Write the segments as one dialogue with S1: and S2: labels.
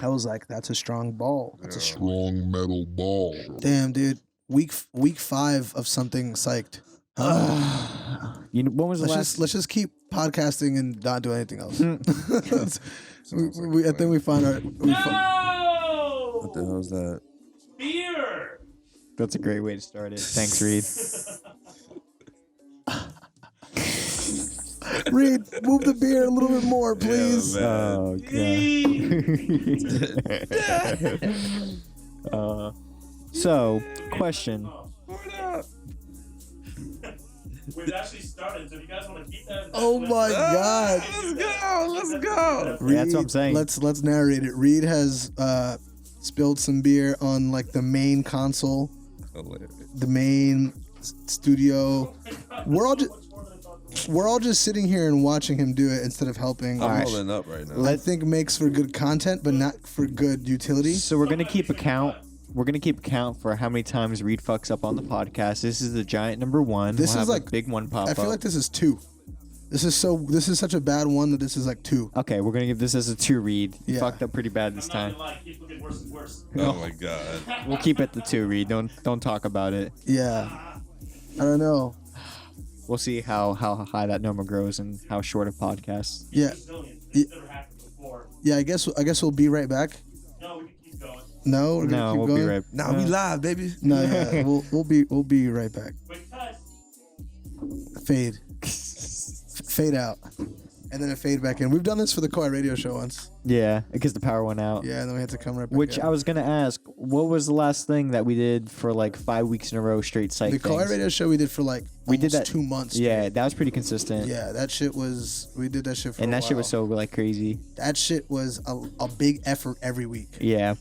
S1: I was like, that's a strong ball. That's a
S2: strong metal ball.
S1: Damn, dude. Week 5 of something psyched.
S3: When was the last?
S1: Let's just keep podcasting and not do anything else. I think we find our.
S4: What the hell is that?
S5: Beer.
S3: That's a great way to start it. Thanks, Reid.
S1: Reid, move the beer a little bit more, please.
S3: Oh god. So, question.
S5: We've actually started, so if you guys want to keep that.
S1: Oh my god.
S4: Let's go.
S1: Reid,
S3: That's what I'm saying.
S1: Let's narrate it. Reid has spilled some beer on like the main console, the main studio. We're all just sitting here and watching him do it instead of helping.
S4: I'm holding up right now.
S1: I think makes for good content, but not for good utility.
S3: So we're gonna keep account. We're gonna keep count for how many times Reid fucks up on the podcast. This is the giant number 1.
S1: This
S3: we'll
S1: is
S3: have
S1: like
S3: a big one pop up.
S1: I feel like this is 2. This is such a bad one that this is like 2.
S3: Okay, we're gonna give this as a 2 Reid. You
S1: Yeah.
S3: fucked up pretty bad this time.
S5: Keep looking worse and worse.
S4: Oh my god.
S3: We'll keep it the 2 Reid. Don't talk about it.
S1: Yeah. I don't know.
S3: We'll see how high that number grows and how short a podcast.
S1: Yeah.
S5: It's never happened before.
S1: Yeah, I guess we'll be right back.
S5: No, we can keep going.
S1: No, we're gonna keep
S3: we'll
S1: going.
S3: be right.
S4: Nah, we live, baby.
S1: No, yeah, we'll be right back.
S5: Quick cut.
S1: Fade out, and then a fade back in. We've done this for the Koi radio show once.
S3: Yeah, because the power went out.
S1: Yeah, and then we had to come right back.
S3: Which
S1: in.
S3: I was gonna ask, what was the last thing that we did for like 5 weeks in a row straight psych
S1: the Koi
S3: things?
S1: radio show we did for like
S3: We did
S1: almost
S3: that
S1: 2 months.
S3: Yeah, that was pretty consistent.
S1: Yeah, that shit was. We did that shit for.
S3: And
S1: a
S3: that shit
S1: while.
S3: was so like crazy.
S1: That shit was a big effort every week.
S3: Yeah.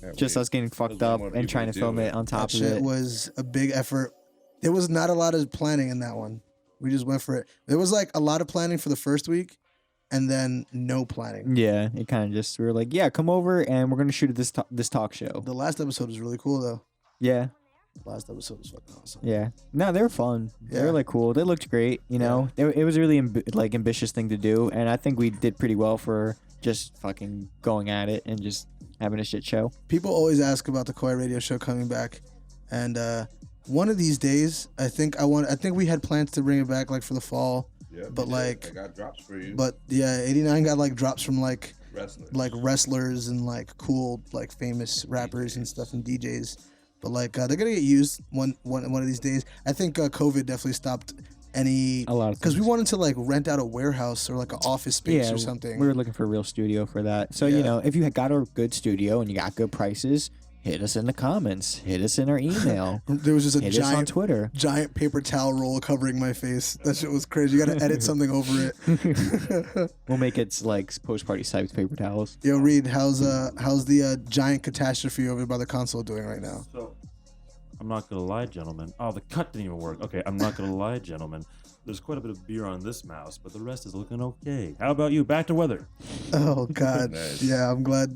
S4: Yeah,
S3: Just us getting fucked up
S4: more
S3: and
S4: people
S3: trying to
S4: do
S3: film
S4: it.
S3: it on top
S1: That
S3: of
S1: shit
S3: it.
S1: was a big effort. There was not a lot of planning in that one. We just went for it. There was like a lot of planning for the first week, and then no planning.
S3: Yeah, it kind of just we were like, yeah, come over and we're gonna shoot this talk show.
S1: The last episode was really cool though.
S3: Yeah,
S1: The last episode was fucking awesome.
S3: yeah. No, they were fun. They
S1: Yeah.
S3: were like cool. They looked great. You know, it was a really like ambitious thing to do, and I think we did pretty well for just fucking going at it and just having a shit show.
S1: People always ask about the Koi radio show coming back, and one of these days, I think we had plans to bring it back like for the fall.
S4: Yeah,
S1: But, like-
S4: I got drops for you.
S1: But yeah, 89 got like drops from like
S4: Wrestlers.
S1: wrestlers and like cool like famous rappers and stuff and DJs. But like they're gonna get used one of these days. I think COVID definitely stopped any
S3: A lot of
S1: because we
S3: things.
S1: wanted to like rent out a warehouse or like an office space or something.
S3: We were looking for a real studio for that. So,
S1: Yeah.
S3: you know, if you got a good studio and you got good prices, hit us in the comments. Hit us in our email.
S1: There was just a
S3: hit us on
S1: giant
S3: Twitter.
S1: paper towel roll covering my face. That shit was crazy. You gotta edit something over it.
S3: We'll make it like PostPartyCyph paper towels.
S1: Yo, Reid, how's the giant catastrophe over by the console doing right now?
S5: So, I'm not gonna lie, gentlemen. Oh, the cut didn't even work. Okay, I'm not gonna lie, gentlemen. There's quite a bit of beer on this mouse, but the rest is looking okay. How about you? Back to weather.
S1: Oh God,
S4: Nice.
S1: yeah. I'm glad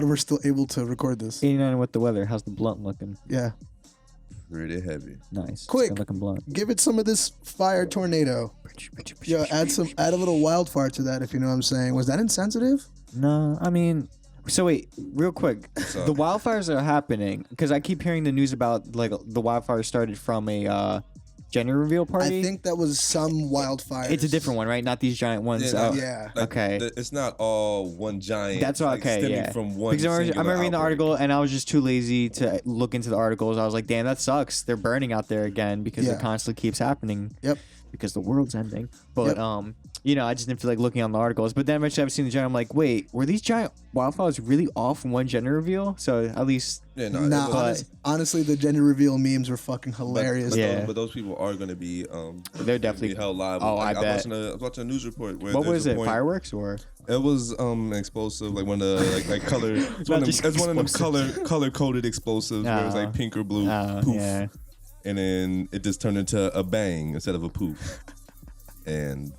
S1: we're still able to record this.
S3: 89 with the weather. How's the blunt looking?
S1: Yeah,
S4: Pretty heavy.
S3: Nice.
S1: Quick.
S3: Good looking blunt.
S1: give it some of this fire tornado. Yo, add a little wildfire to that if you know what I'm saying. Was that insensitive?
S3: No, I mean, so wait, real quick.
S4: up?
S3: The wildfires are happening because I keep hearing the news about like the wildfire started from a gender reveal party.
S1: I think that was some wildfire.
S3: it's a different one, right? Not these giant ones.
S4: Yeah,
S3: Oh,
S4: no,
S1: Yeah.
S3: Okay.
S4: It's not all one giant.
S3: That's all okay,
S4: stemming
S3: yeah.
S4: From one
S3: Because I remember reading the
S4: outbreak.
S3: article and I was just too lazy to look into the articles. I was like, damn, that sucks. They're burning out there again because
S1: Yeah.
S3: it constantly keeps happening.
S1: Yep.
S3: Because the world's ending. But
S1: Yep.
S3: you know, I just didn't feel like looking on the articles. But then eventually I've seen the giant. I'm like, wait, were these giant wildfires really all from one gender reveal? So at least
S4: Yeah, no,
S1: Nah,
S4: it was-
S1: honestly, the gender reveal memes were fucking hilarious.
S4: But,
S3: Yeah.
S4: but those people are going to be
S3: They're definitely-
S4: be held liable.
S3: Oh,
S4: Like,
S3: I bet.
S4: I was watching a news report where
S3: what
S4: there's
S3: was
S4: a
S3: it?
S4: point-
S3: Fireworks or?
S4: It was explosive, like one of the like color. It's
S3: Not
S4: one of
S3: just
S4: them, it's one of them
S3: explosives.
S4: color coded explosives where it's like pink or blue. Poof.
S3: Yeah.
S4: And then it just turned into a bang instead of a poof. And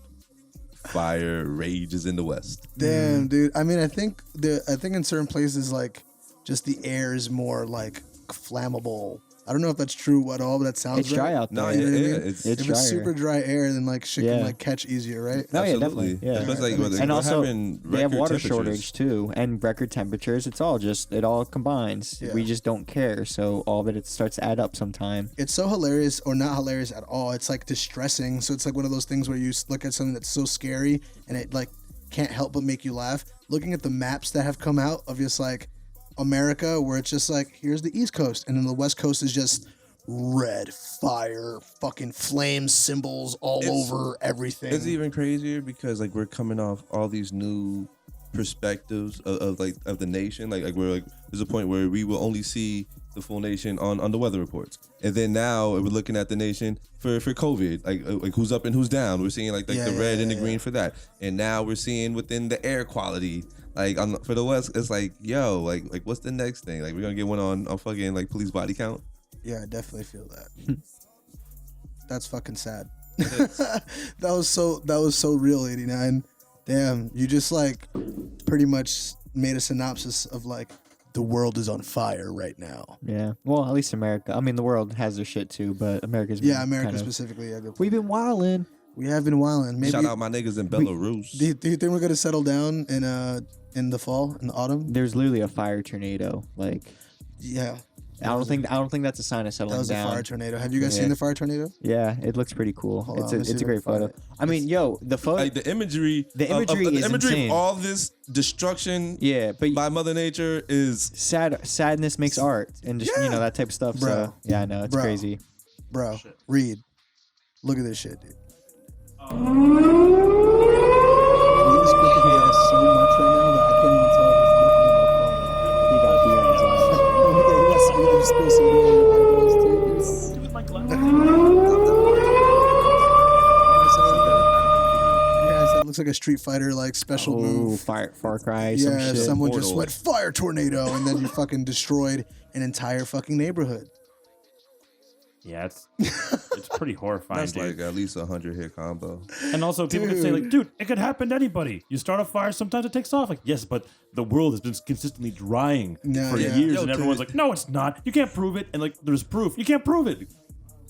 S4: fire rages in the west.
S1: Damn, dude. I mean, I think in certain places, like, just the air is more like flammable I don't know if that's true at all, but that sounds
S3: It's dry
S1: right.
S3: out there.
S4: No,
S1: You know what I
S4: yeah,
S1: mean?
S4: it's
S3: It's
S1: If it's
S3: drier.
S1: super dry air, then like shit
S3: Yeah.
S1: can like catch easier, right?
S3: No, yeah,
S4: absolutely.
S3: definitely. Yeah.
S4: Especially
S1: That makes
S4: like,
S3: And
S4: we're
S3: also,
S4: having
S3: they have
S4: record
S3: water
S4: temperatures.
S3: shortage too, and record temperatures. It all combines.
S1: Yeah.
S3: We just don't care, so all of it starts to add up sometime.
S1: It's so hilarious, or not hilarious at all. It's like distressing. So it's like one of those things where you look at something that's so scary and it like can't help but make you laugh. Looking at the maps that have come out of just like America, where it's just like, here's the East Coast, and then the West Coast is just red fire, fucking flame symbols all over everything.
S4: It's even crazier because like we're coming off all these new perspectives of the nation. Like we're like there's a point where we will only see the full nation on the weather reports, and then now we're looking at the nation for COVID, like who's up and who's down. We're seeing like the red and the green for that, and now we're seeing within the air quality. Like for the West, it's like yo, like what's the next thing? Like we're gonna get one on fucking like police body count.
S1: Yeah, I definitely feel that. That's fucking sad. that was so real, 89. Damn, you just like pretty much made a synopsis of like the world is on fire right now.
S3: Yeah. Well, at least America. I mean, the world has their shit too, but America's been
S1: Yeah, America
S3: kind of-
S1: specifically. Yeah,
S3: We've been wilding.
S1: we have been wilding. Maybe.
S4: Shout out my niggas in Belarus.
S1: Do you think we're gonna settle down in the fall, in the autumn?
S3: There's literally a fire tornado. Like,
S1: Yeah,
S3: I don't think that's a sign of settling
S1: that was
S3: down.
S1: a fire tornado. Have you guys
S3: Yeah.
S1: seen the fire tornado?
S3: Yeah, it looks pretty cool.
S1: Hold on, let me
S3: It's
S1: see
S3: a
S1: if I
S3: great
S1: can find
S3: photo.
S1: it.
S3: I mean, yo, the photo.
S4: Like the imagery,
S3: The imagery
S4: of
S3: is insane.
S4: all this destruction
S3: Yeah, but
S4: by Mother Nature is
S3: sadness makes art, and just
S4: Yeah.
S3: that type of stuff.
S1: Bro.
S3: So yeah, I know it's
S1: Bro.
S3: crazy.
S1: Bro, Reed, look at this shit, dude. Can you just look at the eyes so much right now that I can't even tell if he's looking at my phone.
S3: He got beer in his eyes.
S1: You gotta spill some beer on your eyeballs, too. Yes, that looks like a Street Fighter like special
S3: Oh,
S1: move.
S3: Far Cry. Some
S1: Yeah,
S3: shit.
S1: someone just
S4: Portal.
S1: went fire tornado and then you fucking destroyed an entire fucking neighborhood.
S5: Yeah, it's pretty horrifying,
S4: that's
S5: dude.
S4: like at least 100 hit combo.
S5: And also, people could say like, "Dude, it could happen to anybody. You start a fire, sometimes it takes off." Like, yes, but the world has been consistently drying
S1: No,
S5: for
S1: yeah.
S5: years,
S4: Yo,
S5: and everyone's
S4: dude.
S5: like, "No, it's not. You can't prove it." And like, there's proof. You can't prove it.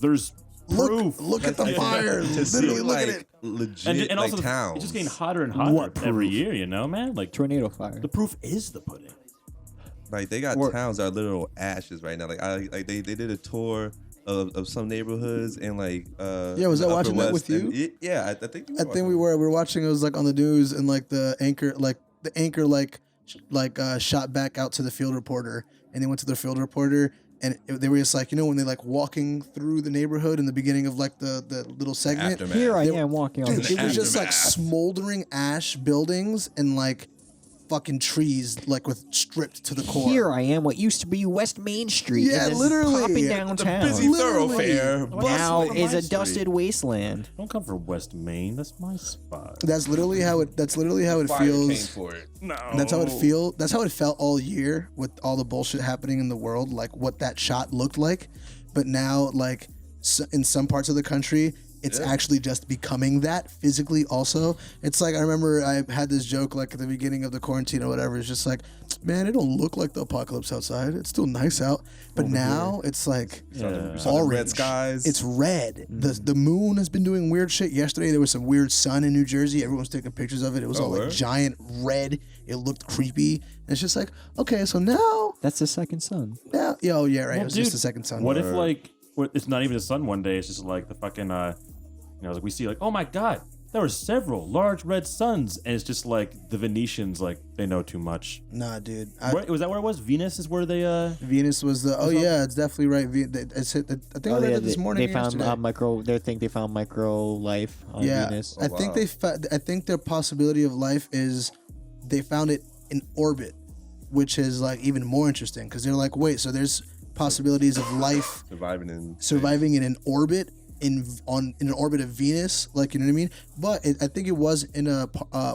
S5: There's proof.
S1: Look at the fire.
S4: To see
S1: Literally, look at
S4: like
S1: it.
S4: legit
S5: And
S4: like
S5: also,
S4: towns.
S5: it's just getting hotter and hotter
S1: What
S5: every
S1: proof?
S5: year. You know, man. Like,
S3: Tornado fire.
S5: the proof is the pudding.
S4: Like they got
S3: Or-
S4: towns that are literal ashes right now. Like they did a tour of some neighborhoods and like
S1: Yeah, was I
S4: the Upper
S1: watching that
S4: West,
S1: with
S4: and
S1: you?
S4: yeah, I think
S1: I think we were watching. It was like on the news, and like the anchor shot back out to the field reporter, and they went to the field reporter, and they were just like, when they like walking through the neighborhood in the beginning of like the little segment.
S4: Aftermath.
S3: Here I
S1: They-
S3: am walking on the
S1: Dude, it was just like
S4: Aftermath.
S1: smoldering ash buildings and like fucking trees like with stripped to the core.
S3: Here I am, what used to be West Main Street.
S1: Yeah,
S3: and then
S1: literally.
S3: Popping
S1: The
S3: downtown.
S4: busy
S1: Literally.
S4: thoroughfare.
S3: now
S4: bustling
S3: is a
S4: street.
S3: dusted wasteland.
S5: Don't come from West Maine. That's my spot.
S1: That's literally how it. That's literally how it
S4: Fire came
S1: feels.
S4: for it.
S5: No.
S1: That's how it feel. That's how it felt all year with all the bullshit happening in the world. Like what that shot looked like, but now like in some parts of the country, it's actually just becoming that physically. Also, it's like I remember I had this joke like at the beginning of the quarantine or whatever. It's just like, man, it don't look like the apocalypse outside. It's still nice out, but now it's like
S5: Yeah.
S1: orange.
S4: Red skies.
S1: It's red. The moon has been doing weird shit. Yesterday there was some weird sun in New Jersey. Everyone's taking pictures of it. It was all like
S4: word?
S1: giant red. It looked creepy. And it's just like, okay, so now,
S3: That's the second sun.
S1: yeah, right.
S5: Well,
S1: it was
S5: dude,
S1: just the second sun.
S5: What if like it's not even the sun one day? It's just like the fucking like we see like, oh my god, there were several large red suns, and it's just like the Venetians like they know too much.
S1: Nah, dude.
S5: Was that where it was? Venus is where they
S1: Venus was the. Oh yeah, it's definitely right. It's hit. I think I read it this morning.
S3: They found
S1: yesterday.
S3: they found micro life on
S1: Yeah,
S3: Venus.
S1: I think I think their possibility of life is they found it in orbit, which is like even more interesting because they're like, wait, so there's possibilities of life surviving in an orbit in an orbit of Venus, like, you know what I mean? But I think it was in a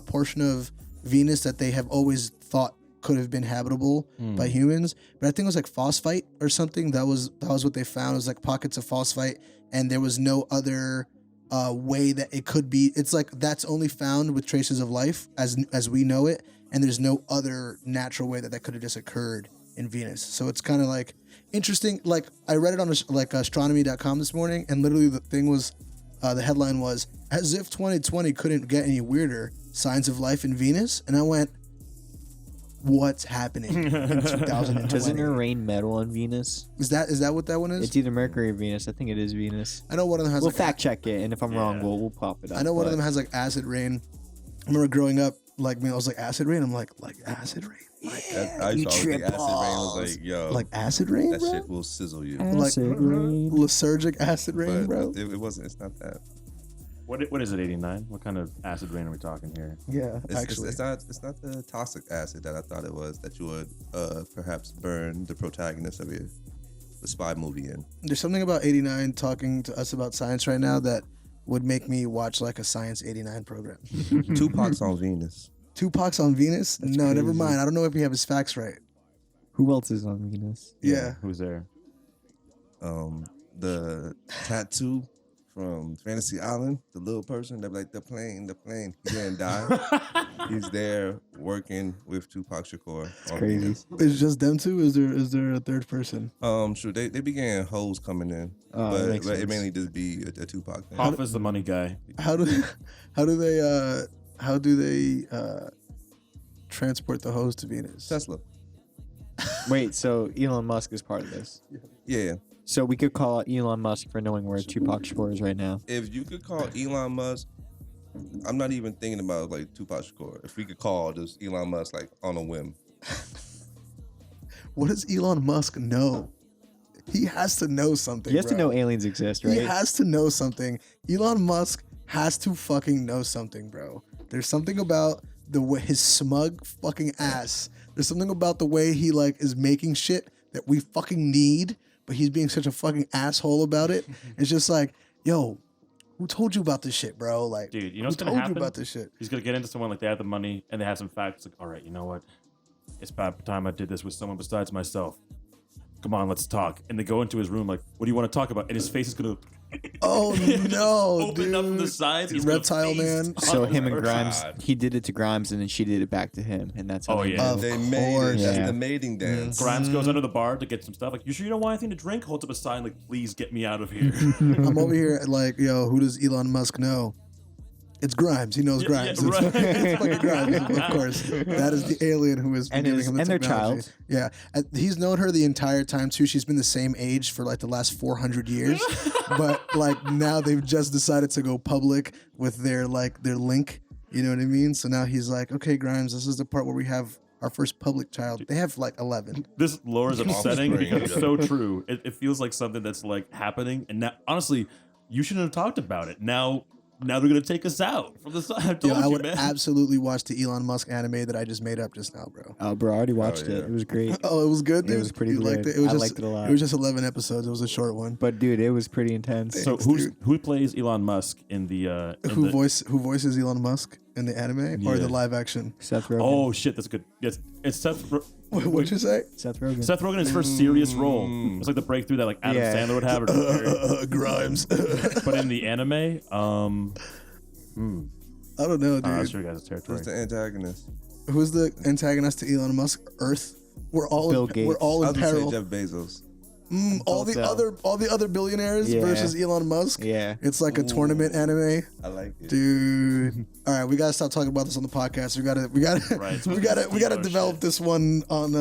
S1: portion of Venus that they have always thought could have been habitable by humans. But I think it was like phosphite or something. That was what they found. It was like pockets of phosphite, and there was no other way that it could be. It's like that's only found with traces of life as we know it, and there's no other natural way that could have just occurred in Venus. So it's kind of like interesting. Like I read it on astronomy.com this morning, and literally the thing was, the headline was, "As if 2020 couldn't get any weirder, signs of life in Venus." And I went, what's happening in 2020?
S3: Doesn't it rain metal on Venus?
S1: Is that what that one is?
S3: It's either Mercury or Venus. I think it is Venus.
S1: I know one of them has
S3: We'll
S1: like
S3: fact check it, and if I'm wrong, we'll pop it up.
S1: I know one of them has like acid rain. I remember growing up, like I was like acid rain. I'm like acid rain.
S4: I
S3: you
S4: saw the
S3: trip
S4: acid rain. I was
S3: balls.
S4: like, yo,
S1: Like acid rain,
S4: that
S1: bro?
S4: shit will sizzle you.
S1: Like
S3: Acid rain.
S1: lysergic acid rain,
S4: But
S1: bro.
S4: it wasn't. It's not that.
S5: What is it? 89? What kind of acid rain are we talking here?
S1: Yeah,
S4: It's,
S1: actually.
S4: it's not the toxic acid that I thought it was that you would perhaps burn the protagonist of the spy movie in.
S1: There's something about 89 talking to us about science right now that would make me watch like a Science 89 program.
S4: Tupac's on Venus.
S1: Tupac's on Venus? No, never
S3: crazy.
S1: mind. I don't know if we have his facts right.
S3: Who else is on Venus?
S1: Yeah.
S5: Who's there?
S4: The tattoo from Fantasy Island, the little person that be like the plane, he didn't die. He's there working with Tupac Shakur on
S3: crazy.
S4: Venus.
S1: It's just them two? Is there a third person?
S4: Sure, they began hoes coming in,
S3: Oh, that
S4: but
S3: makes
S4: it
S3: sense.
S4: mainly just be a Tupac thing.
S5: Hoff is the money guy.
S1: How do they transport the hose to Venus?
S4: Tesla.
S3: Wait, so Elon Musk is part of this.
S4: Yeah.
S3: So we could call Elon Musk for knowing where Tupac Shakur is right now.
S4: If you could call Elon Musk, I'm not even thinking about like Tupac Shakur. If we could call just Elon Musk like on a whim.
S1: What does Elon Musk know? He has to know something.
S3: He has to
S1: bro.
S3: know aliens exist, right?
S1: He has to know something. Elon Musk has to fucking know something, bro. There's something about the way his smug fucking ass. There's something about the way he like is making shit that we fucking need, but he's being such a fucking asshole about it. It's just like, yo, who told you about this shit, bro? Like,
S5: Dude, you know
S1: who
S5: what's gonna
S1: told
S5: happen?
S1: you about this shit?
S5: He's gonna get into someone like they have the money and they have some facts. Like, all right, you know what? It's about time I did this with someone besides myself. Come on, let's talk. And they go into his room like, what do you want to talk about? And his face is gonna
S1: Oh no,
S5: open
S1: dude.
S5: up from the sides. He's gonna
S1: Reptile
S5: feast
S1: man.
S3: So
S5: on
S3: him and
S5: her.
S3: Grimes,
S4: God.
S3: he did it to Grimes, and then she did it back to him, and that's how
S5: Oh,
S3: they
S5: yeah.
S3: met.
S1: Of
S4: They made
S1: course.
S4: it. That's
S3: Yeah.
S4: the mating dance.
S5: Grimes goes under the bar to get some stuff. Like, you sure you don't want anything to drink? Holds up a sign like, please get me out of here.
S1: I'm over here like, yo, who does Elon Musk know? It's Grimes. He knows Grimes.
S5: yeah,
S1: It's,
S5: right.
S1: it's fucking Grimes, of course. That is the alien who is
S3: And
S1: giving
S3: his-
S1: him the
S3: and their
S1: technology.
S3: child.
S1: Yeah, and he's known her the entire time too. She's been the same age for like the last 400 years, but like now they've just decided to go public with their link. You know what I mean? So now he's like, okay, Grimes, this is the part where we have our first public child. They have like 11.
S5: This lore is upsetting
S4: Offspring,
S5: because it's
S4: yeah.
S5: so true. It feels like something that's like happening. And now, honestly, you shouldn't have talked about it. Now they're gonna take us out from the side. I told
S1: Yeah, I
S5: you,
S1: would
S5: man.
S1: absolutely watch the Elon Musk anime that I just made up just now, bro.
S3: Oh, bro, I already watched
S4: yeah.
S3: it. It was great.
S1: Oh, it was good, dude.
S3: It was pretty
S1: You liked
S3: good.
S1: it? It was
S3: I
S1: just,
S3: liked it a lot.
S1: It was just 11 episodes. It was a short one.
S3: But dude, it was pretty intense.
S5: So
S1: Thanks,
S5: who plays Elon Musk in the
S1: Who voices Elon Musk in the anime or
S5: Yeah.
S1: the live action?
S3: Seth Rogen.
S5: Oh shit, that's good. Yes, it's Seth.
S1: What'd you say?
S3: Seth Rogen.
S5: Seth Rogen, his first serious role. It's like the breakthrough that like Adam
S3: Yeah.
S5: Sandler would have. Or,
S1: Grimes.
S5: but in the anime,
S1: I don't know, dude.
S5: that's your guys' territory.
S4: Who's the antagonist?
S1: Who's the antagonist to Elon Musk? Earth. We're all
S3: Bill
S1: we're
S3: Gates.
S1: all
S4: I
S1: in
S4: was gonna say
S1: peril.
S4: Jeff Bezos.
S1: All the other billionaires
S3: Yeah.
S1: versus Elon Musk.
S3: Yeah.
S1: It's like a tournament anime.
S4: I like it.
S1: Dude. All right, we gotta stop talking about this on the podcast. We gotta
S5: Right.
S1: we gotta
S5: Oh,
S1: develop
S5: shit.
S1: this one on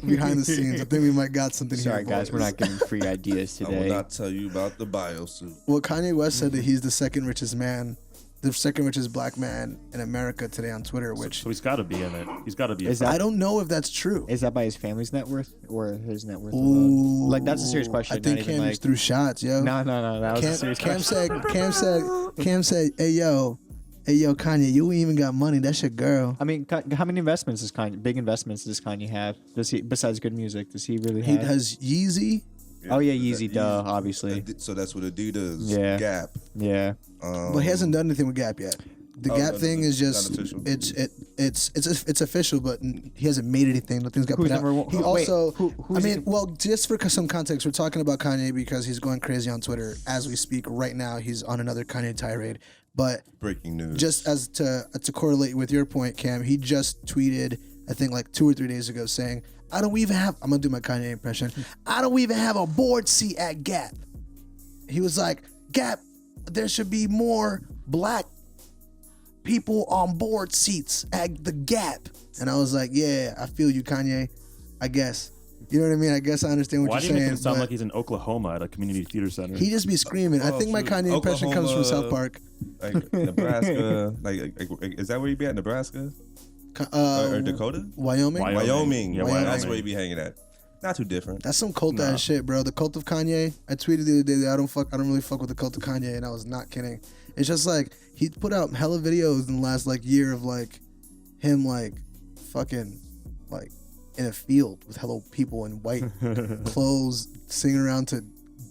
S1: behind the scenes. I think we might got something here.
S3: Sorry, guys, we're
S1: boys.
S3: not giving free ideas
S4: I will
S3: today.
S4: not tell you about the biosuit.
S1: Well, Kanye West said that he's the second richest man, the second richest black man in America today on Twitter, which
S5: So he's got to be in it. He's got to be.
S3: Is
S1: I
S3: that
S1: don't know if that's true.
S3: is that by his family's net worth or his net worth alone?
S1: Ooh,
S3: Like, that's a serious question,
S1: I think
S3: not even
S1: Cam
S3: like-
S1: just threw shots, yo.
S3: No, that was a serious question.
S1: Cam said, hey yo, Kanye, you ain't even got money. That's your girl.
S3: I mean, how many investments does Kanye? Big investments does Kanye have? Does he besides good music? Does he really
S1: He
S3: have?
S1: has Yeezy.
S3: Oh, yeah,
S4: Is that
S3: Yeezy, duh, obviously.
S4: So that's what Adidas,
S3: Yeah.
S4: Gap.
S3: Yeah.
S1: But he hasn't done anything with Gap yet. The
S4: Oh,
S1: Gap
S4: no,
S1: thing
S4: no,
S1: is just
S4: not official.
S1: it's official, but he hasn't made anything. Nothing's got
S3: Who's
S1: put out.
S3: number one?
S1: He
S3: Wait,
S1: also,
S3: who's
S1: I mean,
S3: he-
S1: well, just for some context, we're talking about Kanye because he's going crazy on Twitter as we speak. Right now, he's on another Kanye tirade. But
S4: Breaking news.
S1: just as to correlate with your point, Cam, he just tweeted I think like 2 or 3 days ago, saying, I don't even have, I'm gonna do my Kanye impression, I don't even have a board seat at Gap. He was like, Gap, there should be more black people on board seats at the Gap. And I was like, yeah, I feel you, Kanye, I guess. You know what I mean? I guess I understand what
S5: Why
S1: you're
S5: do you
S1: saying.
S5: make him sound
S1: but
S5: like he's in Oklahoma at a community theater center?
S1: he just be screaming. I think my
S4: shoot.
S1: Kanye impression comes from South Park.
S4: Like Nebraska, like is that where you be at? Nebraska or Dakota?
S1: Wyoming?
S4: Wyoming.
S5: Yeah,
S4: That's
S5: Wyoming.
S4: where you be hanging at. Not too different.
S1: That's some cult ass shit, bro. The cult of Kanye. I tweeted the other day that I don't really fuck with the cult of Kanye, and I was not kidding. It's just like he put out hella videos in the last like year of like him like fucking like in a field with hello people in white clothes singing around to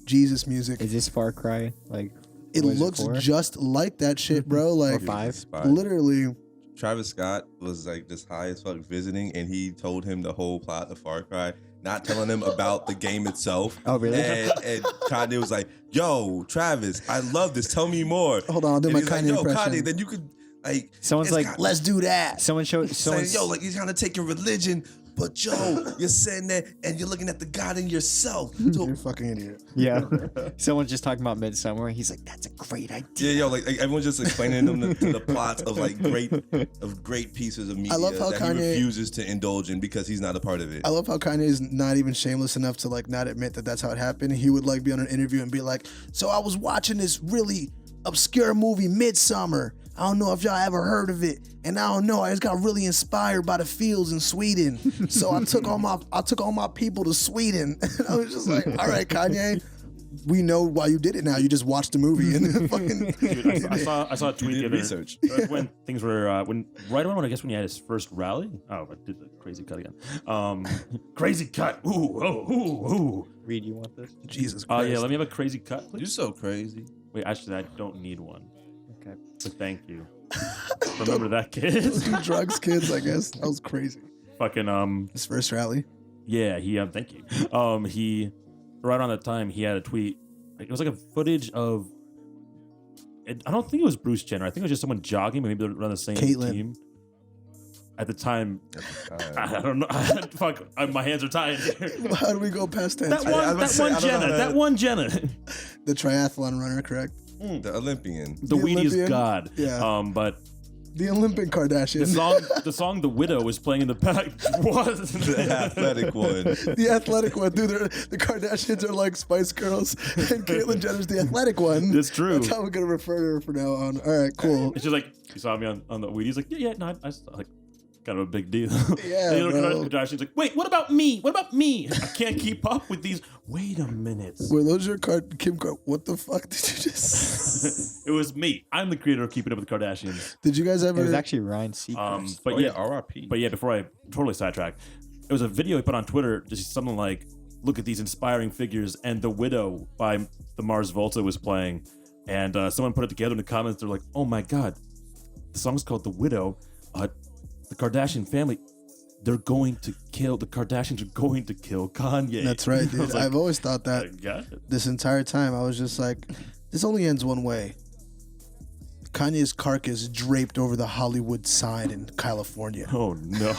S1: Jesus music.
S3: Is this Far Cry? Like,
S1: It
S3: what is
S1: looks
S3: 4?
S1: just like that shit, bro. Like
S3: Or 5?
S4: Spot.
S1: literally.
S4: Travis Scott was like just high as fuck visiting, and he told him the whole plot of Far Cry, not telling him about the game itself.
S3: Oh, really?
S4: And Kanye was like, "Yo, Travis, I love this. Tell me more."
S1: Hold on, I'll do
S4: And
S1: my
S4: he's like,
S1: Kanye
S4: "Yo,
S1: impression.
S4: Kanye, then you could like."
S3: Someone's
S4: it's
S3: like,
S4: got-
S1: Let's do that.
S3: Someone showed.
S4: saying,
S3: Someone's,
S4: "Yo, like you're trying to take your religion, but yo, you're saying that, and you're looking at the God in yourself." So,
S1: You're a fucking idiot.
S3: yeah. Someone's just talking about Midsummer. He's like, that's a great idea.
S4: yeah, yo, like everyone's just explaining them the plots of like great pieces of media
S1: I love how
S4: that
S1: Kanye-
S4: he refuses to indulge in because he's not a part of it.
S1: I love how Kanye is not even shameless enough to like not admit that that's how it happened. He would like be on an interview and be like, "So I was watching this really obscure movie, Midsummer. I don't know if y'all ever heard of it, and I don't know. I just got really inspired by the fields in Sweden. So I took all my people to Sweden." And I was just like, "All right, Kanye, we know why you did it now. You just watched the movie and then fucking."
S5: Dude, I saw a tweet the other
S4: research.
S5: when things were right around when I had his first rally. Oh, I did the crazy cut again. Crazy cut. Ooh.
S3: Reid, you want this?
S1: Jesus
S5: Oh
S1: Christ.
S5: yeah, let me have a crazy cut,
S4: You're
S5: please.
S4: so crazy.
S5: Wait, actually, I don't need one.
S3: Okay.
S5: But thank you. Remember that, kid?
S1: Do drugs, kids. I guess that was crazy.
S5: Fucking
S1: His first rally.
S5: Yeah, he thank you. He right around that time he had a tweet. It was like a footage of. I don't think it was Bruce Jenner. I think it was just someone jogging. Maybe they're on the same
S1: Caitlyn.
S5: team. At the time, I don't know. Fuck, my hands are tied.
S1: How do we go past that?
S5: That one Jenna.
S1: The triathlon runner, correct?
S4: The Olympian.
S5: The weediest
S1: Olympian?
S5: god.
S1: Yeah.
S5: But
S1: The Olympic Kardashian.
S5: the song "The Widow" was playing in the back. What?
S4: The athletic one.
S1: The athletic one, dude. The Kardashians are like Spice Girls, and Caitlyn Jenner's the athletic one.
S5: It's true.
S1: That's how we're gonna refer to her from now on. All right, cool.
S5: It's just like you saw me on the weed. He's like, yeah, no, I like kind of a big deal.
S1: Yeah,
S5: And you look
S1: bro.
S5: at Kardashian's like, wait, what about me? What about me? I can't keep up with these. Wait a minute.
S1: Were those your Kim? What the fuck did you just?
S5: It was me. I'm the creator of Keeping Up with the Kardashians.
S1: Did you guys
S3: It
S1: ever?
S3: was actually Ryan Seacrest.
S5: But
S4: Oh,
S5: yeah,
S4: R.I.P.
S5: But yeah, before I totally sidetrack, it was a video he put on Twitter, just something like, look at these inspiring figures, and The Widow by the Mars Volta was playing, and someone put it together in the comments. They're like, oh my god, the song's called The Widow. The Kardashian family, the Kardashians are going to kill Kanye.
S1: That's right,
S5: I
S1: dude.
S5: was like,
S1: I've always thought
S5: I
S1: that
S5: got it.
S1: this entire time. I was just like, this only ends one way. Kanye's carcass draped over the Hollywood sign in California.
S5: Oh no.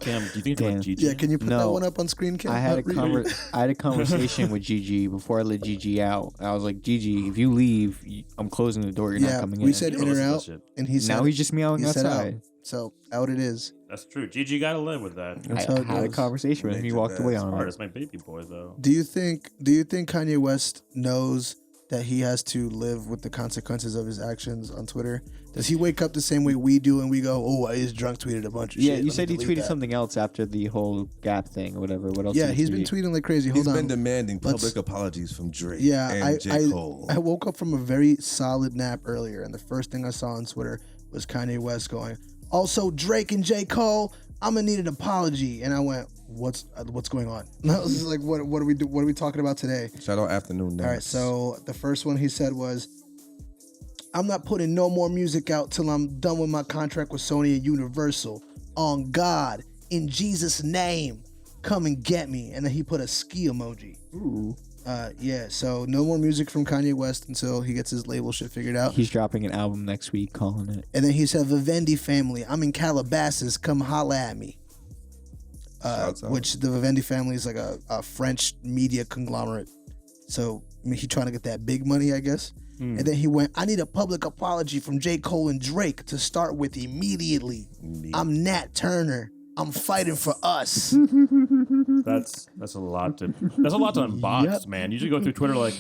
S5: Cam, do you think it's like
S3: Damn.
S5: Gigi?
S1: Yeah, can you put that
S3: No.
S1: one up on screen, Cam?
S3: I had a
S1: Read it.
S3: I had a conversation with Gigi before I let Gigi out. I was like, Gigi, if you leave, I'm closing the door. You're
S1: Yeah,
S3: not coming
S1: we
S3: in.
S1: said
S5: You
S1: in
S5: don't
S1: or
S5: listen to
S1: out,
S5: that shit.
S1: and he said
S3: Now he's just meowing
S1: he said out.
S3: outside.
S1: So out it is.
S5: That's true. Gigi got to live with that.
S1: That's
S3: I
S1: how it
S3: had a
S1: goes.
S3: conversation with him. He
S4: Makes it
S3: walked away
S4: bad.
S3: on
S5: Hard.
S3: it.
S5: It's my baby boy though.
S1: Do you think Kanye West knows that he has to live with the consequences of his actions on Twitter? Does he wake up the same way we do and we go, "Oh, I just drunk tweeted a bunch of
S3: Yeah,
S1: shit"?
S3: you
S1: Let
S3: said
S1: me
S3: he
S1: delete
S3: tweeted
S1: that."
S3: something else after the whole Gap thing or whatever. What else?
S1: Yeah,
S3: did he
S1: he's been
S3: tweet?
S1: tweeting like crazy. Hold
S4: He's
S1: on.
S4: been demanding
S1: Let's-
S4: public apologies from Drake
S1: Yeah,
S4: and J. Cole.
S1: I woke up from a very solid nap earlier, and the first thing I saw on Twitter was Kanye West going, "Also, Drake and J. Cole, I'm gonna need an apology." And I went, "What's going on?" And I was just like, "What do we do? What are we talking about today?"
S4: Shout out Afternoon Naps.
S1: All right, so the first one he said was, "I'm not putting no more music out till I'm done with my contract with Sony and Universal. On God, in Jesus' name, come and get me." And then he put a ski emoji.
S3: Ooh.
S1: Yeah, so no more music from Kanye West until he gets his label shit figured out.
S3: He's dropping an album next week, calling it.
S1: And then he said, Vivendi family, I'm in Calabasas, come holla at me.
S4: Shouts out.
S1: Which the Vivendi family is like a French media conglomerate. So I mean, he trying to get that big money, I guess. And then he went, I need a public apology from J. Cole and Drake to start with immediately. I'm Nat Turner. I'm fighting for us.
S5: That's a lot to unbox,
S1: Yep.
S5: man. You usually go through Twitter like,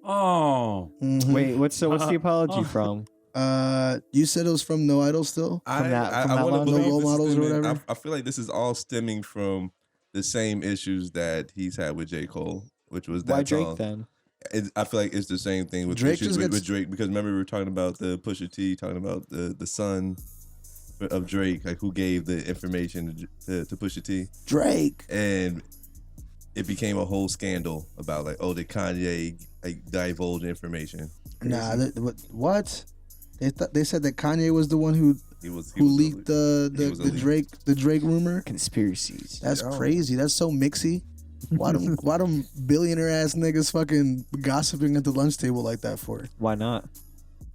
S5: oh,
S3: Wait, what's the apology from?
S1: You said it was from No Idol still?
S4: I
S3: that
S4: want to
S3: line?
S4: believe
S1: No role
S4: this is
S1: models or
S4: stemming-
S1: whatever?
S4: I feel like this is all stemming from the same issues that he's had with J. Cole, which was that
S3: Why Drake
S4: song.
S3: then?
S4: I feel like it's the same thing with
S1: Drake
S4: issues
S1: just
S4: with
S1: gets-
S4: Drake, because remember we were talking about the Pusha T, talking about the son of Drake, like who gave the information to Pusha T,
S1: Drake.
S4: and it became a whole scandal about like, oh, did Kanye like divulge information?
S1: Nah, what? They said that Kanye was the one who leaked the Drake rumor.
S3: Conspiracies.
S1: That's crazy. That's so mixy. Why them billionaire ass niggas fucking gossiping at the lunch table like that for?
S3: Why not?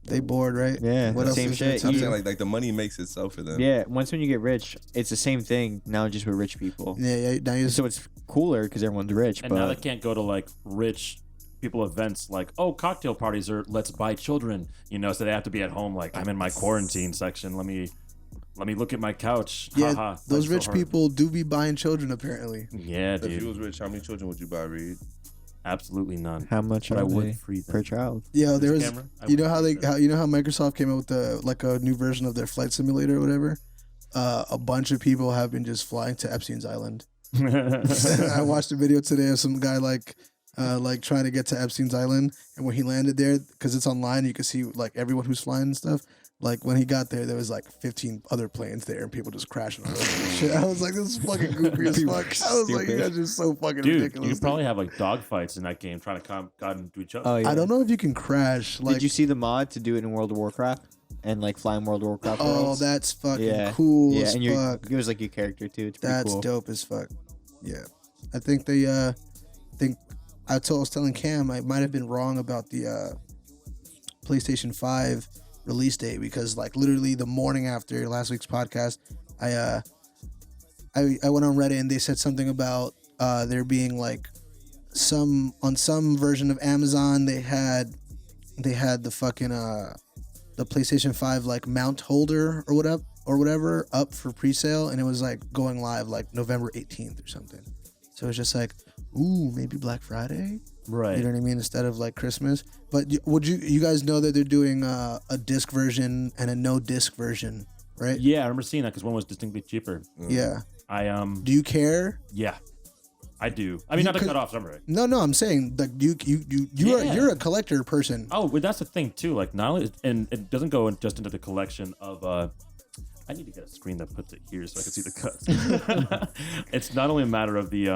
S1: They bored, right?
S3: Yeah,
S1: What else
S3: same
S1: is there
S3: shit.
S1: to
S4: I'm
S1: do?
S4: saying like the money makes itself for them.
S3: Yeah, once when you get rich, it's the same thing now, just with rich people.
S1: Yeah. Now you
S3: So it's cooler because everyone's rich.
S5: and
S3: but
S5: now they can't go to like rich people events like, oh, cocktail parties or let's buy children, so they have to be at home like, I'm in my quarantine section. Let me look at my couch.
S1: yeah.
S5: Haha,
S1: Those
S5: life's so
S1: rich
S5: hard.
S1: people do be buying children apparently.
S5: Yeah,
S4: If you
S5: dude.
S4: was rich, how many children would you buy, Reed?
S5: Absolutely none.
S3: how much
S5: But I
S3: are
S5: would
S3: they
S5: free them.
S3: per child?
S1: Yeah, there was.
S5: Camera? I
S1: You know
S5: would
S1: how
S5: free them.
S1: you know how Microsoft came out with a new version of their flight simulator or whatever. A bunch of people have been just flying to Epstein's Island. I watched a video today of some guy like trying to get to Epstein's Island, and when he landed there, because it's online, you can see like everyone who's flying and stuff. Like when he got there was like 15 other planes there, and people just crashing on them and shit. I was like, this is fucking goofy as fuck. I was like, you guys are so fucking
S5: Dude,
S1: ridiculous.
S5: you could probably have like dog fights in that game trying to God into each other.
S3: Oh yeah.
S1: I don't know if you can crash. Like,
S3: Did you see the mod to do it in World of Warcraft and like fly in World of Warcraft?
S1: oh,
S3: worlds?
S1: that's fucking
S3: yeah,
S1: cool
S3: Yeah,
S1: as
S3: and
S1: fuck.
S3: it was like your character too. It's pretty
S1: That's
S3: cool.
S1: dope as fuck. Yeah, I think they I was telling Cam I might have been wrong about the PlayStation 5 release date, because like literally the morning after last week's podcast, I went on Reddit and they said something about there being like some version of Amazon they had the fucking the PlayStation 5 like mount holder or whatever up for pre-sale, and it was like going live like November 18th or something. So it's just like, ooh, maybe Black Friday,
S5: Right.
S1: you know what I mean, instead of like Christmas. But would you guys know that they're doing a disc version and a no disc version, right?
S5: Yeah, I remember seeing that because one was distinctly cheaper.
S1: Yeah.
S5: I
S1: Do you care?
S5: Yeah, I do. I mean, not to cut off somebody.
S1: No, I'm saying like you're a collector person.
S5: Oh, but that's the thing too. Like, not only, and it doesn't go just into the collection of. I need to get a screen that puts it here so I can see the cuts. It's not only a matter of the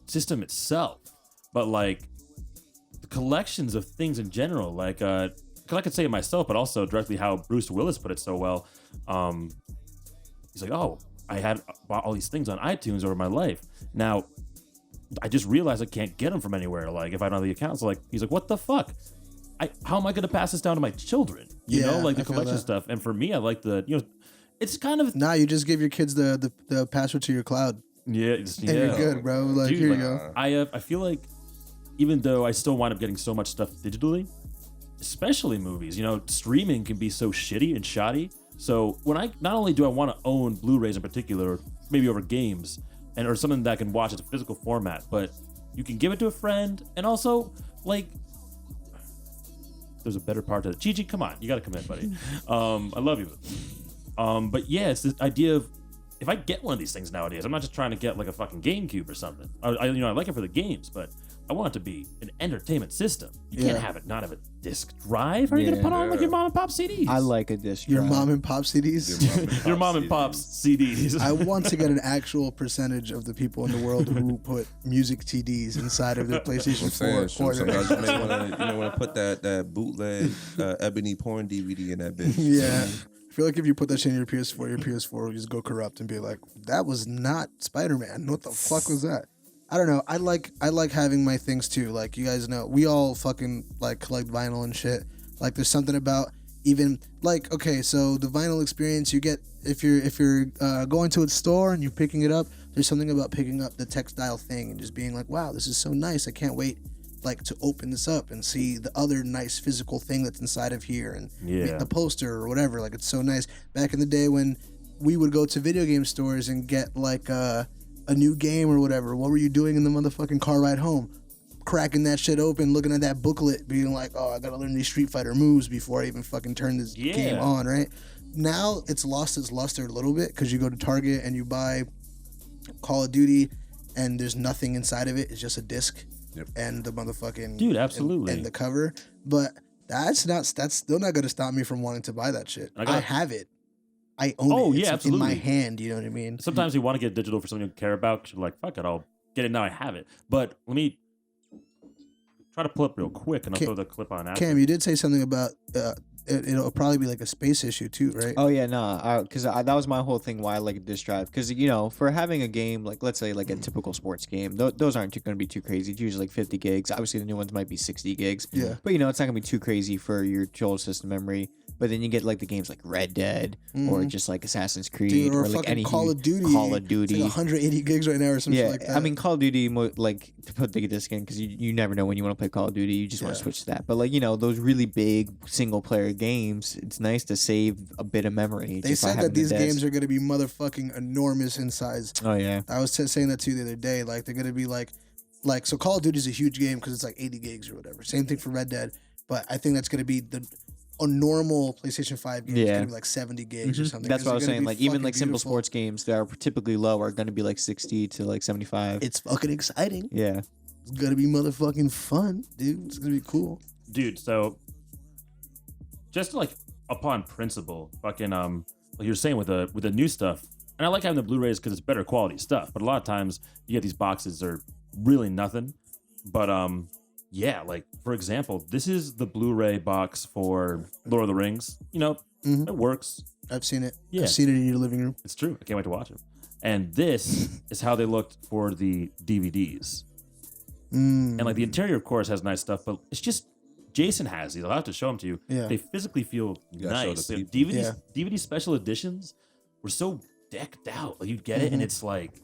S5: system itself, but like the collections of things in general. Like, because I could say it myself, but also directly how Bruce Willis put it so well. He's like, oh, I had bought all these things on iTunes over my life. Now, I just realized I can't get them from anywhere. Like, if I don't have the accounts, like, he's like, what the fuck? How am I going to pass this down to my children? You know, like the
S1: I feel
S5: collection
S1: that.
S5: stuff. And for me, I like it's kind of,
S1: Nah, you just give your kids the password to your cloud,
S5: yeah,
S1: and you're good, bro. Like,
S5: Dude,
S1: here
S5: like,
S1: you go.
S5: I feel like even though I still wind up getting so much stuff digitally, especially movies, streaming can be so shitty and shoddy. So when not only do I want to own Blu-rays in particular, maybe over games, or something that I can watch as a physical format, but you can give it to a friend, and also like there's a better part to it. Gigi, come on, you gotta come in, buddy. I love you. But yeah, it's this idea of if I get one of these things nowadays, I'm not just trying to get like a fucking GameCube or something. I like it for the games, but I want it to be an entertainment system. You can't have it not have a disc drive. How are you gonna put on like your mom and pop CDs?
S3: I like a disc
S1: Your
S3: drive.
S1: mom and pop CDs.
S5: your mom and pop's CDs.
S1: I want to get an actual percentage of the people in the world who put music CDs inside of their PlayStation 4
S4: Sometimes you may
S1: corner.
S4: want to put that bootleg ebony porn DVD in that bitch.
S1: Yeah. feel like if you put that shit in your PS4 will just go corrupt and be like, that was not Spider-Man. What the fuck was that? I don't know. I like having my things too. Like, you guys know, we all fucking like collect vinyl and shit. Like, there's something about even like, okay, so the vinyl experience you get if you're going to a store and you're picking it up, there's something about picking up the textile thing and just being like, wow, this is so nice. I can't wait like to open this up and see the other nice physical thing that's inside of here and the poster or whatever. Like, it's so nice. Back in the day when we would go to video game stores and get like a new game or whatever, what were you doing in the motherfucking car ride home? Cracking that shit open, looking at that booklet, being like, oh, I gotta learn these Street Fighter moves before I even fucking turn this game on, right? Now it's lost its luster a little bit because you go to Target and you buy Call of Duty and there's nothing inside of it. It's just a disc and the motherfucking
S5: dude, absolutely,
S1: and the cover. But that's still not gonna stop me from wanting to buy that shit. I have it. I own it. It's
S5: absolutely.
S1: in my hand. You know what I mean?
S5: Sometimes you want to get digital for something you care about because you're like, fuck it, I'll get it now. I have it. But let me try to pull up real quick and I'll throw the clip on after.
S1: Cam, you did say something about it'll probably be like a space issue too, right?
S3: Oh yeah, no, because that was my whole thing why I like a disc drive. Because for having a game like, let's say like a typical sports game, those aren't going to be too crazy. It's usually like 50 gigs. Obviously, the new ones might be 60 gigs.
S1: Yeah.
S3: But it's not going to be too crazy for your old system memory. But then you get like the games like Red Dead or just like Assassin's Creed
S1: or
S3: like any
S1: Call of Duty. It's like 180 gigs right now or something like that.
S3: I mean, Call of Duty, like to put the disc in because you never know when you want to play Call of Duty. You just want to switch to that. But like those really big single player games, it's nice to save a bit of memory.
S1: They said that these games are going to be motherfucking enormous in size.
S3: Oh yeah,
S1: I was saying that to you the other day. Like, they're going to be like so Call of Duty is a huge game because it's like 80 gigs or whatever. Same thing for Red Dead, but I think that's going to be a normal PlayStation 5 game is going to be like 70 gigs or something.
S3: That's what I was saying. Like, even like simple sports games that are typically low are going to be like 60 to like 75.
S1: It's fucking exciting.
S3: Yeah.
S1: It's going to be motherfucking fun, dude. It's going to be cool.
S5: Dude, so just like upon principle, fucking like you're saying with the new stuff, and I like having the Blu-rays because it's better quality stuff, but a lot of times you get these boxes that are really nothing. But yeah, like for example, this is the Blu-ray box for Lord of the Rings. It works.
S1: I've seen it.
S5: Yeah.
S1: I've seen it in your living room.
S5: It's true. I can't wait to watch it. And this is how they looked for the DVDs. And like the interior, of course, has nice stuff, but it's just Jason has these. I'll have to show them to you.
S1: Yeah.
S5: They physically feel nice.
S4: The
S5: DVD special editions were so decked out. Like, you get it, and it's like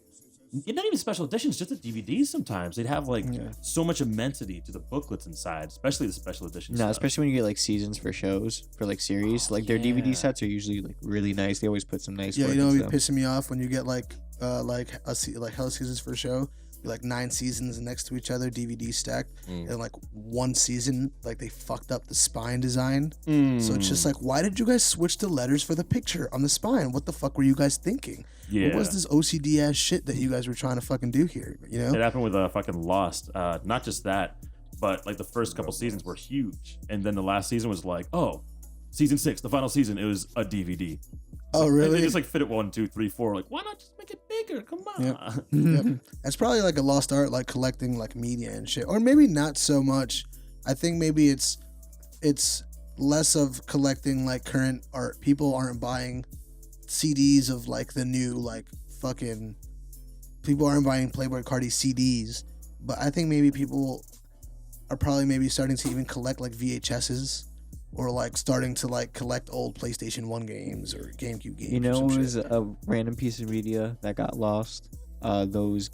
S5: not even special editions, just the DVDs. Sometimes they'd have like so much immensity to the booklets inside, especially the special editions.
S3: No, especially when you get like seasons for shows for like series. Like their DVD sets are usually like really nice. They always put some nice.
S1: Yeah, it'd be pissing me off when you get like hella seasons for a show. Like 9 seasons next to each other, DVD stacked, and like one season, like they fucked up the spine design. So it's just like, why did you guys switch the letters for the picture on the spine? What the fuck were you guys thinking?
S5: Yeah.
S1: What was this OCD ass shit that you guys were trying to fucking do here?
S5: It happened with fucking Lost. Not just that, but like the first couple seasons were huge, and then the last season was like, oh, season 6, the final season, it was a DVD.
S1: Oh, really?
S5: They just like fit it 1, 2, 3, 4. Like, why not just make it bigger? Come on.
S1: Yep. That's probably like a lost art, like collecting like media and shit, or maybe not so much. I think maybe it's less of collecting like current art. People aren't buying CDs of like the new like fucking. People aren't buying Playboy Cardi CDs, but I think maybe people are probably maybe starting to even collect like VHSs. Or like starting to like collect old PlayStation 1 games or GameCube games.
S3: It was a random piece of media that got lost. Those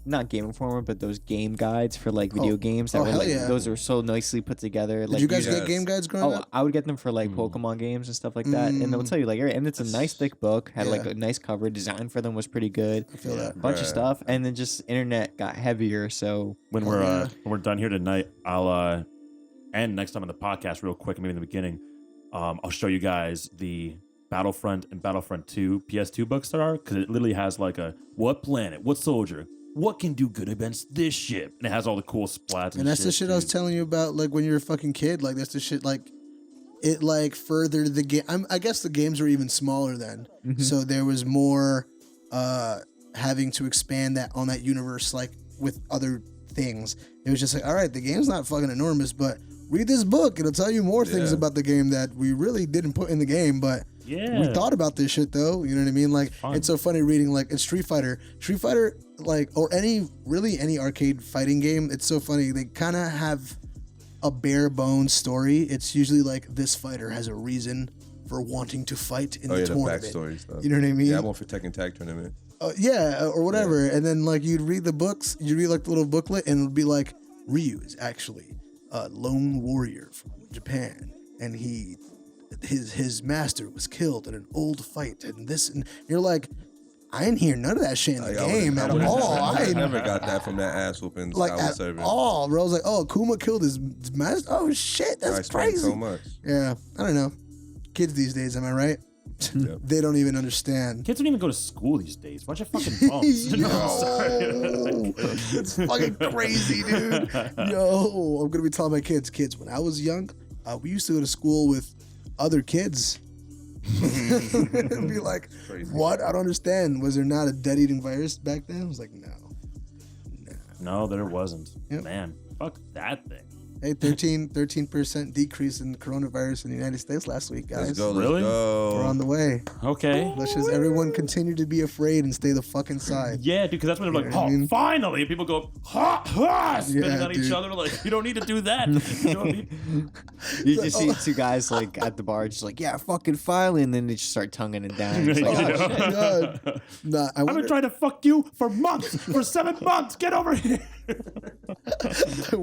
S3: not Game Informer, but those game guides for like video games that were like those are so nicely put together.
S1: Did you guys get game guides growing up?
S3: I would get them for like Pokemon games and stuff like that, and they'll tell you like, and it's a nice thick book, had like a nice cover, design for them was pretty good.
S1: I feel that.
S3: Bunch of stuff, and then just internet got heavier. So
S5: when we're done here tonight, I'll and next time on the podcast, real quick, maybe in the beginning, I'll show you guys the Battlefront and Battlefront 2 PS2 books that are, because it literally has like a what planet, what soldier, what can do good against this ship, and it has all the cool splats.
S1: And that's the shit I was telling you about, like when you're a fucking kid. Like that's the shit. Like it like furthered the game. I guess the games were even smaller then, so there was more having to expand that on that universe, like with other things. It was just like, all right, the game's not fucking enormous, but read this book. It'll tell you more things about the game that we really didn't put in the game, but
S5: Yeah.
S1: we thought about this shit though. You know what I mean? Like,
S5: Fun.
S1: it's so funny reading like in Street Fighter, like, or any arcade fighting game. It's so funny. They kind of have a bare bones story. It's usually like this fighter has a reason for wanting to fight in the tournament.
S4: The backstory stuff.
S1: You know what I mean?
S4: Yeah, I went for Tekken Tag tournament.
S1: Or whatever. And then like you'd read the books, you'd read like the little booklet, and it would be like, Ryu is actually a lone warrior from Japan, and his master was killed in an old fight, and this, and you're like, I didn't hear none of that shit in the game at all.
S4: I never got that from that ass whooping
S1: like
S4: style
S1: at
S4: service.
S1: all, bro. I was like, oh, Kuma killed his master. Oh shit,
S4: I
S1: that's
S4: explained
S1: crazy.
S4: so much.
S1: Yeah, I don't know. Kids these days, am I right?
S4: Yeah.
S1: They don't even understand.
S5: Kids don't even go to school these days. Bunch of fucking bums. No, I'm sorry.
S1: Yo, it's fucking crazy, dude. Yo, I'm gonna be telling my kids, when I was young, we used to go to school with other kids. And be like,
S4: Crazy.
S1: what? I don't understand. Was there not a dead-eating virus back then? I was like, no.
S5: No, there wasn't.
S1: Yep.
S5: Man, fuck that thing.
S1: Hey, 13% decrease in coronavirus in the United States last week, guys.
S4: Let's go.
S5: Really?
S1: We're on the way.
S5: Okay.
S1: Let's just everyone continue to be afraid and stay the fuck inside.
S5: Yeah, dude, because that's when they're like,
S1: know what I mean?
S5: finally. And people go, ha, ha, spitting
S1: Yeah,
S5: on each
S1: dude.
S5: other. Like, you don't need to do that. You know what I mean?
S3: You just see two guys like at the bar, just like, yeah, fucking finally, and then they just start tonguing it down. It's like,
S1: Oh,
S3: oh,
S1: my God. Nah, I
S5: I've
S1: wonder,
S5: been trying to fuck you for months, for 7 months. Get over here.
S1: I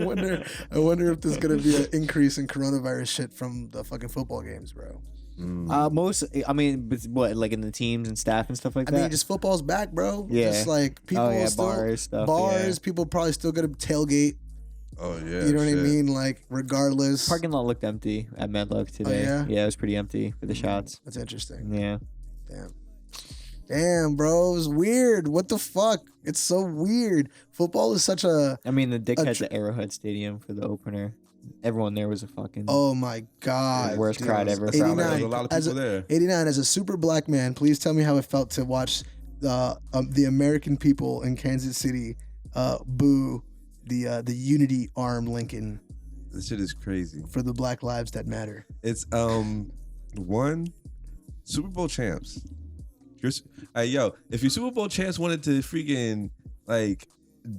S1: wonder if there's gonna be an increase in coronavirus shit from the fucking football games, bro.
S3: I mean, but what, like in the teams and staff and stuff like
S1: I
S3: that?
S1: mean, just football's back, bro.
S3: Yeah.
S1: Just like people
S3: Oh, yeah,
S1: still,
S3: bars, stuff,
S1: bars,
S3: yeah.
S1: people probably still gonna tailgate.
S4: Oh yeah.
S1: You know what I
S4: shit.
S1: mean? Like, regardless.
S3: Parking lot looked empty at Medlock today.
S1: yeah?
S3: Yeah, it was pretty empty for the shots.
S1: That's interesting.
S3: Yeah.
S1: Damn, bro. It's weird. What the fuck? It's so weird. Football is such a.
S3: I mean, the dickheads at Arrowhead Stadium for the opener. Everyone there was a fucking
S1: Oh my God.
S3: worst
S1: dude.
S3: crowd ever.
S4: That sound like
S1: 89.
S4: there's a lot of
S1: As
S4: people
S1: a-
S4: there.
S1: 89, as a super black man, please tell me how it felt to watch the American people in Kansas City boo the Unity arm Lincoln
S4: This shit is crazy.
S1: for the Black Lives That Matter.
S4: It's one Super Bowl champs. Hey yo, if your Super Bowl champs wanted to freaking like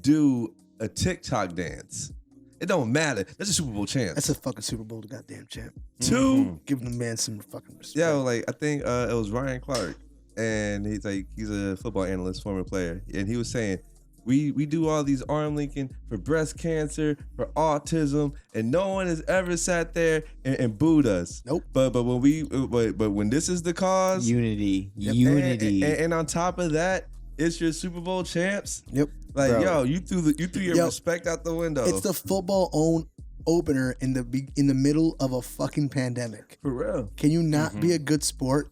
S4: do a TikTok dance, it don't matter. That's a Super Bowl champ.
S1: That's a fucking Super Bowl goddamn champ.
S4: Two.
S1: Give the man some fucking respect.
S4: Yo, like I think it was Ryan Clark, and he's a football analyst, former player, and he was saying, we do all these arm linking for breast cancer, for autism, and no one has ever sat there and booed us.
S1: Nope.
S4: But when this is the cause,
S3: unity.
S1: Yep.
S3: Unity.
S4: and on top of that, it's your Super Bowl champs.
S1: Yep.
S4: Like
S3: Bro.
S4: yo, you threw your
S1: Yo,
S4: respect out the window.
S1: It's the football opener in the middle of a fucking pandemic.
S4: for real.
S1: Can you not be a good sport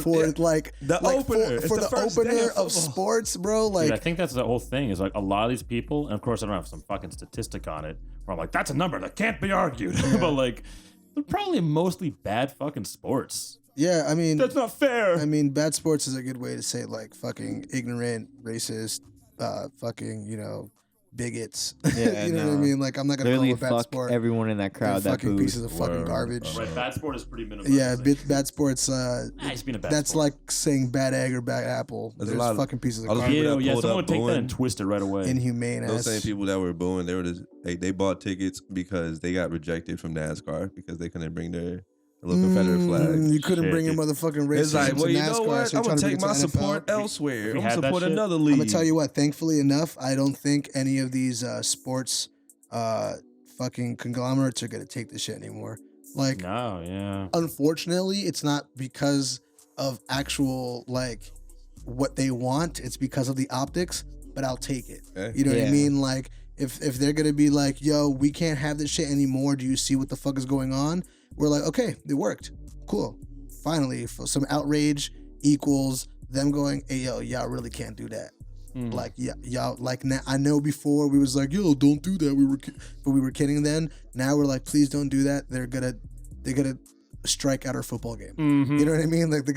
S1: for
S4: Yeah.
S1: like
S4: The
S1: like
S4: opener. It's
S1: for
S4: the
S1: the
S4: first day
S1: opener
S4: of
S1: of
S4: football.
S1: sports, bro? Like,
S5: Dude, I think that's the whole thing is like a lot of these people, and of course I don't have some fucking statistic on it where I'm like, that's a number that can't be argued. But like, they're probably mostly bad fucking sports.
S1: yeah, I mean,
S5: That's not fair.
S1: I mean, bad sports is a good way to say like fucking ignorant, racist, fucking, bigots.
S3: Yeah,
S1: you know what I
S3: no.
S1: mean? Like, I'm not gonna call
S3: Literally
S1: it a bad
S3: fuck
S1: sport.
S3: everyone in that
S1: They're
S3: crowd that
S1: fucking
S3: booed.
S1: pieces of fucking
S4: Word.
S1: garbage.
S5: Right, bad sport is pretty minimal.
S1: Yeah, bad sports.
S5: He's been a bad
S1: That's
S5: sport.
S1: like saying bad egg or bad apple.
S4: There's a
S1: There's
S4: lot of-
S1: fucking pieces of
S4: all the
S1: garbage.
S4: people that
S5: Yeah,
S4: pulled
S5: someone
S4: up
S5: would take that
S4: booing.
S5: and twist it right away.
S1: Inhumane
S4: Those same
S1: ass.
S4: people that were booing, they bought tickets because they got rejected from NASCAR because they couldn't bring their little Confederate flag.
S1: You couldn't
S5: Shit,
S1: bring your
S5: dude.
S1: motherfucking racism
S4: It's like, well,
S1: to
S4: you
S1: NASCAR,
S4: know what?
S1: so
S4: I'm
S1: you're
S4: gonna
S1: trying to
S4: take
S1: bring
S4: my
S1: it to the
S4: support
S1: NFL.
S4: elsewhere. I'm
S5: we
S4: gonna
S5: had that
S4: support
S5: shit?
S4: another
S1: I'm
S4: league.
S1: gonna tell you what. Thankfully enough, I don't think any of these sports fucking conglomerates are gonna take this shit anymore. Like,
S5: No, yeah.
S1: unfortunately, it's not because of actual like what they want. It's because of the optics. But I'll take it.
S4: Okay.
S1: You know what I
S3: Yeah.
S1: mean? Like, if they're gonna be like, "Yo, we can't have this shit anymore. Do you see what the fuck is going on?" We're like, "Okay, it worked. Cool. Finally, for some outrage equals them going, hey, yo, y'all really can't do that." Like, yeah, y'all, like, now I know before we was like, yo, don't do that. But we were kidding then. Now we're like, please don't do that. They're gonna strike out our football game. You know what I mean? Like, they're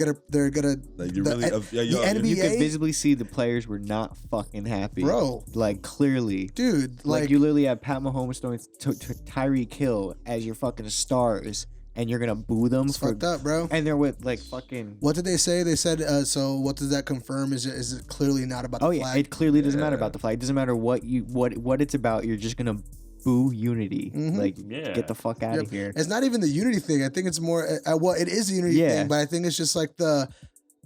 S1: gonna.
S4: Like, you
S1: the,
S4: really,
S1: the
S4: yo,
S1: NBA,
S3: You could visibly see the players were not fucking happy.
S1: bro,
S3: Like, clearly.
S1: dude,
S3: Like,
S1: like
S3: you literally have Pat Mahomes throwing Tyreek Hill as your fucking stars, and you're gonna boo them
S1: It's
S3: for
S1: fucked up, bro.
S3: and they're with like fucking.
S1: What did they say? They said, so what does that confirm? Is it clearly not about the
S3: Oh yeah,
S1: flag?
S3: it clearly doesn't matter about the flag. It doesn't matter what it's about. You're just gonna boo unity. Like,
S5: Yeah.
S3: get the fuck out of here.
S1: It's not even the unity thing. I think it's more, well, it is the unity
S3: Yeah.
S1: thing, but I think it's just like the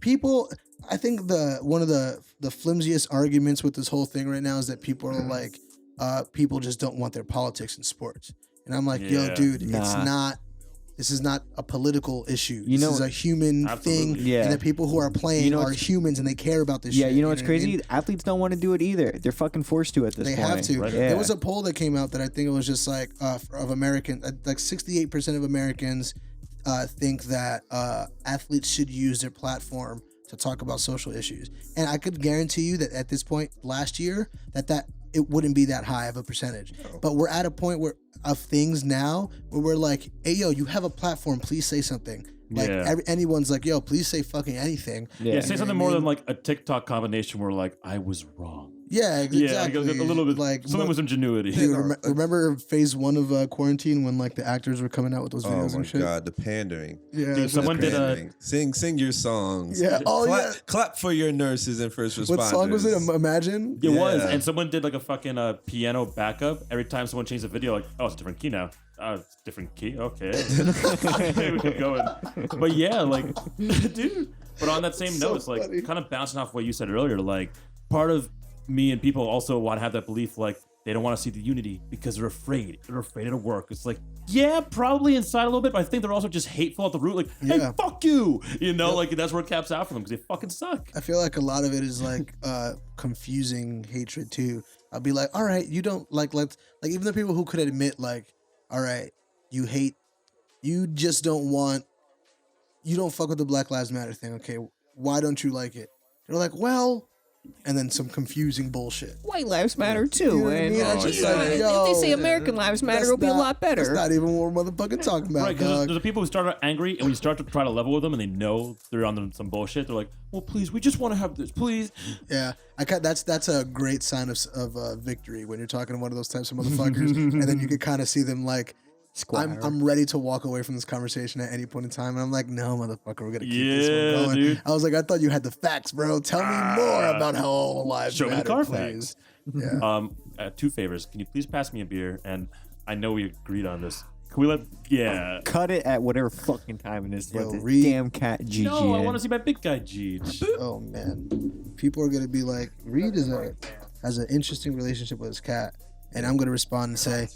S1: people, I think one of the flimsiest arguments with this whole thing right now is that people are like, people just don't want their politics in sports. And I'm like, yo,
S5: Yeah.
S1: dude,
S3: Nah.
S1: this is not a political issue.
S3: You
S1: This
S3: know-
S1: is a human
S5: Absolutely.
S1: thing.
S3: Yeah.
S1: And the people who are playing
S3: You know
S1: are
S3: what's-
S1: humans and they care about this
S3: Yeah,
S1: shit.
S3: you know what's
S1: what I mean?
S3: crazy? Athletes don't want to do it either. They're fucking forced to at this
S1: They
S3: point.
S1: have to.
S5: Right.
S3: Yeah.
S1: There was a poll that came out that I think it was just like of American, like 68% of Americans think that athletes should use their platform to talk about social issues. And I could guarantee you that at this point last year that it wouldn't be that high of a percentage. But we're at a point where of things now where we're like, hey, yo, you have a platform, please say something. Like
S5: Yeah.
S1: anyone's like, yo, please say fucking anything.
S5: Yeah, say
S1: You know
S5: something
S1: what I
S5: more
S1: mean?
S5: than like a TikTok combination where like I was wrong.
S1: Yeah, exactly.
S5: Yeah, like a little bit
S1: like
S5: something with ingenuity.
S1: Dude, remember phase 1 of quarantine when like the actors were coming out with those
S4: Oh
S1: videos
S4: my
S1: and shit?
S4: god, the pandering.
S1: Yeah,
S5: Dude,
S1: that's
S5: someone did a
S4: Pandering. Sing your songs.
S1: Yeah. Oh
S4: clap,
S1: yeah.
S4: clap for your nurses and first responders.
S1: What song was it? Imagine.
S5: It was,
S4: Yeah.
S5: and someone did like a fucking piano backup every time someone changed the video. Like, oh, it's a different key now. It's a different key. Okay, we keep going. But yeah, like, dude. But on that same
S1: So
S5: note, it's like
S1: funny.
S5: kind of bouncing off what you said earlier. Like, part of me and people also want to have that belief, like they don't want to see the unity because they're afraid. They're afraid it'll work. It's like, yeah, probably inside a little bit, but I think they're also just hateful at the root. Like, hey,
S1: Yeah.
S5: fuck you. You know, like that's where it caps out for them because they fucking suck.
S1: I feel like a lot of it is like confusing hatred too. I'll be like, all right, you don't like even the people who could admit like, all right, you just don't fuck with the Black Lives Matter thing. Okay, why don't you like it? They're like, well, and then some confusing bullshit.
S3: White lives matter too,
S1: You know what I
S3: and
S1: mean? I just like,
S3: if
S1: yo,
S3: they say American lives matter,
S1: that's
S3: it'll be a
S1: not-
S3: lot better.
S1: That's not even what we're motherfucking talking about,
S5: Right, because
S1: dog.
S5: there's the people who start out angry, and when you start to try to level with them, and they know they're on some bullshit, they're like, "Well, please, we just want to have this, please."
S1: Yeah, that's a great sign of victory when you're talking to one of those types of motherfuckers, and then you can kind of see them like,
S3: Squire.
S1: I'm ready to walk away from this conversation at any point in time, and I'm like, no, motherfucker, we're gonna keep this
S5: Yeah,
S1: one going.
S5: dude.
S1: I was like, I thought you had the facts, bro. Tell me more about how all lives
S5: Show me the
S1: matter,
S5: car
S1: please.
S5: facts.
S1: Yeah.
S5: 2 favors. Can you please pass me a beer? And I know we agreed on this. Can we let? Yeah.
S3: Cut it at whatever fucking time it is.
S1: Yo,
S3: Let this
S1: Reid.
S3: damn cat GG
S5: No, I
S3: in.
S5: want to see my big guy Jeej.
S1: Oh man, people are gonna be like, Reid has an interesting relationship with his cat, and I'm gonna respond and say,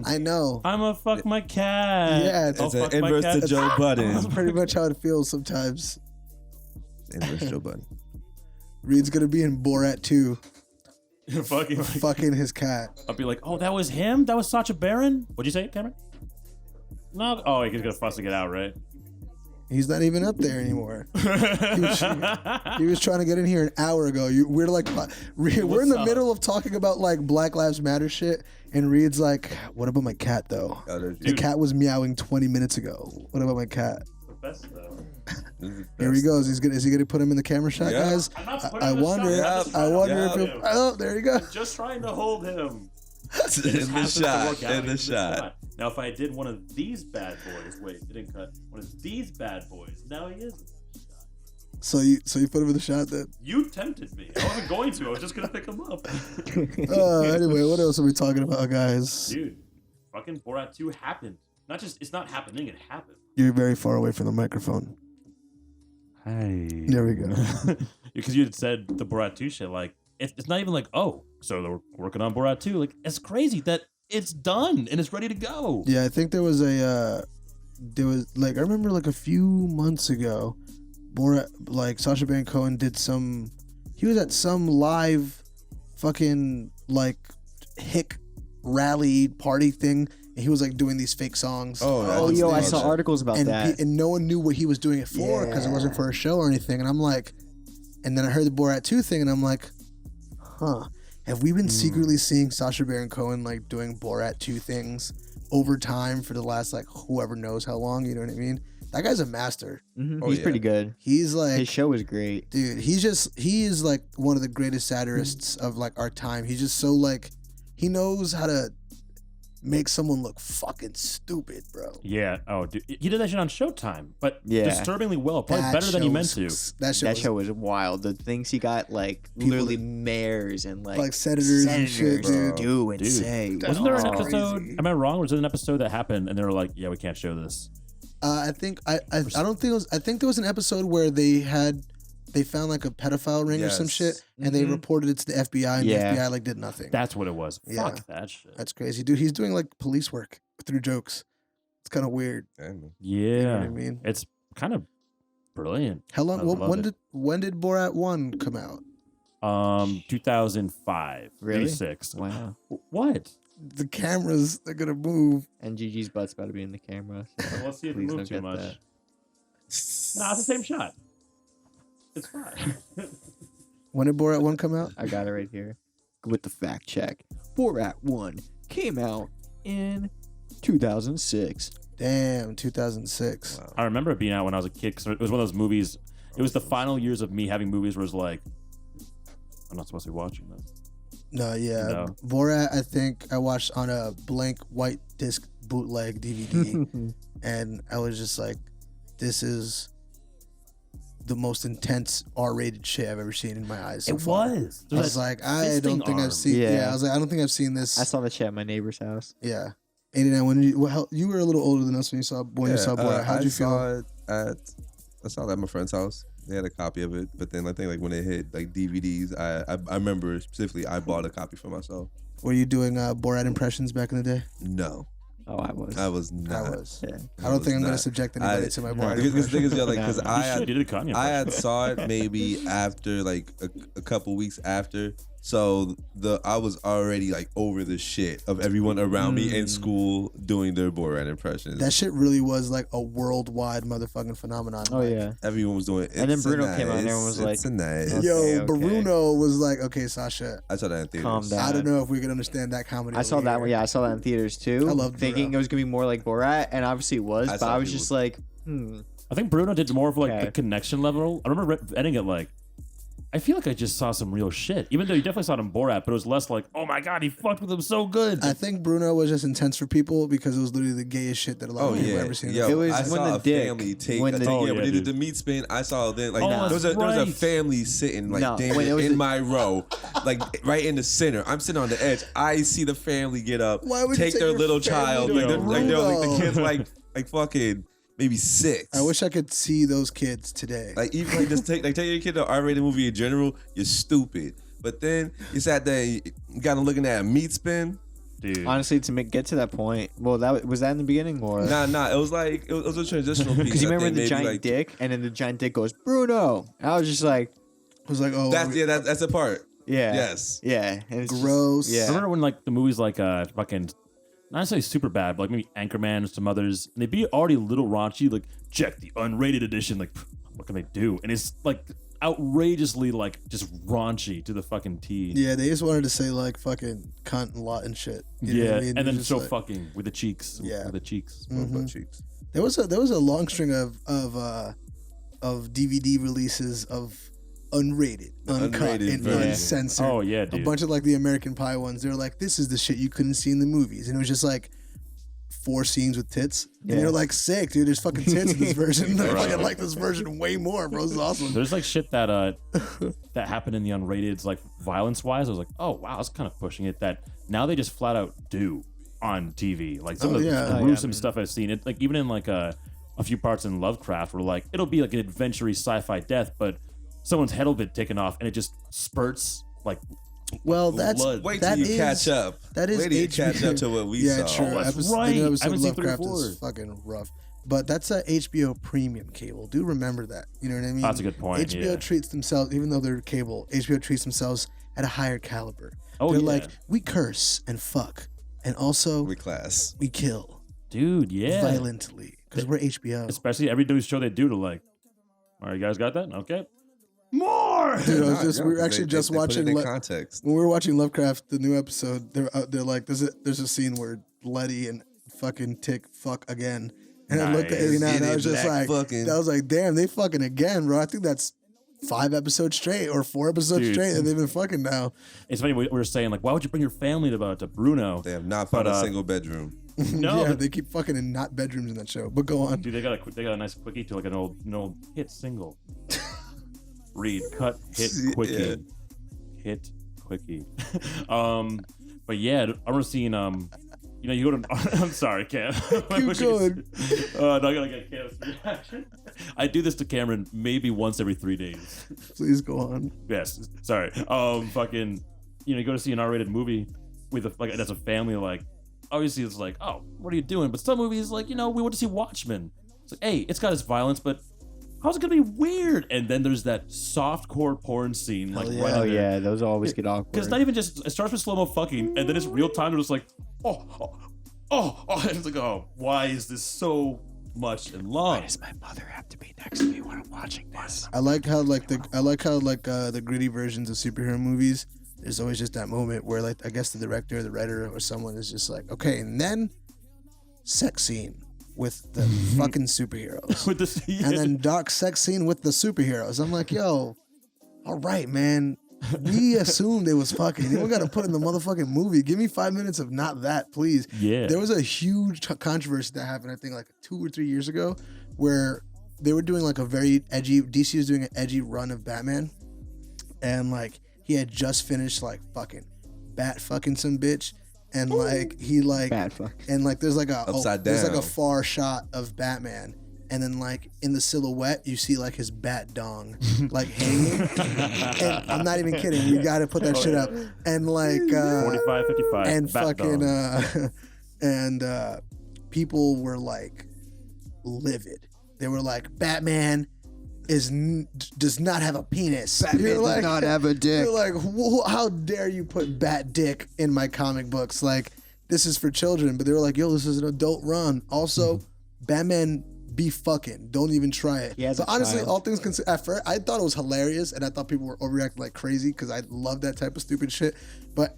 S1: I know.
S5: I'ma fuck my cat.
S1: Yeah,
S5: I'll
S4: It's an
S5: fuck my
S4: inverse to
S5: cat.
S4: Joe Budden.
S1: That's pretty much how it feels sometimes.
S4: Inverse Joe Budden.
S1: Reid's gonna be in Borat 2,
S5: Fucking. Like,
S1: fucking his cat.
S5: I'll be like, oh, that was him. That was Sacha Baron. What'd you say, Cameron? No. Oh, he's gonna fuss to get out, right?
S1: He's not even up there anymore. He was trying to get in here an hour ago. We're like, we're in
S5: What's
S1: the
S5: up?
S1: middle of talking about like Black Lives Matter shit, and Reid's like, "What about my cat though?
S4: Oh, there's-
S1: The cat was meowing 20 minutes ago. What about my cat?"
S5: The best though.
S4: this is the
S1: Here he
S4: best.
S1: goes. Is he gonna put him in the camera shot,
S4: Yeah.
S1: guys?
S5: I'm not putting
S1: I
S5: him in the
S1: wonder.
S5: shot, I'm just
S1: I
S5: trying to
S1: wonder if
S5: hold
S1: he'll.
S5: him.
S1: Oh, there you go.
S5: Just trying to hold him.
S4: in
S5: Just
S4: the
S5: happens to
S4: shot.
S5: work out
S4: In the
S5: this
S4: shot.
S5: Now, if I did one of these bad boys, wait, it didn't cut. One of these bad boys. Now he is.
S1: So you put him in the shot then.
S5: You tempted me. I wasn't going to. I was just gonna pick him up.
S1: Anyway, what else are we talking about, guys?
S5: Dude, fucking Borat 2 happened. Not just it's not happening. It happened.
S1: You're very far away from the microphone.
S5: Hey.
S1: There we go.
S5: Because you had said the Borat 2 shit. Like it's not even like, oh, so they're working on Borat 2. Like it's crazy that it's done and it's ready to go.
S1: Yeah, I think there was like I remember like a few months ago, Borat, like Sacha Baron Cohen he was at some live fucking like hick rally party thing, and he was like doing these fake songs.
S3: Oh, yo, I saw articles about
S1: and
S3: that.
S1: and no one knew what he was doing it for because it wasn't for a show or anything. And I'm like, and then I heard the Borat 2 thing, and I'm like, huh. Have we been secretly seeing Sacha Baron Cohen like doing Borat 2 things over time for the last like whoever knows how long? You know what I mean? That guy's a master.
S3: Mhm.
S4: Oh,
S3: He's
S4: yeah.
S3: pretty good.
S1: He's like,
S3: His show is great.
S1: dude, he is like one of the greatest satirists of like our time. He's just so like, he knows how to make someone look fucking stupid, bro.
S5: Yeah. Oh, dude. He did that shit on Showtime, but
S3: Yeah.
S5: disturbingly well. Probably
S1: That
S5: better than he
S1: show
S5: meant to.
S1: was-
S3: That
S1: was
S3: show was wild. The things he got, like
S1: People
S3: literally
S1: that-
S3: mayors and like
S1: senators and shit,
S3: to
S1: dude.
S3: do and
S5: Dude.
S3: say.
S5: Wasn't there an
S1: That's
S5: episode?
S1: crazy.
S5: Am I wrong? Was there an episode that happened and they were like, "Yeah, we can't show this."
S1: I think I don't think it was. I think there was an episode where they found like a pedophile ring or some
S4: Yes.
S1: shit, and they reported it to the FBI, and
S3: Yeah.
S1: the FBI like did nothing.
S5: That's what it was.
S1: Yeah.
S5: Fuck that shit.
S1: That's crazy, dude. He's doing like police work through jokes. It's kind of weird.
S4: Damn.
S5: Yeah.
S1: You know what I mean?
S5: It's kind of brilliant.
S1: How long?
S5: I love it.
S1: When did Borat 1 come out?
S5: 2005.
S3: Really?
S5: 86.
S3: Wow.
S5: What?
S1: The cameras they're gonna move.
S3: And Gigi's butt's about to be in the camera. So
S5: Let's see if it
S3: please
S5: moves
S3: don't
S5: too
S3: get
S5: much.
S3: that.
S5: Nah, it's the same shot. It's fine.
S1: When did Borat 1 come out?
S3: I got it right here with the fact check. Borat 1 came out in 2006.
S1: Damn, 2006.
S5: I remember it being out when I was a kid because it was one of those movies. It was the final years of me having movies where it was like, I'm not supposed to be watching this.
S1: No, yeah.
S5: No.
S1: Borat, I think I watched on a blank white disc bootleg DVD, and I was just like, this is the most intense R-rated shit I've ever seen in my eyes. So far. I was like, I don't think I've seen.
S3: Yeah.
S1: I was like, I don't think I've seen this.
S3: I saw the chat at my neighbor's house.
S1: Yeah, 89. When you were a little older than us when you saw Borat. How'd you feel?
S4: I saw that at my friend's house. They had a copy of it, but then I think like when it hit like DVDs, I remember specifically I bought a copy for myself.
S1: Were you doing Borat impressions back in the day?
S4: No,
S3: Oh, I was.
S4: I was not.
S1: I was.
S3: Yeah.
S1: I don't think I'm
S4: not.
S1: gonna subject anybody to my Borat
S4: Because the thing is, yeah, like,
S3: impression.
S4: because
S3: No.
S4: I
S5: You should.
S4: had
S5: You did a Kanye
S4: I had
S5: impression.
S4: saw it maybe after like a couple weeks after. So I was already like over the shit of everyone around me in school doing their Borat impressions.
S1: That shit really was like a worldwide motherfucking phenomenon.
S3: Oh
S1: like,
S3: yeah.
S4: Everyone was doing it.
S3: And then Bruno came out and everyone was like,
S4: "It's a nice."
S3: Okay,
S1: Yo,
S3: okay.
S1: Bruno was like, okay, Sasha,
S4: I saw that in theaters.
S3: Calm down.
S1: I don't know if we can understand that comedy.
S3: I saw
S1: over
S3: that
S1: here.
S3: one. Yeah, I saw that in theaters too.
S1: I loved
S3: thinking
S1: Bruno.
S3: it was gonna be more like Borat, and obviously it was.
S4: I
S3: But
S4: saw
S3: I was
S4: people-
S3: just like,
S5: I think Bruno did more of like
S3: Okay.
S5: the connection level. I remember editing it like, I feel like I just saw some real shit. Even though you definitely saw it in Borat, but it was less like, oh my god, he fucked with him so good.
S1: I think Bruno was just intense for people because it was literally the gayest shit that a lot
S4: Oh
S1: of people
S4: yeah,
S1: ever seen.
S4: yo,
S3: It was
S4: I
S3: when
S4: saw
S3: the
S4: a
S3: dick-
S4: family take.
S3: when
S4: I
S3: the-
S4: think,
S5: Oh,
S4: yeah, when
S5: yeah,
S4: they did
S5: dude.
S4: the meat spin. I saw then like
S5: Oh,
S4: there was
S5: that's
S4: a
S5: right.
S4: family sitting like
S3: No,
S4: damn
S3: when it was
S4: in
S3: the-
S4: my row, like right in the center. I'm sitting on the edge. I see the family get up,
S1: Why would you
S4: take
S1: take
S4: their
S1: your
S4: little
S1: family
S4: child,
S1: to
S4: like they're like the
S1: Bruno?
S4: kids like fucking maybe 6.
S1: I wish I could see those kids today.
S4: Like even like just take your kid to an R-rated movie in general, you're stupid. But then you sat there, you got them looking at a meat spin.
S5: Dude.
S3: honestly, to get to that point. Well, that was that in the beginning or?
S4: Nah, it was like it was a transitional piece.
S3: Because you
S4: I
S3: remember
S4: think
S3: the
S4: maybe,
S3: giant
S4: like,
S3: dick, and then the giant dick goes Bruno. And I was just like,
S1: I was like, oh,
S4: That's the part.
S3: yeah,
S4: Yes.
S3: yeah, and it's just-
S1: Gross.
S3: yeah,
S5: Remember when like the movies like fucking not necessarily super bad, but like maybe Anchorman and some others, and they'd be already a little raunchy, like check the unrated edition, like what can they do? And it's like outrageously like just raunchy to the fucking T.
S1: Yeah, they just wanted to say like fucking cunt and lot and shit. You know
S5: Yeah,
S1: what I mean?
S5: and then
S1: Just
S5: so
S1: like-
S5: fucking with the cheeks.
S1: Yeah.
S5: With the cheeks.
S1: Mhm.
S4: Cheeks.
S1: There was a long string of DVD releases of unrated, uncut,
S4: unrated
S1: and
S4: version.
S1: uncensored.
S5: Oh yeah,
S1: A
S5: dude.
S1: bunch of like the American Pie ones. They're like, this is the shit you couldn't see in the movies, and it was just like 4 scenes with tits. And
S3: Yeah.
S1: you're like, sick, dude. There's fucking tits in this version. I
S5: Bro.
S1: fucking like this version way more, bro. This is awesome.
S5: There's like shit that that happened in the unrated, like violence wise. I was like, oh wow, that's kind of pushing it. That now they just flat out do on TV. Like some
S1: Oh,
S5: of the
S1: yeah.
S5: gruesome stuff I've seen. It like even in like a few parts in Lovecraft where like it'll be like an adventure sci-fi death, but someone's head will be taken off and it just spurts like
S1: Well, that's
S5: blood.
S4: Wait
S1: that
S4: till you
S1: is-
S4: catch up.
S1: That is
S4: Wait till you
S1: HBO.
S4: catch up to what we
S1: yeah,
S4: saw.
S1: true.
S5: Oh, that's
S1: The
S5: right.
S1: new
S5: I
S1: episode
S5: haven't
S1: of
S5: seen 3 or
S1: Lovecraft
S5: 4.
S1: is fucking rough. But that's a HBO premium cable. Do remember that. You know what I mean?
S5: That's a good point,
S1: HBO
S5: yeah.
S1: treats themselves, even though they're cable, HBO treats themselves at a higher caliber.
S5: Oh,
S1: they're
S5: yeah.
S1: like, we curse and fuck. And also,
S4: With class.
S1: we kill
S5: dude, yeah.
S1: violently. Because we're HBO.
S5: Especially every new show they do to like, all right, you guys got that? Okay. More.
S1: Dude, I was
S4: Nah,
S1: just,
S4: yo,
S1: we were
S4: 'cause
S1: actually
S4: they
S1: just
S4: put it
S1: watching.
S4: in context.
S1: When we were watching Lovecraft, the new episode, they're like, there's a scene where Letty and fucking Tick fuck again. And I looked at
S5: Nice.
S1: 89 and I was
S4: Get it
S1: just
S4: back
S1: like,
S4: fucking.
S1: I was like, damn, they fucking again, bro. I think that's 5 episodes straight or 4 episodes
S5: Dude.
S1: straight, and they've been fucking now.
S5: It's funny we were saying like, why would you bring your family to Bruno?
S4: They have not found
S5: But,
S4: a single bedroom.
S5: No,
S1: Yeah, they keep fucking in not bedrooms in that show. But go on.
S5: dude, they got a nice quickie to like an old hit single. Read, cut, hit, quickie,
S4: Yeah.
S5: hit, quickie. But yeah, I remember seeing you go to. I'm sorry, Cam.
S1: Keep going.
S5: No, I gotta get Cam's reaction. I do this to Cameron maybe once every 3 days.
S1: Please go on.
S5: Yes, sorry. Fucking, you go to see an R-rated movie with that's a family. Like, obviously, it's like, oh, what are you doing? But some movies, like, we went to see Watchmen. It's like, hey, it's got its violence, but how's it gonna be weird? And then there's that softcore porn scene, like
S1: yeah.
S5: right
S3: Oh
S5: in there.
S3: yeah, those always get awkward.
S5: Because it's not even just, it starts with slow mo fucking, and then it's real time. They're just like, and it's like, oh, why is this so much and long?
S3: Why does my mother have to be next to me when I'm watching this?
S1: I like how the gritty versions of superhero movies. There's always just that moment where like I guess the director, the writer, or someone is just like, okay, and then sex scene with the fucking superheroes,
S5: With this,
S1: and then dark sex scene with the superheroes. I'm like, yo, all right, man. We assumed it was fucking. You don't got to put in the motherfucking movie. Give me 5 minutes of not that, please.
S5: Yeah.
S1: There was a huge controversy that happened, I think, like 2 or 3 years ago, where they were doing like a very edgy. DC was doing an edgy run of Batman, and like he had just finished like fucking bat fucking some bitch, and like he like
S3: Bad fuck.
S1: and like there's like a
S4: Upside
S1: there's like a
S4: down.
S1: far shot of Batman, and then like in the silhouette you see like his bat dong like hanging. And I'm not even kidding. You got to put that shit up. And like
S5: 45, 55.
S1: and
S5: Bat
S1: fucking
S5: dog.
S1: and people were like livid. They were like, Batman does not have a penis. You're like,
S3: have a dick.
S1: you're like, how dare you put bat dick in my comic books? Like, this is for children. But they were like, yo, this is an adult run. Also, Batman be fucking. Don't even try it.
S3: He has
S1: So
S3: a
S1: honestly,
S3: child.
S1: all things considered, at first, I thought it was hilarious, and I thought people were overreacting like crazy because I love that type of stupid shit. But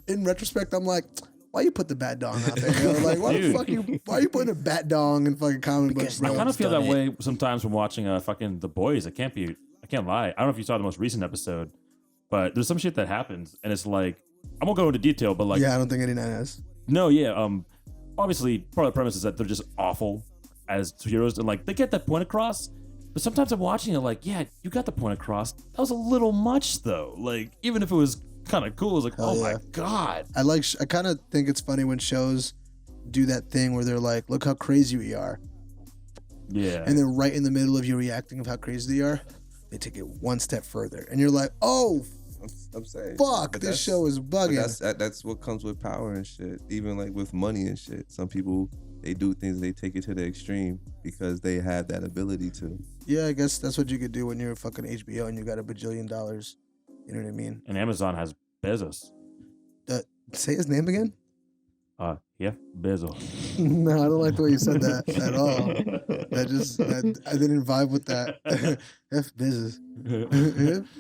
S1: in retrospect, I'm like, why you put the bat dong out there? Yo? Like, why the
S5: Dude.
S1: fuck why you putting a bat dong in fucking comic books?
S5: I
S1: bro?
S5: kind of feel that way sometimes when watching fucking The Boys. I can't lie. I don't know if you saw the most recent episode, but there's some shit that happens, and it's like, I won't go into detail, but like,
S1: Yeah, I don't think 89 has.
S5: no, yeah, obviously part of the premise is that they're just awful as heroes, and like they get that point across. But sometimes I'm watching it like, yeah, you got the point across. That was a little much though. Like, even if it was kind of cool, it was like,
S1: Hell
S5: oh
S1: yeah.
S5: my god.
S1: I kind of think it's funny when shows do that thing where they're like, look how crazy we are.
S5: Yeah.
S1: And then right in the middle of you reacting of how crazy they are, they take it one step further. And you're like, oh,
S4: I'm saying,
S1: fuck,
S4: but
S1: this
S4: that's-
S1: show is
S4: but
S1: bugging.
S4: that's what comes with power and shit. Even like with money and shit. Some people, they do things, they take it to the extreme because they have that ability to.
S1: Yeah, I guess that's what you could do when you're fucking HBO and you got $1 bajillion. You know what I mean?
S5: And Amazon has Bezos.
S1: Say his name again?
S5: Yeah, Bezos.
S1: No, I don't like the way you said that at all. I didn't vibe with that. F business. F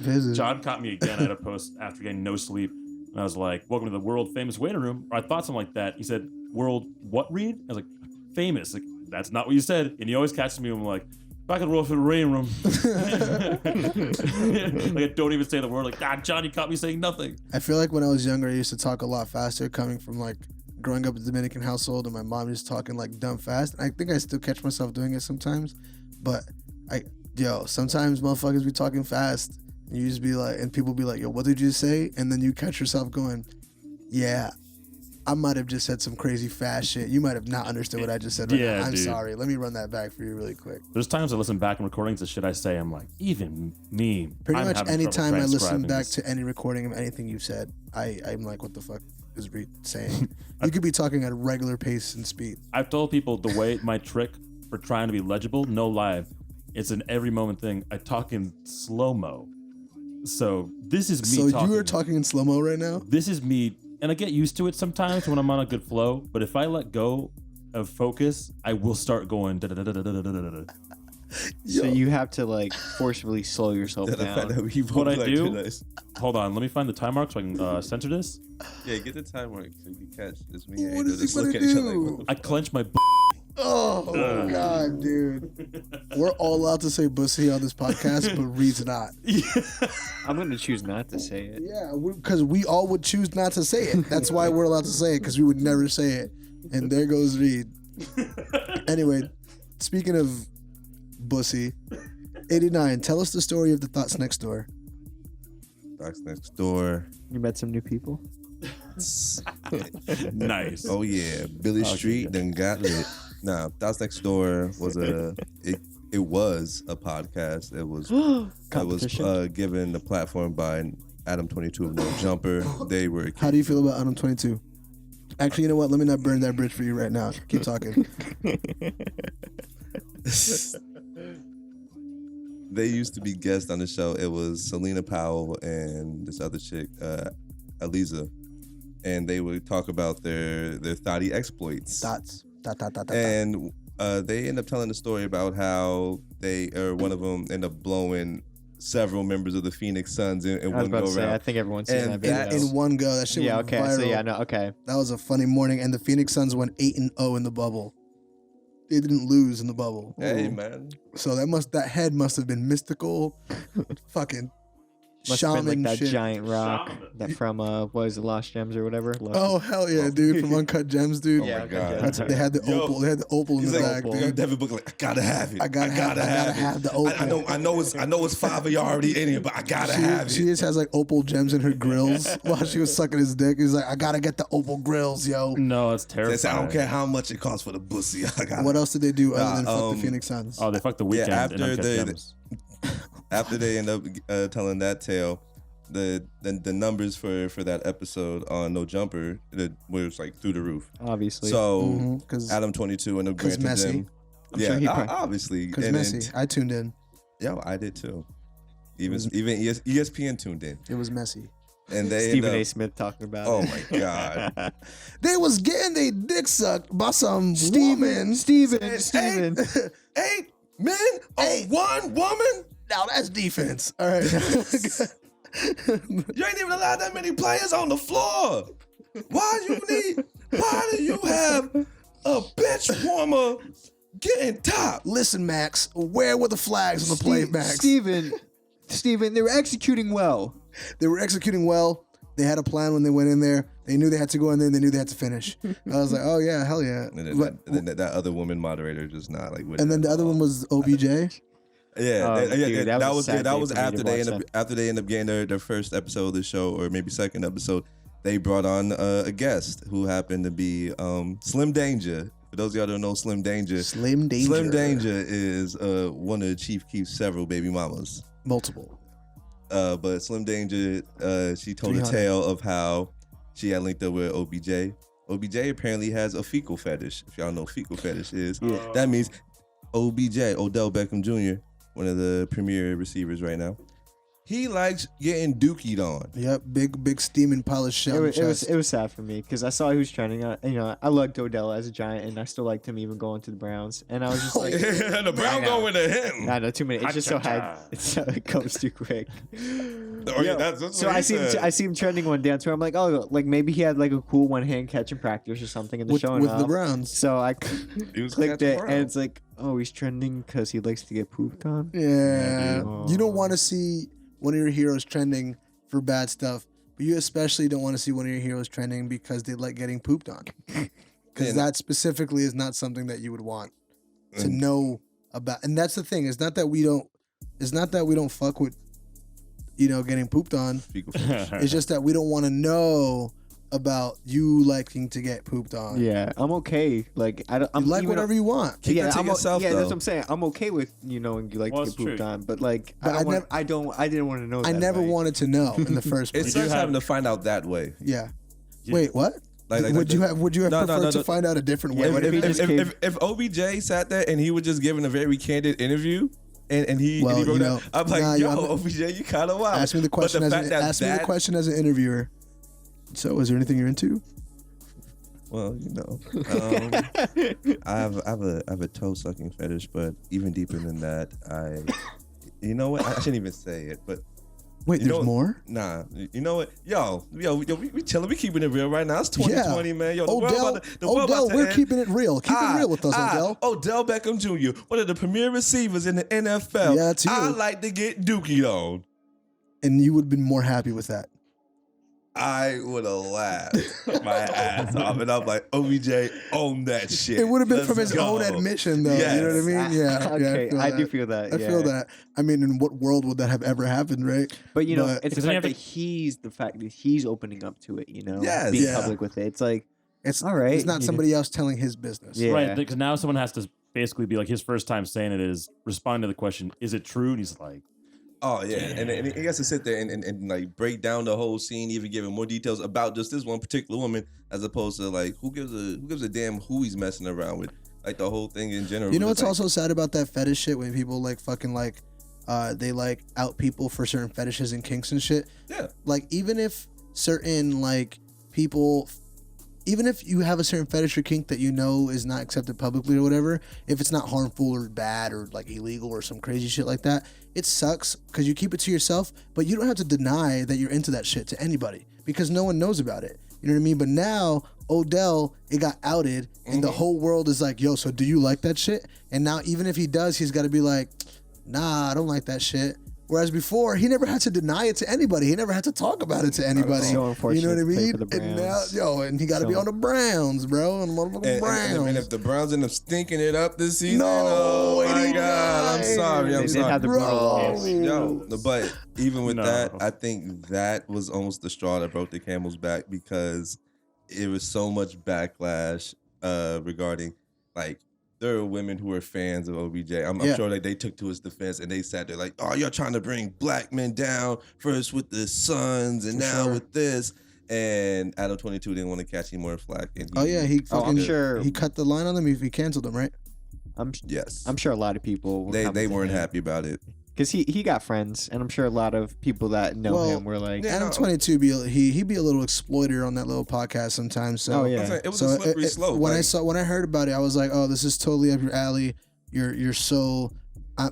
S1: business.
S5: John caught me again. I had a post after getting no sleep, and I was like, "Welcome to the world famous waiting room." Or I thought something like that. He said, "World what, Reed?" I was like, "Famous." Like, that's not what you said. And he always catches me. I'm like, "Back in the world for the waiting room." Like I don't even say the word. Like, God, John, you caught me saying nothing.
S1: I feel like when I was younger, I used to talk a lot faster, coming from like growing up in a Dominican household, and my mom just talking like dumb fast. And I think I still catch myself doing it sometimes, but sometimes motherfuckers be talking fast. And you just be like, and people be like, "Yo, what did you say?" And then you catch yourself going, "Yeah, I might have just said some crazy fast shit. You might have not understood what I just said. Right
S5: Yeah,
S1: now. I'm
S5: dude.
S1: sorry. Let me run that back for you really quick."
S5: There's times I listen back in recordings of shit I say. I'm like, even me.
S1: Pretty
S5: I'm
S1: much
S5: having
S1: any
S5: trouble
S1: time I listen
S5: transcribing
S1: back
S5: this.
S1: to any recording of anything you've said, I'm like, what the fuck is Reed saying? You could be talking at a regular pace and speed.
S5: I've told people the way my trick for trying to be legible, no live, it's an every moment thing. I talk in slow mo. So this is me.
S1: So you are talking in slow mo right now?
S5: This is me, and I get used to it sometimes when I'm on a good flow. But if I let go of focus, I will start going. Da-da-da-da-da-da-da-da.
S3: So you have to like forcefully slow yourself
S4: The fact that
S3: down.
S4: we both
S5: What I
S4: like
S5: do-
S4: this.
S5: Hold on, let me find the time mark so I can censor this.
S4: Yeah, get the time work so you can catch. It's me and
S1: What
S4: Angel
S1: is he
S4: just
S1: gonna
S4: look at each other
S1: do?
S4: like, what the
S5: I
S4: fuck?
S5: clench my.
S1: Oh God, dude. We're all allowed to say bussy on this podcast, but Reed's not.
S3: I'm gonna choose not to say it.
S1: Yeah, because we all would choose not to say it. That's why we're allowed to say it, because we would never say it. And there goes Reed. Anyway, speaking of bussy, 89, tell us the story of the Thoughts Next Door.
S4: Thoughts Next Door.
S3: You met some new people.
S5: Nice.
S4: Oh yeah, Billy Street then got lit. Nah, Thoughts Next Door was it was a podcast. It was given the platform by Adam 22 of No Jumper. They were.
S1: How do you feel about Adam 22? Actually, you know what? Let me not burn that bridge for you right now. Keep talking.
S4: They used to be guests on the show. It was Selena Powell and this other chick, Aliza, and they would talk about their thotty exploits.
S1: Thoughts.
S4: And they end up telling the story about how one of them ended up blowing several members of the Phoenix Suns in
S3: I was
S4: one
S3: about
S4: go
S3: to say,
S4: round.
S3: I think everyone's seen
S4: And
S3: that video.
S1: In one go. That shit
S3: Yeah,
S1: went
S3: okay.
S1: viral.
S3: So yeah, no, okay.
S1: That was a funny morning, and the Phoenix Suns went 8-0 in the bubble. They didn't lose in the bubble.
S4: Hey man,
S1: So that head must have been mystical, fucking
S3: Must have
S1: shaman
S3: been like that
S1: shit.
S3: giant rock that from what is it, Lost Gems or whatever.
S1: Oh hell yeah, dude! From Uncut Gems, dude.
S3: Yeah,
S4: my God.
S1: That's, they had the opal. They had the opal in
S4: he's
S1: the
S4: like,
S1: bag,
S4: they
S1: dude.
S4: got Devin Booker like, I gotta have it.
S1: I gotta have the opal.
S4: I know it's 5 of y'all already in here, but I gotta have
S1: She
S4: it.
S1: just has like opal gems in her grills while she was sucking his dick. He's like, I gotta get the opal grills, yo.
S5: No, it's
S4: They
S5: terrifying.
S4: said, I don't care how much it costs for the pussy. I got
S1: What else did they do other than fuck
S4: um,
S1: the Phoenix Suns?
S5: Oh, they fucked the weekend.
S4: after
S5: and Uncut
S4: the-
S5: Gems.
S4: After they end up telling that tale, the numbers for that episode on No Jumper was like through the roof.
S3: Obviously.
S4: So
S1: Because
S4: Adam 22 and the granted
S1: messy.
S4: them.
S3: I'm sure he probably-
S4: obviously.
S1: because
S4: And then-
S1: messy. I tuned in.
S4: Yeah, I did too. Even ESPN tuned in,
S1: It was messy.
S4: and they
S3: Stephen
S4: end
S3: A.
S4: up,
S3: Smith talking about
S4: oh
S3: it.
S4: my god,
S1: They was getting their dick sucked by some woman.
S3: Steven.
S4: eight men on one woman.
S1: Now that's defense. All right.
S4: You ain't even allowed that many players on the floor. Why do you have a bench warmer getting top?
S1: Listen, Max, where were the flags on the play, Max?
S3: Steven, they were executing well.
S1: They were executing well. They had a plan when they went in there. They knew they had to go in there and they knew they had to finish. I was like, oh yeah, hell yeah.
S4: And then, that other woman moderator just not like.
S1: And then the other one was OBJ.
S3: Oh, dude, that
S4: that
S3: was a
S4: was
S3: sad
S4: that
S3: day
S4: was
S3: for me to
S4: after they
S3: watch
S4: end up getting their first episode of the show, or maybe second episode. They brought on a guest who happened to be Slim Danger. For those of y'all who don't know Slim Danger,
S1: Slim Danger.
S4: Slim Danger is one of Chief Keef's several baby mamas.
S1: Multiple.
S4: But Slim Danger, she told a
S1: 300.
S4: tale of how she had linked up with OBJ. OBJ apparently has a fecal fetish. If y'all know what fecal fetish is, that means OBJ, Odell Beckham Jr., one of the premier receivers right now. He likes getting dookied on.
S1: Yep, big steaming polished shell.
S3: It was sad for me because I saw he was trending. I loved Odell as a Giant, and I still liked him even going to the Browns. And I was just like,
S4: The Brown
S3: know.
S4: going to him.
S3: I know, too many. It's just so
S5: Ha-cha-cha.
S3: it comes too quick.
S4: Oh, yeah, that's
S3: So
S4: what
S3: I
S4: he
S3: see
S4: said.
S3: I see him trending one dance where I'm like, oh, like maybe he had like a cool one hand catch in practice or something, and they're
S1: with
S3: showing
S1: the
S3: off.
S1: Browns.
S3: So I
S4: He was
S3: clicked
S4: catching
S3: it,
S4: Brown.
S3: and it's like, oh, he's trending because he likes to get pooped on.
S1: Yeah.
S3: dude.
S1: You don't want to see one of your heroes trending for bad stuff, but you especially don't want to see one of your heroes trending because they like getting pooped on. Because that specifically is not something that you would want to know about. And that's the thing. It's not that we don't fuck with, getting pooped on.
S4: Fecal fetish.
S1: It's just that we don't want to know about you liking to get pooped on.
S3: Yeah, I'm okay. Like I'm
S1: You like
S3: even-
S1: whatever you want.
S4: Keep that to yourself,
S3: yeah,
S4: though.
S3: that's what I'm saying. I'm okay with knowing you like
S5: Well,
S3: to
S5: it's
S3: get pooped
S5: true.
S3: on, but like
S1: But
S3: I didn't want to know.
S1: I
S3: that,
S1: never
S3: right?
S1: wanted to know in the first
S4: It
S1: place.
S4: sucks
S5: have-
S4: having to find out that way.
S1: Yeah. Wait, what?
S4: Like
S1: would you have
S4: No, no,
S1: preferred
S4: no,
S1: to
S4: no.
S1: find out a different way?
S3: what if he just came-
S4: If OBJ sat there and he was just giving a very candid interview, and he
S1: Well,
S4: wrote
S1: you
S4: that,
S1: know,
S4: I'm like,
S1: nah,
S4: yo,
S1: I'm-
S4: OBJ, you kind of wild.
S1: Ask me the question
S4: But
S1: as
S4: the fact that
S1: ask me the question as an interviewer. So, is there anything you're into?
S4: Well, I have a toe sucking fetish, but even deeper than that, you know what? I shouldn't even say it, but
S1: Wait,
S4: You
S1: there's
S4: know-
S1: more?
S4: Nah, you know what? Yo, we chilling. We keeping it real right now. It's 2020, man. Yo, the world
S1: Odell,
S4: about to, the world
S1: Odell,
S4: about to
S1: we're
S4: end.
S1: keeping it real. Keep it real with us, Odell.
S4: Odell Beckham Jr., one of the premier receivers in the NFL.
S1: Yeah, it's you.
S4: I like to get dookied on.
S1: And you would have been more happy with that.
S4: I would have laughed my ass off, and I'm like, OBJ, own that shit.
S1: It would have been
S4: Let's
S1: from his
S4: go.
S1: own admission, though. You know what I mean? Yeah.
S3: Okay,
S1: yeah,
S3: I do feel that.
S1: I feel
S3: yeah.
S1: that. I mean, in what world would that have ever happened, right?
S3: But you know,
S1: But-
S3: it's the
S5: Because then you
S3: fact
S5: have
S3: that he's opening up to it. You know,
S4: Yes.
S3: being
S1: Yeah.
S3: public with it. It's like,
S1: It's
S3: all right.
S1: It's not somebody else telling his business.
S3: Yeah.
S5: Right, because now someone has to basically be like, his first time saying it is respond to the question, is it true? And he's like,
S4: Oh yeah, and he has to sit there and like break down the whole scene, even giving more details about just this one particular woman, as opposed to like who gives a damn who he's messing around with, like the whole thing in general.
S1: You know what's
S4: Just like,
S1: also sad about that fetish shit when people like fucking like they like out people for certain fetishes and kinks and shit.
S4: Yeah.
S1: Like even if certain like people, even if you have a certain fetish or kink that you know is not accepted publicly or whatever, if it's not harmful or bad or like illegal or some crazy shit like that, it sucks because you keep it to yourself, but you don't have to deny that you're into that shit to anybody because no one knows about it. You know what I mean? But now Odell, it got outed and the whole world is like, yo, so do you like that shit? And now even if he does, he's got to be like, nah, I don't like that shit. Whereas before, he never had to deny it to anybody. He never had to talk about it to anybody.
S3: So
S1: you know what I
S3: unfortunate to play
S1: mean?
S3: for the
S1: And now,
S3: Browns.
S1: and he got to be
S3: So-
S1: on the Browns, bro, on the motherfucking Browns.
S4: and if the Browns end up stinking it up this season,
S1: No,
S4: oh my
S1: 89.
S4: God, I'm sorry,
S3: They
S4: I'm
S3: did
S4: sorry.
S3: have the Browns.
S4: Yo, but even with
S5: No.
S4: that, I think that was almost the straw that broke the camel's back because it was so much backlash regarding like there are women who are fans of OBJ. I'm
S1: Yeah.
S4: sure that they took to his defense and they sat there like, oh, you're trying to bring black men down first with the Suns and
S1: For
S4: now
S1: sure.
S4: with this. And Adam 22 didn't want to catch any more flack. And
S1: Oh yeah, he
S3: Oh, I'm
S1: fucking
S3: sure.
S1: he cut the line on them. He canceled them, right?
S4: yes,
S3: I'm sure a lot of people were
S4: they weren't happy about it.
S3: because he got friends, and I'm sure a lot of people that know
S1: Well,
S3: him were like,
S4: Yeah,
S1: Adam
S4: no.
S1: 22 he be a little exploiter on that little podcast sometimes. So
S3: Oh,
S4: I'm
S3: yeah.
S4: saying, it was
S1: so
S4: a slippery slope.
S1: when
S4: like,
S1: I heard about it, I was like, oh, this is totally up your alley. You're so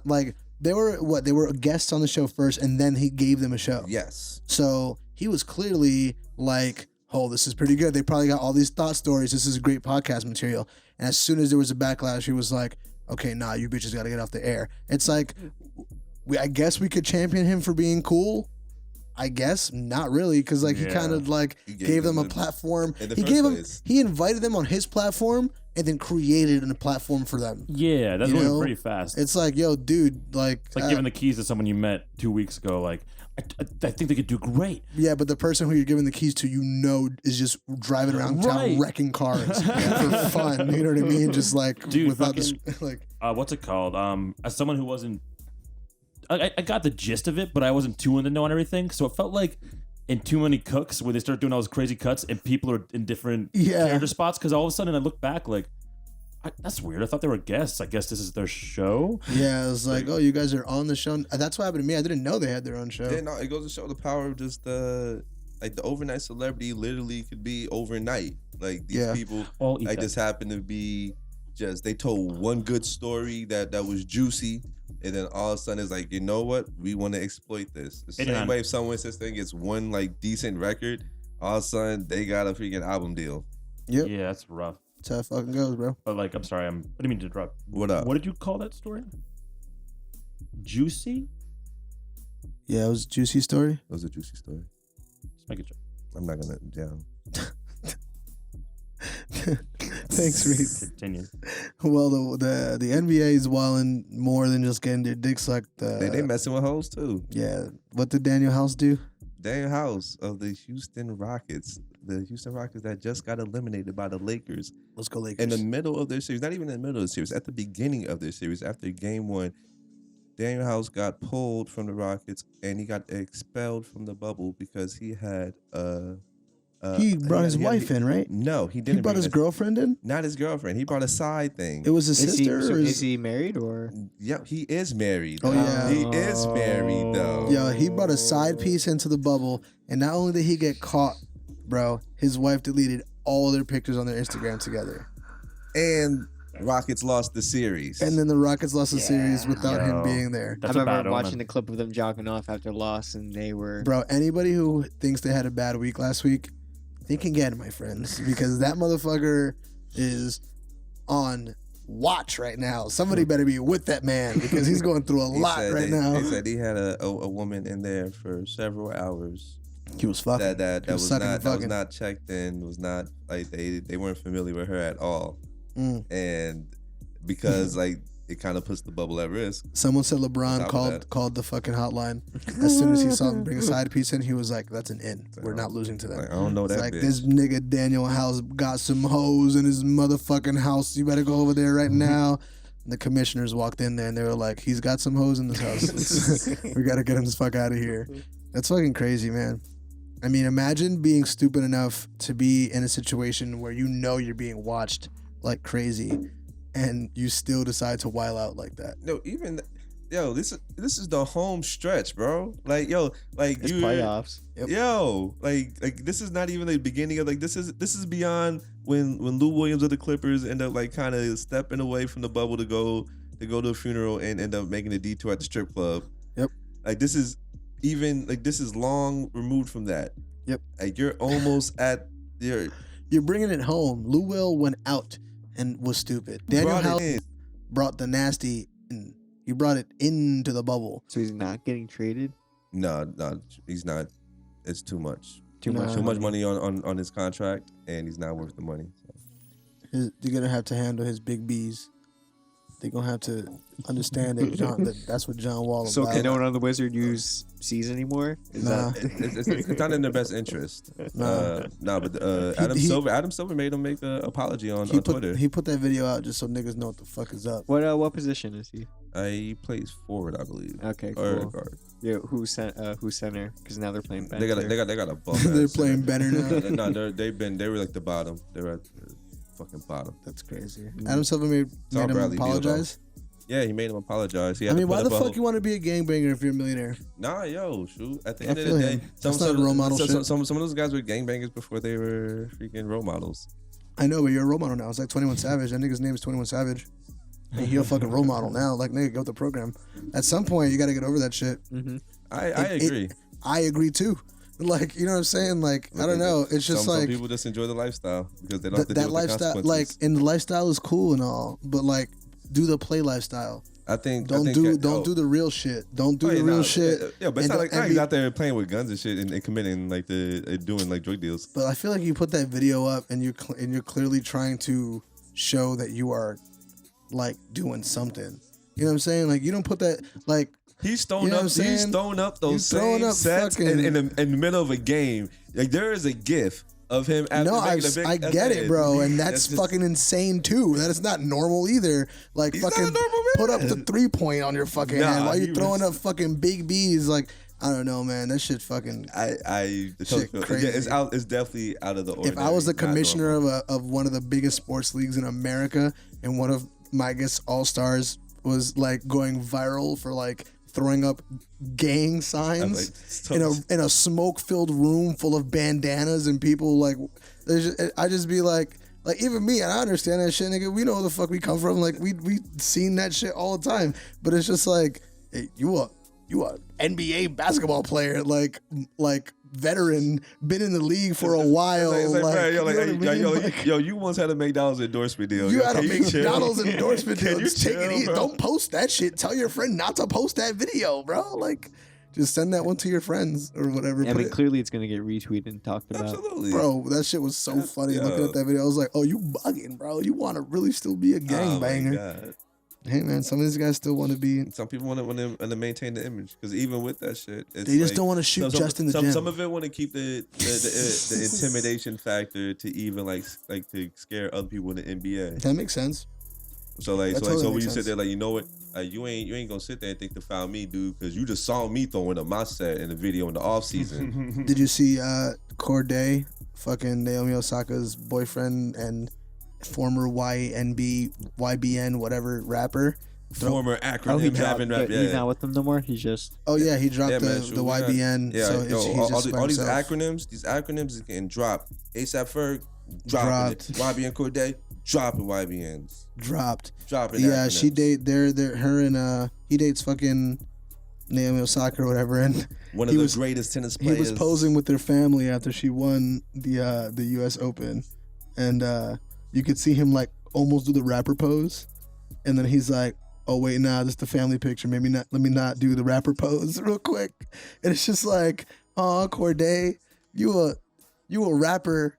S1: like they were guests on the show first, and then he gave them a show.
S4: yes.
S1: So he was clearly like, oh, this is pretty good. They probably got all these thought stories. This is great podcast material. And as soon as there was a backlash, he was like, okay, nah, you bitches got to get off the air. It's like, I guess we could champion him for being cool. I guess not really, because like he
S5: Yeah.
S1: kind of like
S4: He
S1: gave them a
S4: the-
S1: platform.
S4: in the
S1: He
S4: first
S1: gave them.
S4: place.
S1: He invited them on his platform and then created a platform for them.
S5: yeah, that's
S1: You
S5: moving
S1: know,
S5: pretty fast.
S1: It's like, yo, dude, like,
S5: It's like giving the keys to someone you met 2 weeks ago. Like, I think they could do great.
S1: yeah, but the person who you're giving the keys to, you know, is just driving around town
S5: Right.
S1: wrecking cars for fun. You know what I mean? Just like
S5: Dude,
S1: without
S5: fucking-
S1: like.
S5: What's it called? As someone who wasn't, I got the gist of it, but I wasn't too in the know on everything. So it felt like in Too Many Cooks where they start doing all those crazy cuts and people are in different
S1: Yeah.
S5: character spots. Because all of a sudden I look back like, that's weird. I thought they were guests. I guess this is their show.
S1: Yeah, it was like, oh, you guys are on the show. That's what happened to me. I didn't know they had their own show.
S4: Yeah, no, it goes to show the power of just like the overnight celebrity literally could be overnight. Like these
S1: Yeah.
S4: people
S5: All eat
S4: like
S5: that.
S4: just happen to be they told one good story that was juicy, and then all of a sudden it's like, you know what, we want to exploit this. The same
S5: 89.
S4: way if someone sits there and gets one like decent record, all of a sudden they got a freaking album deal.
S1: Yep,
S5: Yeah, that's rough.
S1: that's how it fucking goes, bro.
S5: But like, I'm sorry. I didn't mean to interrupt.
S4: What up?
S5: What did you call that story? Juicy?
S1: Yeah, it was a juicy story.
S4: That was a juicy story.
S5: Just make it.
S4: I'm not gonna
S1: Thanks, Reed.
S5: Continue.
S1: Well, the NBA is wilding more than just getting their dick sucked.
S4: they messing with hoes too.
S1: Yeah, what did Daniel House do?
S4: Daniel House of the Houston Rockets. The Houston Rockets that just got eliminated by the Lakers
S1: Let's go Lakers.
S4: in the middle of their series. Not even in the middle of the series. At the beginning of their series, after game one, Daniel House got pulled from the Rockets and he got expelled from the bubble because he had
S1: he brought his wife in, right?
S4: No, he
S1: He
S4: didn't.
S1: brought
S4: bring
S1: his girlfriend in.
S4: Not his girlfriend. He brought a side thing.
S1: It was his
S3: is he,
S1: sister.
S3: so
S1: or
S3: is he married or?
S4: Yep, he is married.
S1: Oh, yeah.
S4: He is married though.
S1: Yeah, he brought a side piece into the bubble, and not only did he get caught, bro, his wife deleted all their pictures on their Instagram together.
S4: And Rockets lost the series.
S1: And then the Rockets lost the series without him
S5: Yo.
S1: being there.
S5: That's
S3: I
S5: a bad
S3: remember watching
S5: omen.
S3: the clip of them jogging off after loss, and they were.
S1: Bro, anybody who thinks they had a bad week last week, think again, my friends, because that motherfucker is on watch right now. Somebody better be with that man because he's going through a lot right now.
S4: They said he had a woman in there for several hours.
S1: He was fucking.
S4: That
S1: He
S4: was
S1: sucking
S4: not
S1: and
S4: that was
S1: fucking.
S4: not checked in. Was not like they weren't familiar with her at all. And because like it kind of puts the bubble at risk.
S1: Someone said
S4: On
S1: LeBron
S4: top of that.
S1: called the fucking hotline as soon as he saw him bring a side piece in. He was like, "That's an in. We're not losing to them."
S4: Like, I don't know
S1: It's
S4: that
S1: like
S4: bitch.
S1: this nigga Daniel House got some hoes in his motherfucking house. You better go over there right now. And the commissioners walked in there and they were like, "He's got some hoes in this house. We gotta get him the fuck out of here." That's fucking crazy, man. I mean, imagine being stupid enough to be in a situation where you know you're being watched like crazy, and you still decide to while out like that.
S4: No, even this is the home stretch, bro. Like like
S3: It's
S4: you
S3: playoffs.
S4: like this is not even the beginning of like this is beyond when Lou Williams of the Clippers end up like kind of stepping away from the bubble to go to a funeral and end up making a detour at the strip club.
S1: Yep.
S4: Like this is even like this is long removed from that.
S1: Yep.
S4: Like you're almost at your
S1: You're bringing it home. Lou Will went out and was stupid. Daniel
S4: brought it
S1: House
S4: in.
S1: brought the nasty in. He brought it into the bubble.
S3: So he's not getting traded.
S4: No, he's not. It's too much.
S3: Too
S1: No.
S3: much.
S4: Too much money on his contract, and he's not worth the money. So.
S1: They're gonna have to handle his big B's. They're gonna have to understand that that's what John Wall is
S3: So
S1: about.
S3: can no one on the Wizard use C's anymore? Is
S1: Nah.
S4: It's not in their best interest. But Adam Silver made him make an apology on Twitter.
S1: He put that video out just so niggas know what the fuck is up.
S3: what position is he?
S4: He plays forward, I believe.
S3: Okay,
S4: Or
S3: cool.
S4: guard.
S3: Yeah, who's center? Because now they're playing bench.
S4: They got a bum.
S1: They're
S4: ass
S1: playing
S4: center.
S1: better now.
S4: No, they were like the bottom. They were at the fucking bottom.
S1: That's crazy. Adam Silver made
S4: all
S1: him
S4: Bradley Beal,
S1: apologize.
S4: Yeah, he made him apologize. He
S1: I
S4: had to
S1: mean,
S4: put
S1: why
S4: up
S1: the
S4: a
S1: fuck
S4: whole-
S1: you want to be a gangbanger if you're a millionaire?
S4: Nah, yo, shoot. At the
S1: I
S4: end of
S1: feel
S4: the day,
S1: him. That's not role model shit.
S4: some of those guys were gangbangers before they were freaking role models.
S1: I know, but you're a role model now. It's like 21 Savage. That nigga's name is 21 Savage. And you're a fucking role model now. Like, nigga, go with the program. At some point, you got to get over that shit.
S4: I agree.
S1: I agree too. Like, you know what I'm saying? Like, I don't know. It's just
S4: some
S1: like
S4: people just enjoy the lifestyle because they don't have to
S1: that
S4: deal with the
S1: lifestyle. Like,
S4: consequences.
S1: and the lifestyle is cool and all, but like, do the play lifestyle. Don't do the real shit. Don't do the real shit.
S4: Yeah, but it's
S1: And
S4: not like
S1: don't- and
S4: he's
S1: be-
S4: out there playing with guns and shit and committing like doing like drug deals.
S1: But I feel like you put that video up and you're clearly trying to show that you are like doing something. You know what I'm saying? Like, you don't put that like.
S4: He's throwing
S1: You know what I'm
S4: up.
S1: saying?
S4: He's throwing up
S1: You
S4: those
S1: throwing
S4: same
S1: up
S4: sets
S1: fucking-
S4: in the middle of a game. Like there is a GIF of him. After
S1: No,
S4: making a big,
S1: I get it, bro, and that's
S4: just-
S1: fucking insane too. That is not normal either. Like,
S4: He's not
S1: fucking
S4: a normal
S1: put up
S4: man.
S1: the 3-point on your fucking
S4: Nah,
S1: hand while
S4: he
S1: you throwing
S4: was-
S1: up fucking big B's. Like, I don't know, man. That shit fucking.
S4: I
S1: Shit crazy.
S4: Yeah, it's out. It's definitely out of the ordinary.
S1: If I was the
S4: not
S1: commissioner
S4: normal.
S1: of one of the biggest sports leagues in America, and one of my all stars was like going viral for like throwing up gang signs in a smoke filled room full of bandanas and people like, I just be like even me, and I understand that shit, nigga. We know where the fuck we come from. Like we seen that shit all the time, but it's just like, hey, you a NBA basketball player, like veteran, been in the league for a while.
S4: It's like, bro,
S1: you know what I mean? Like,
S4: you once had a McDonald's endorsement deal.
S1: you
S4: Yo,
S1: had a
S4: can chill?
S1: McDonald's endorsement deal.
S4: Can you
S1: Just take it
S4: chill,
S1: easy.
S4: bro?
S1: Don't post that shit. Tell your friend not to post that video, bro. Like, just send that one to your friends or whatever.
S3: I
S1: Put
S3: mean,
S1: it-
S3: clearly it's gonna get retweeted and talked about.
S4: Absolutely,
S1: Bro, that shit was so funny looking at that video. I was like, oh, you bugging, bro. You want to really still be a
S4: Oh my
S1: gangbanger.
S4: God.
S1: Hey, man, some of these guys still want to be.
S4: Some people want to maintain the image because even with that shit, it's
S1: They just
S4: like-
S1: don't want to shoot just in the gym.
S4: Some of it want to keep the intimidation factor to even like to scare other people in the NBA.
S1: That makes sense.
S4: So like
S1: That
S4: so
S1: totally
S4: when
S1: makes
S4: you sit
S1: sense.
S4: there like, you know what, you ain't gonna sit there and think to foul me, dude, because you just saw me throwing up my set in the video in the off season.
S1: Did you see Corday, fucking Naomi Osaka's boyfriend and former YBN whatever rapper?
S4: Former
S3: Oh,
S4: acronym
S3: he dropped.
S4: having rap.
S3: He's
S4: Yeah.
S3: not with them no more. He's just.
S1: Oh yeah, he dropped
S4: Yeah,
S1: the
S4: man, shoot,
S1: the
S4: we got-
S1: YBN.
S4: Yeah,
S1: so
S4: yo,
S1: he's just by
S4: all these
S1: himself.
S4: acronyms is getting dropped. ASAP Ferg dropping it. YBN Corday dropping YBNs.
S1: Dropped.
S4: Dropping.
S1: Yeah, she
S4: acronyms.
S1: her and he dates fucking Naomi Osaka or whatever, and
S4: One of the greatest tennis players.
S1: He was posing with their family after she won the U.S. Open, and you could see him like almost do the rapper pose, and then he's like, "Oh wait, nah, this is the family picture. Maybe not. Let me not do the rapper pose real quick." And it's just like, "Oh, Corday, you a rapper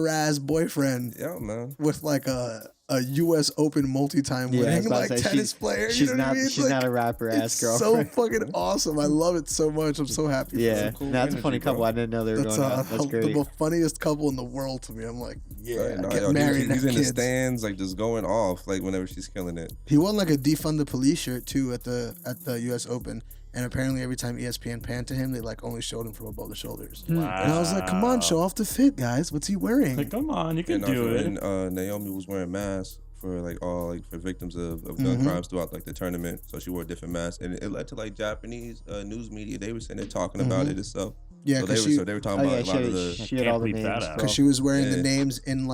S1: ass boyfriend."
S4: Yeah, man.
S1: With like a U.S. Open multi-time winning like tennis player.
S3: She's
S1: You know
S3: not.
S1: what I mean?
S3: She's
S1: like,
S3: not a rapper ass girl.
S1: So fucking awesome. I love it so much. I'm so happy.
S3: Yeah,
S1: For them.
S3: that's a funny couple. I didn't know they were going out. That's great.
S1: The funniest couple in the world to me. I'm like, yeah,
S4: No,
S1: get married.
S4: He's in
S1: kids.
S4: the stands, like just going off, like whenever she's killing it.
S1: He won like a defund the police shirt too at the U.S. Open. And apparently, every time ESPN panned to him, they like only showed him from above the shoulders.
S5: Wow.
S1: And I was like, "Come on, show off the fit, guys. What's he wearing?"
S5: Like, come on, you can do it.
S4: And Naomi was wearing masks for for victims of gun crimes throughout like the tournament. So she wore a different mask, and it led to like Japanese news media. They were saying they're talking about it itself.
S1: Yeah,
S4: so they were talking about a lot of the.
S3: She had all the names.
S1: Because she was wearing the names in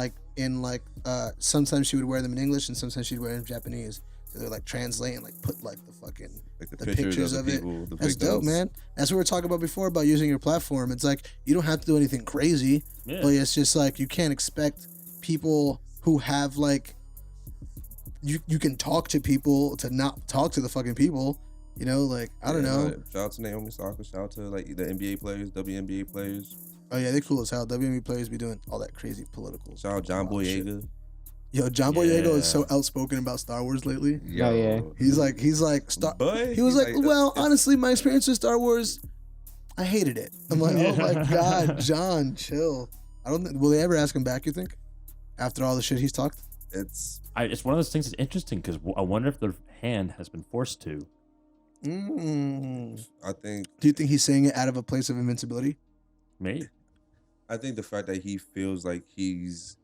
S1: sometimes she would wear them in English and sometimes she'd wear them in Japanese. So they're like translating, like put like the fucking the pictures of it. That's dope, man. That's what we were talking about before about using your platform. It's like you don't have to do anything crazy, but it's just like you can't expect people who have like you can talk to people to not talk to the fucking people. You know, like I don't know.
S4: Shout out to Naomi Osaka. Shout out to like the NBA players, WNBA players.
S1: Oh yeah, they're cool as hell. WNBA players be doing all that crazy political.
S4: Shout out John Boyega.
S1: Yo, John Boyega is so outspoken about Star Wars lately.
S3: Oh yeah.
S1: He's like he was like, well, honestly, my experience with Star Wars, I hated it. I'm like, oh my god, John, chill. I don't think will they ever ask him back, you think? After all the shit he's talked?
S5: It's one of those things that's interesting because I wonder if their hand has been forced to.
S4: I think.
S1: Do you think he's saying it out of a place of invincibility?
S5: Maybe.
S4: I think the fact that he feels like he's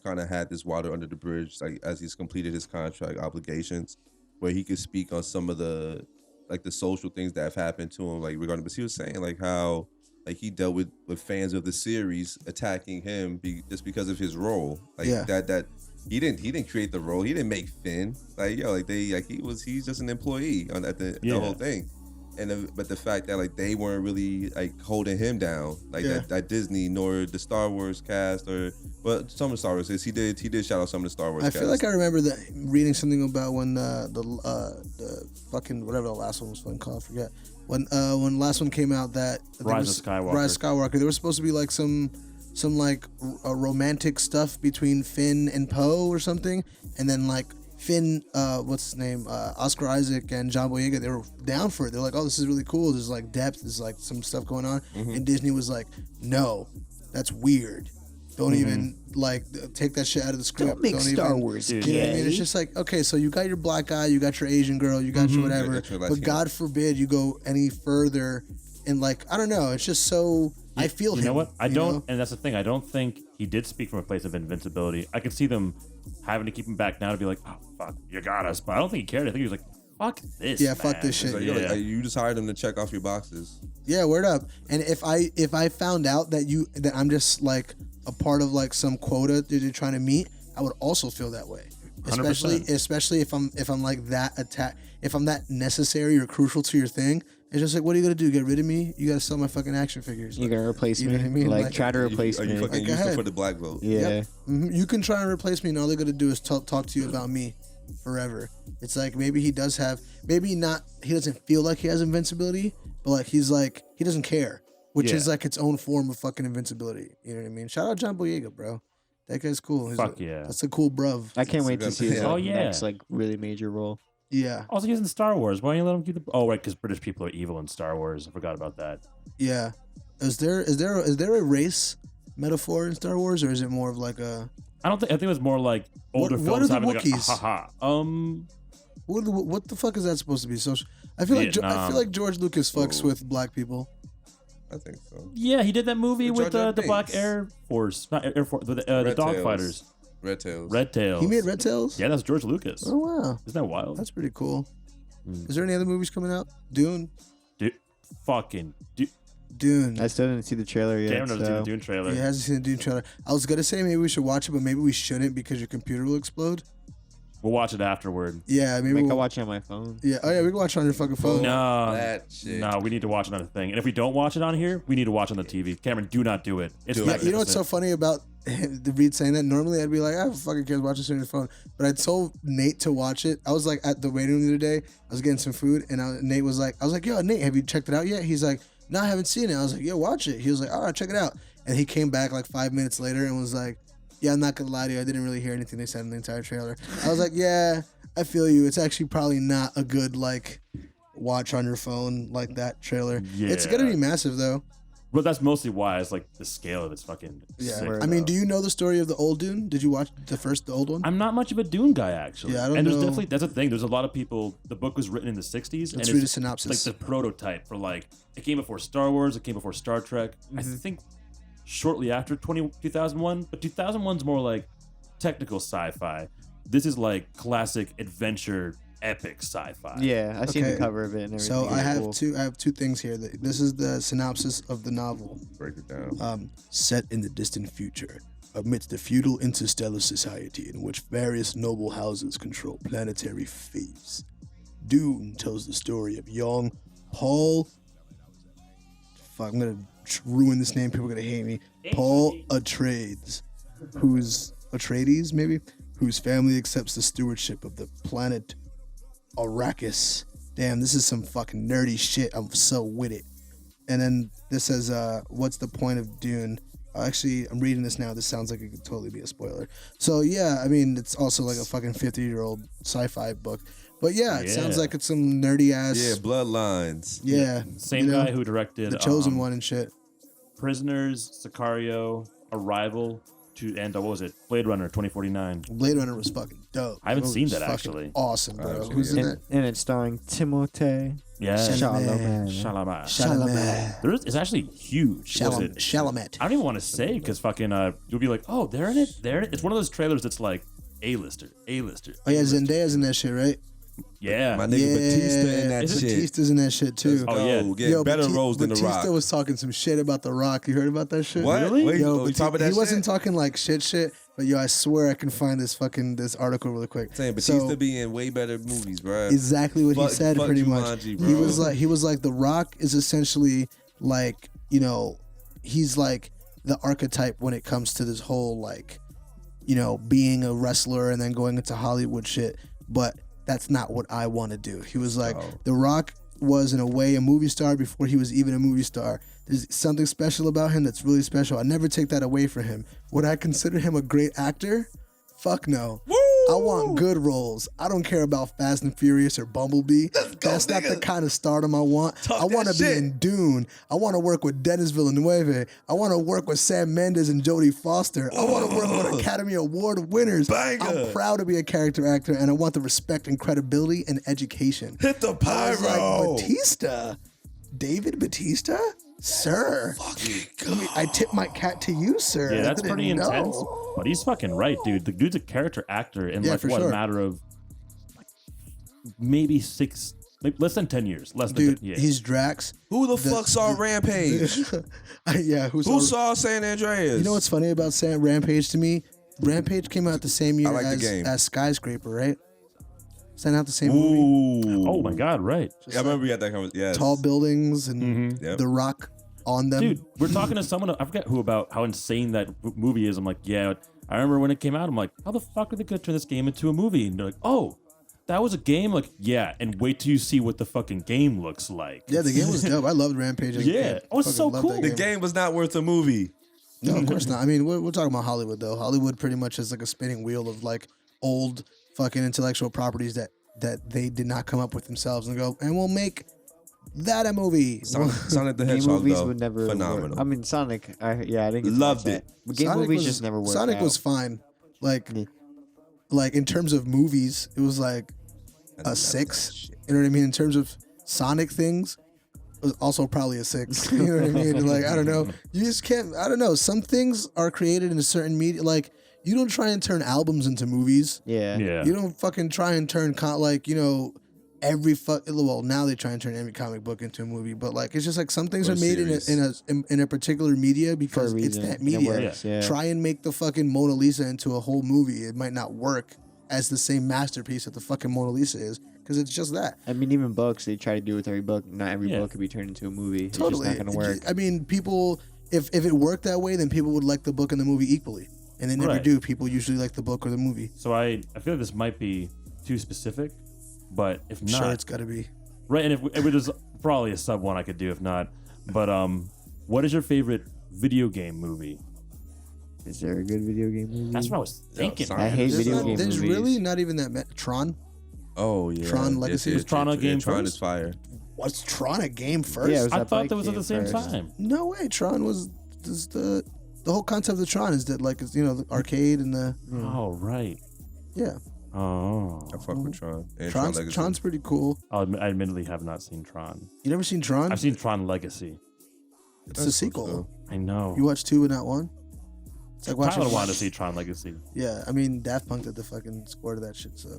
S4: kind of had this water under the bridge, like as he's completed his contract obligations, where he could speak on some of the like the social things that have happened to him, like regarding. But he was saying like how like he dealt with fans of the series attacking him just because of his role, like that he didn't create the role, he didn't make Finn, he's just an employee on the whole thing. And but the fact that like they weren't really like holding him down like that Disney nor the Star Wars cast some of the Star Wars he did shout out some of the Star Wars cast.
S1: I feel like I remember that reading something about when the fucking whatever the last one was fucking called, I forget. When the last one came out, that
S5: Rise of Skywalker.
S1: There was supposed to be like some like romantic stuff between Finn and Poe or something, and then like Finn, what's his name, Oscar Isaac and John Boyega, they were down for it. They're like, oh, this is really cool. There's like depth. There's like some stuff going on. And Disney was like, no, that's weird. Don't even like take that shit out of the script.
S3: Don't make Star Wars gay.
S1: You know what I mean? It's just like, okay, so you got your black guy, you got your Asian girl, you got your whatever, but God forbid you go any further. And like, I don't know. It's just so I feel
S5: you know what? I don't, and that's the thing. I don't think he did speak from a place of invincibility. I could see them having to keep him back now to be like, oh fuck, you got us. But I don't think he cared. I think he was like, fuck this.
S1: Yeah,
S5: man.
S1: fuck this shit.
S4: Like, you just hired him to check off your boxes.
S1: Yeah, word up. And if I found out that I'm just like a part of like some quota that you're trying to meet, I would also feel that way.
S5: 100%.
S1: Especially if I'm like that if I'm that necessary or crucial to your thing. It's just like, what are you gonna do? Get rid of me? You gotta sell my fucking action figures.
S3: You're gonna replace me?
S1: You know what I mean?
S3: Like try to replace me?
S4: You fucking used it for the black vote.
S3: Yeah.
S1: Yep. You can try and replace me, and all they're gonna do is talk to you about me forever. It's like maybe he does have, maybe not. He doesn't feel like he has invincibility, but like he doesn't care, which is like its own form of fucking invincibility. You know what I mean? Shout out John Boyega, bro. That guy's cool. That's a cool bruv.
S3: I can't wait to see his
S5: Oh,
S3: next like really major role.
S1: Yeah.
S5: Also, he's in Star Wars. Why don't you let him keep the? Oh, right, because British people are evil in Star Wars. I forgot about that.
S1: Yeah. Is there a race metaphor in Star Wars, or is it more of like a?
S5: I think it was more like older
S1: What
S5: films
S1: are the
S5: having
S1: Wookiees?
S5: like a haha.
S1: What the fuck is that supposed to be? So I feel like George Lucas fucks with black people.
S4: I think so.
S5: Yeah, he did that movie with
S4: Jar Jar
S5: the Black
S4: Binks.
S5: Air Force, not Air Force, the
S4: Red
S5: dog
S4: Tails.
S5: fighters.
S4: Red Tails.
S5: Red Tails.
S1: He made Red Tails?
S5: Yeah, that's George Lucas.
S1: Oh wow.
S5: Isn't that wild?
S1: That's pretty cool. Is there any other movies coming out? Dune? Dune.
S3: I still didn't see the trailer yet.
S5: Cameron hasn't seen
S3: So.
S5: the Dune trailer.
S1: He hasn't seen the Dune trailer. I was gonna say maybe we should watch it, but maybe we shouldn't because your computer will explode.
S5: We'll watch it afterward.
S1: Yeah, maybe
S3: Like, I
S1: we'll,
S3: watch it on my phone.
S1: yeah. Oh yeah, we can watch it on your fucking phone.
S5: No,
S4: That shit.
S5: no, we need to watch it on a thing. And if we don't watch it on here, we need to watch it on the TV. Cameron, do not do it. It's
S4: Do it.
S1: Yeah, you know what's so
S5: magnificent.
S1: funny about the Reed saying that? Normally I'd be like, I fucking cares, watch this on your phone. But I told Nate to watch it. I was like at the waiting room the other day. I was getting some food, and Nate was like, yo, Nate, have you checked it out yet? He's like, no, I haven't seen it. I was like, yo, watch it. He was like, all right, check it out. And he came back like 5 minutes later and was like, yeah, I'm not gonna lie to you, I didn't really hear anything they said in the entire trailer. I was like, yeah, I feel you. It's actually probably not a good like watch on your phone like that trailer. It's gonna
S5: Yeah.
S1: be massive though.
S5: But that's mostly why it's like the scale of it's fucking
S1: Yeah.
S5: sick.
S3: Word
S1: I mean,
S3: up.
S1: do you know the story of the old Dune? Did you watch the old one?
S5: I'm not much of a Dune guy, actually.
S1: Yeah, I don't
S5: and there's
S1: know.
S5: definitely, that's a thing. There's a lot of people, the book was written in the 60s.
S1: Let's
S5: and
S1: read a
S5: it's
S1: synopsis.
S5: like the prototype for like, it came before Star Wars, it came before Star Trek. I think shortly after 2001, but 2001's more like technical sci-fi. This is like classic adventure, epic sci-fi.
S3: Yeah, I seen the
S1: Okay.
S3: cover of it and everything.
S1: So I
S3: It's
S1: have
S3: cool.
S1: two things here. This is the synopsis of the novel.
S4: Break it down.
S1: Set in the distant future, amidst a feudal interstellar society in which various noble houses control planetary fates, Dune tells the story of young Paul. Fuck, I'm gonna ruin this name. People are gonna hate me. Paul Atreides, whose family accepts the stewardship of the planet Arrakis. Damn, this is some fucking nerdy shit. I'm so with it. And then this says, what's the point of Dune? Actually, I'm reading this now. This sounds like it could totally be a spoiler. So yeah, I mean, it's also like a fucking 50-year-old sci-fi book. But yeah, it sounds
S5: Yeah.
S1: like it's some nerdy ass.
S4: Yeah, bloodlines.
S1: Yeah.
S5: Same
S1: you know,
S5: guy who directed
S1: The Chosen One and shit.
S5: Prisoners, Sicario, Arrival, and what was it? Blade Runner 2049.
S1: Blade Runner was fucking dope.
S5: I haven't
S1: That
S5: seen
S1: was
S5: that,
S1: fucking
S5: actually.
S1: Awesome, bro.
S4: haven't seen
S1: Who's
S4: it
S1: in
S4: yet.
S1: that?
S3: And it's starring Timothée
S5: Yeah.
S3: Chalamet.
S5: Chalamet.
S1: Chalamet.
S5: It's actually huge. Was it?
S1: Chalamet.
S5: I don't even want to say because fucking you'll be like, oh, they're in it. They're in it. It's one of those trailers that's like A-lister.
S1: Oh yeah,
S5: A-lister.
S1: Zendaya's in that shit, right?
S5: Yeah.
S4: My nigga Batista in that
S5: Is it
S4: shit.
S1: Batista's in that shit too.
S5: Oh, yeah.
S4: Get better roles than The
S1: Batista
S4: Rock.
S1: was talking some shit about The Rock. You heard about that shit?
S4: What?
S5: Really?
S4: Wait,
S1: Yo,
S4: you talking about that
S1: he wasn't
S4: shit?
S1: talking like shit, but yo, I swear I can find this article really quick.
S4: Saying Batista
S1: So,
S4: be in way better movies, bro.
S1: exactly what he
S4: Fuck-
S1: said
S4: fuck
S1: pretty much.
S4: Jumanji,
S1: He
S4: bro.
S1: was like The Rock is essentially like, you know, he's like the archetype when it comes to this whole like, you know, being a wrestler and then going into Hollywood shit, but that's not what I want to do. He was like, The Rock was in a way a movie star before he was even a movie star. There's something special about him that's really special. I never take that away from him. Would I consider him a great actor? Fuck no. I want good roles. I don't care about Fast and Furious or Bumblebee. That's not the kind of stardom I want. I want to be in Dune. I want to work with Dennis Villeneuve. I want to work with Sam Mendes and Jodie Foster. I want to work with Academy Award winners.
S4: Banger.
S1: I'm proud to be a character actor, and I want the respect and credibility and education.
S4: Hit the
S1: I was
S4: pyro.
S1: like, Batista? David Batista? Sir. I tip my cat to you, sir.
S5: Yeah,
S1: I
S5: that's
S1: didn't
S5: pretty
S1: know.
S5: intense. But he's fucking right, dude. The dude's a character actor in
S1: Yeah,
S5: like
S1: for
S5: what
S1: sure.
S5: a matter of like, maybe less than 10 years. Less than
S1: Dude,
S5: 10, yeah.
S1: he's Drax.
S4: Who the fuck saw Rampage?
S1: Yeah,
S4: Who saw San Andreas?
S1: You know what's funny about Rampage to me? Rampage came out the same year
S4: I like the game.
S1: as Skyscraper, right? Sent out the same movie.
S4: Ooh.
S5: Oh my god, right.
S4: Yeah, I remember we had that conversation. Yes.
S1: Tall buildings and
S4: Yep.
S1: The Rock on them.
S5: Dude, we're talking to someone, I forget who, about how insane that movie is. I'm like, yeah, I remember when it came out, I'm like, how the fuck are they going to turn this game into a movie? And they're like, oh, that was a game? Like, yeah, and wait till you see what the fucking game looks like.
S1: Yeah, the game was dope. I loved Rampage. as a
S5: Yeah.
S1: kid.
S5: Oh, it's
S1: Fucking
S5: so
S1: loved
S5: cool.
S1: that
S4: The game was not worth a movie.
S1: No, of course not. I mean, we're talking about Hollywood, though. Hollywood pretty much is like a spinning wheel of like old fucking intellectual properties that they did not come up with themselves and go, and we'll make that a movie.
S4: Sonic the
S3: Game
S4: Hedgehog,
S3: movies
S4: though,
S3: would never
S4: phenomenal.
S3: work. I mean, Sonic. I didn't get to
S4: Loved
S3: watch that.
S4: it.
S3: But game
S1: Sonic
S3: movies
S1: was-
S3: just never worked.
S1: Sonic
S3: out.
S1: was fine. Like,
S3: Yeah.
S1: like in terms of movies, it was like a 6. You know what I mean? In terms of Sonic things, it was also probably a 6. You know what I mean? Like, I don't know. You just can't. I don't know. Some things are created in a certain media. Like, you don't try and turn albums into movies.
S3: Yeah.
S5: Yeah.
S1: You don't fucking try and turn like, you know, well, now they try and turn every comic book into a movie, but like it's just like some things
S4: Or
S1: are made
S4: series.
S1: in a particular media because
S3: For a
S1: it's
S3: reason.
S1: that
S3: It
S1: media.
S3: works, yeah.
S1: Try and make the fucking Mona Lisa into a whole movie. It might not work as the same masterpiece that the fucking Mona Lisa is because it's just that.
S3: I mean, even books, they try to do with every book. Not every
S5: Yeah.
S3: book could be turned into a movie.
S1: Totally.
S3: It's just not going to work.
S1: I mean, people, if it worked that way, then people would like the book and the movie equally. And they never
S5: Right.
S1: do. People usually like the book or the movie.
S5: So I feel like this might be too specific, but if not,
S1: Sure, it's got to be.
S5: right, and if it was probably a sub one I could do if not. But what is your favorite video game movie?
S3: Is there a good video game movie?
S5: That's what I was thinking.
S4: sorry.
S3: I hate
S1: There's,
S3: video
S1: not,
S3: game
S1: there's
S3: movies.
S1: really not even that Tron?
S4: Oh yeah.
S1: Tron Legacy?
S5: Was Tron a game
S4: Tron
S5: first?
S4: is fire.
S1: Was Tron a game first?
S3: Yeah, it was
S5: I
S3: that
S5: thought
S3: bike
S5: that was at the
S3: game
S5: same
S3: first.
S5: time.
S1: No way. Tron was just the whole concept of Tron is that like it's, you know, the arcade and the
S5: Oh right.
S1: yeah.
S5: Oh.
S4: I fuck with Tron. And Tron Legacy.
S1: Tron's pretty cool.
S5: I admittedly have not seen Tron.
S1: You never seen Tron?
S5: I've seen Tron Legacy.
S1: It's a sequel.
S5: I know.
S1: You watched 2 and not 1? It's like watching.
S5: Tyler wanted to see Tron Legacy.
S1: Yeah, I mean Daft Punk did the fucking score to that shit, so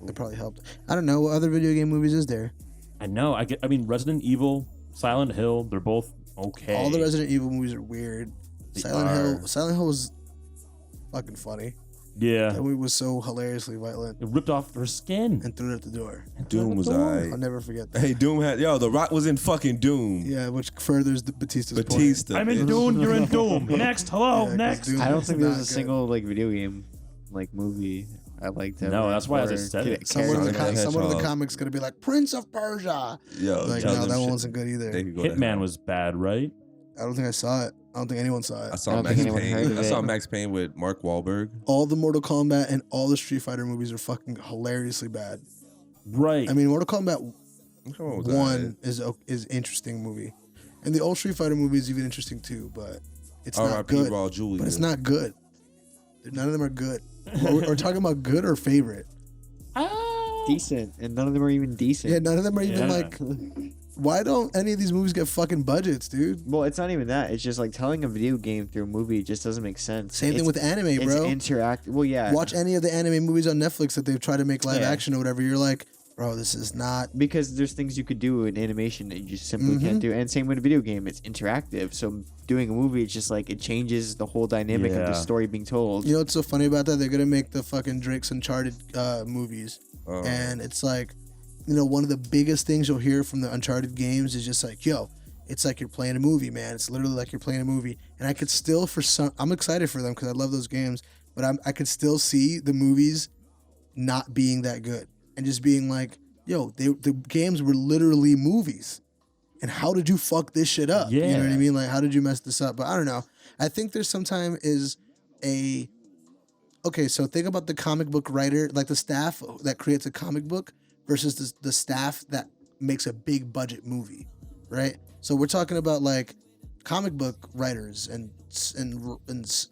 S1: it probably helped. I don't know what other video game movies is there.
S5: I know. I mean, Resident Evil, Silent Hill, they're both okay.
S1: All the Resident Evil movies are weird.
S5: They
S1: Silent
S5: are.
S1: Hill was fucking funny.
S5: Yeah.
S1: That movie was so hilariously violent
S5: It ripped off her skin.
S1: and threw it at the door.
S4: Doom was
S1: I'll
S4: alright.
S1: never forget that.
S4: Hey, Doom had The Rock was in fucking Doom.
S1: Yeah, which furthers the Batista's
S4: Batista.
S5: I'm in
S4: bitch.
S5: Doom, you're in Doom. Next, hello,
S1: Yeah, 'cause
S5: next.
S1: Doom
S3: I don't
S1: is
S3: think there's
S1: not
S3: a
S1: good.
S3: single like video game like movie I liked.
S5: No, that's why I just said it.
S1: Someone in the,
S4: Sonic the
S1: someone in the
S4: Hedgehog.
S1: comics gonna be like Prince of Persia.
S4: Yo,
S1: Like
S4: tell
S1: no,
S4: them
S1: that one
S4: shit.
S1: wasn't good either.
S4: They could go to
S5: Hitman
S4: hell.
S5: was bad, right?
S1: I don't think I saw it. I don't think anyone saw
S4: I
S1: it.
S4: saw
S3: I don't
S4: Max
S3: think anyone heard
S4: Payne.
S3: of
S4: I saw
S3: it.
S4: Max Payne with Mark Wahlberg.
S1: All the Mortal Kombat and all the Street Fighter movies are fucking hilariously bad.
S5: Right.
S1: I mean, Mortal Kombat
S4: Come on,
S1: 1 is interesting movie, and the old Street Fighter movie is even interesting too, but it's not
S4: R.I.P.
S1: good.
S4: Raw Julia.
S1: But it's not good. None of them are good. We're talking about good or favorite.
S3: decent, and none of them are even decent.
S1: Yeah, none of them are even
S5: Yeah.
S1: like. Why don't any of these movies get fucking budgets, dude?
S3: Well, it's not even that. It's just like telling a video game through a movie just doesn't make sense.
S1: Same thing
S3: It's-
S1: with anime,
S3: It's
S1: bro.
S3: interactive. Well, yeah.
S1: Watch any of the anime movies on Netflix that they've tried to make live
S3: Yeah.
S1: action or whatever. You're like, bro, this is not.
S3: Because there's things you could do in animation that you just simply
S1: Mm-hmm.
S3: can't do. And same with a video game. It's interactive. So doing a movie, it's just like it changes the whole dynamic of the
S5: Yeah.
S3: story being told.
S1: You know what's so funny about that? They're gonna make the fucking Drake's Uncharted movies, and it's like, you know, one of the biggest things you'll hear from the Uncharted games is just like, yo, it's like you're playing a movie, man. It's literally like you're playing a movie. And I could still, I'm excited for them because I love those games, but I could still see the movies not being that good and just being like, yo, the games were literally movies. And how did you fuck this shit up? You know what I
S5: Yeah.
S1: mean? Like, how did you mess this up? But I don't know. I think there's sometime is okay, so think about the comic book writer, like the staff that creates a comic book versus the staff that makes a big budget movie, right? So we're talking about like comic book writers and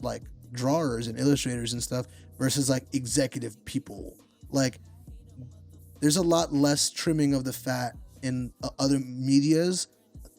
S1: like drawers and illustrators and stuff versus like executive people. Like there's a lot less trimming of the fat in other medias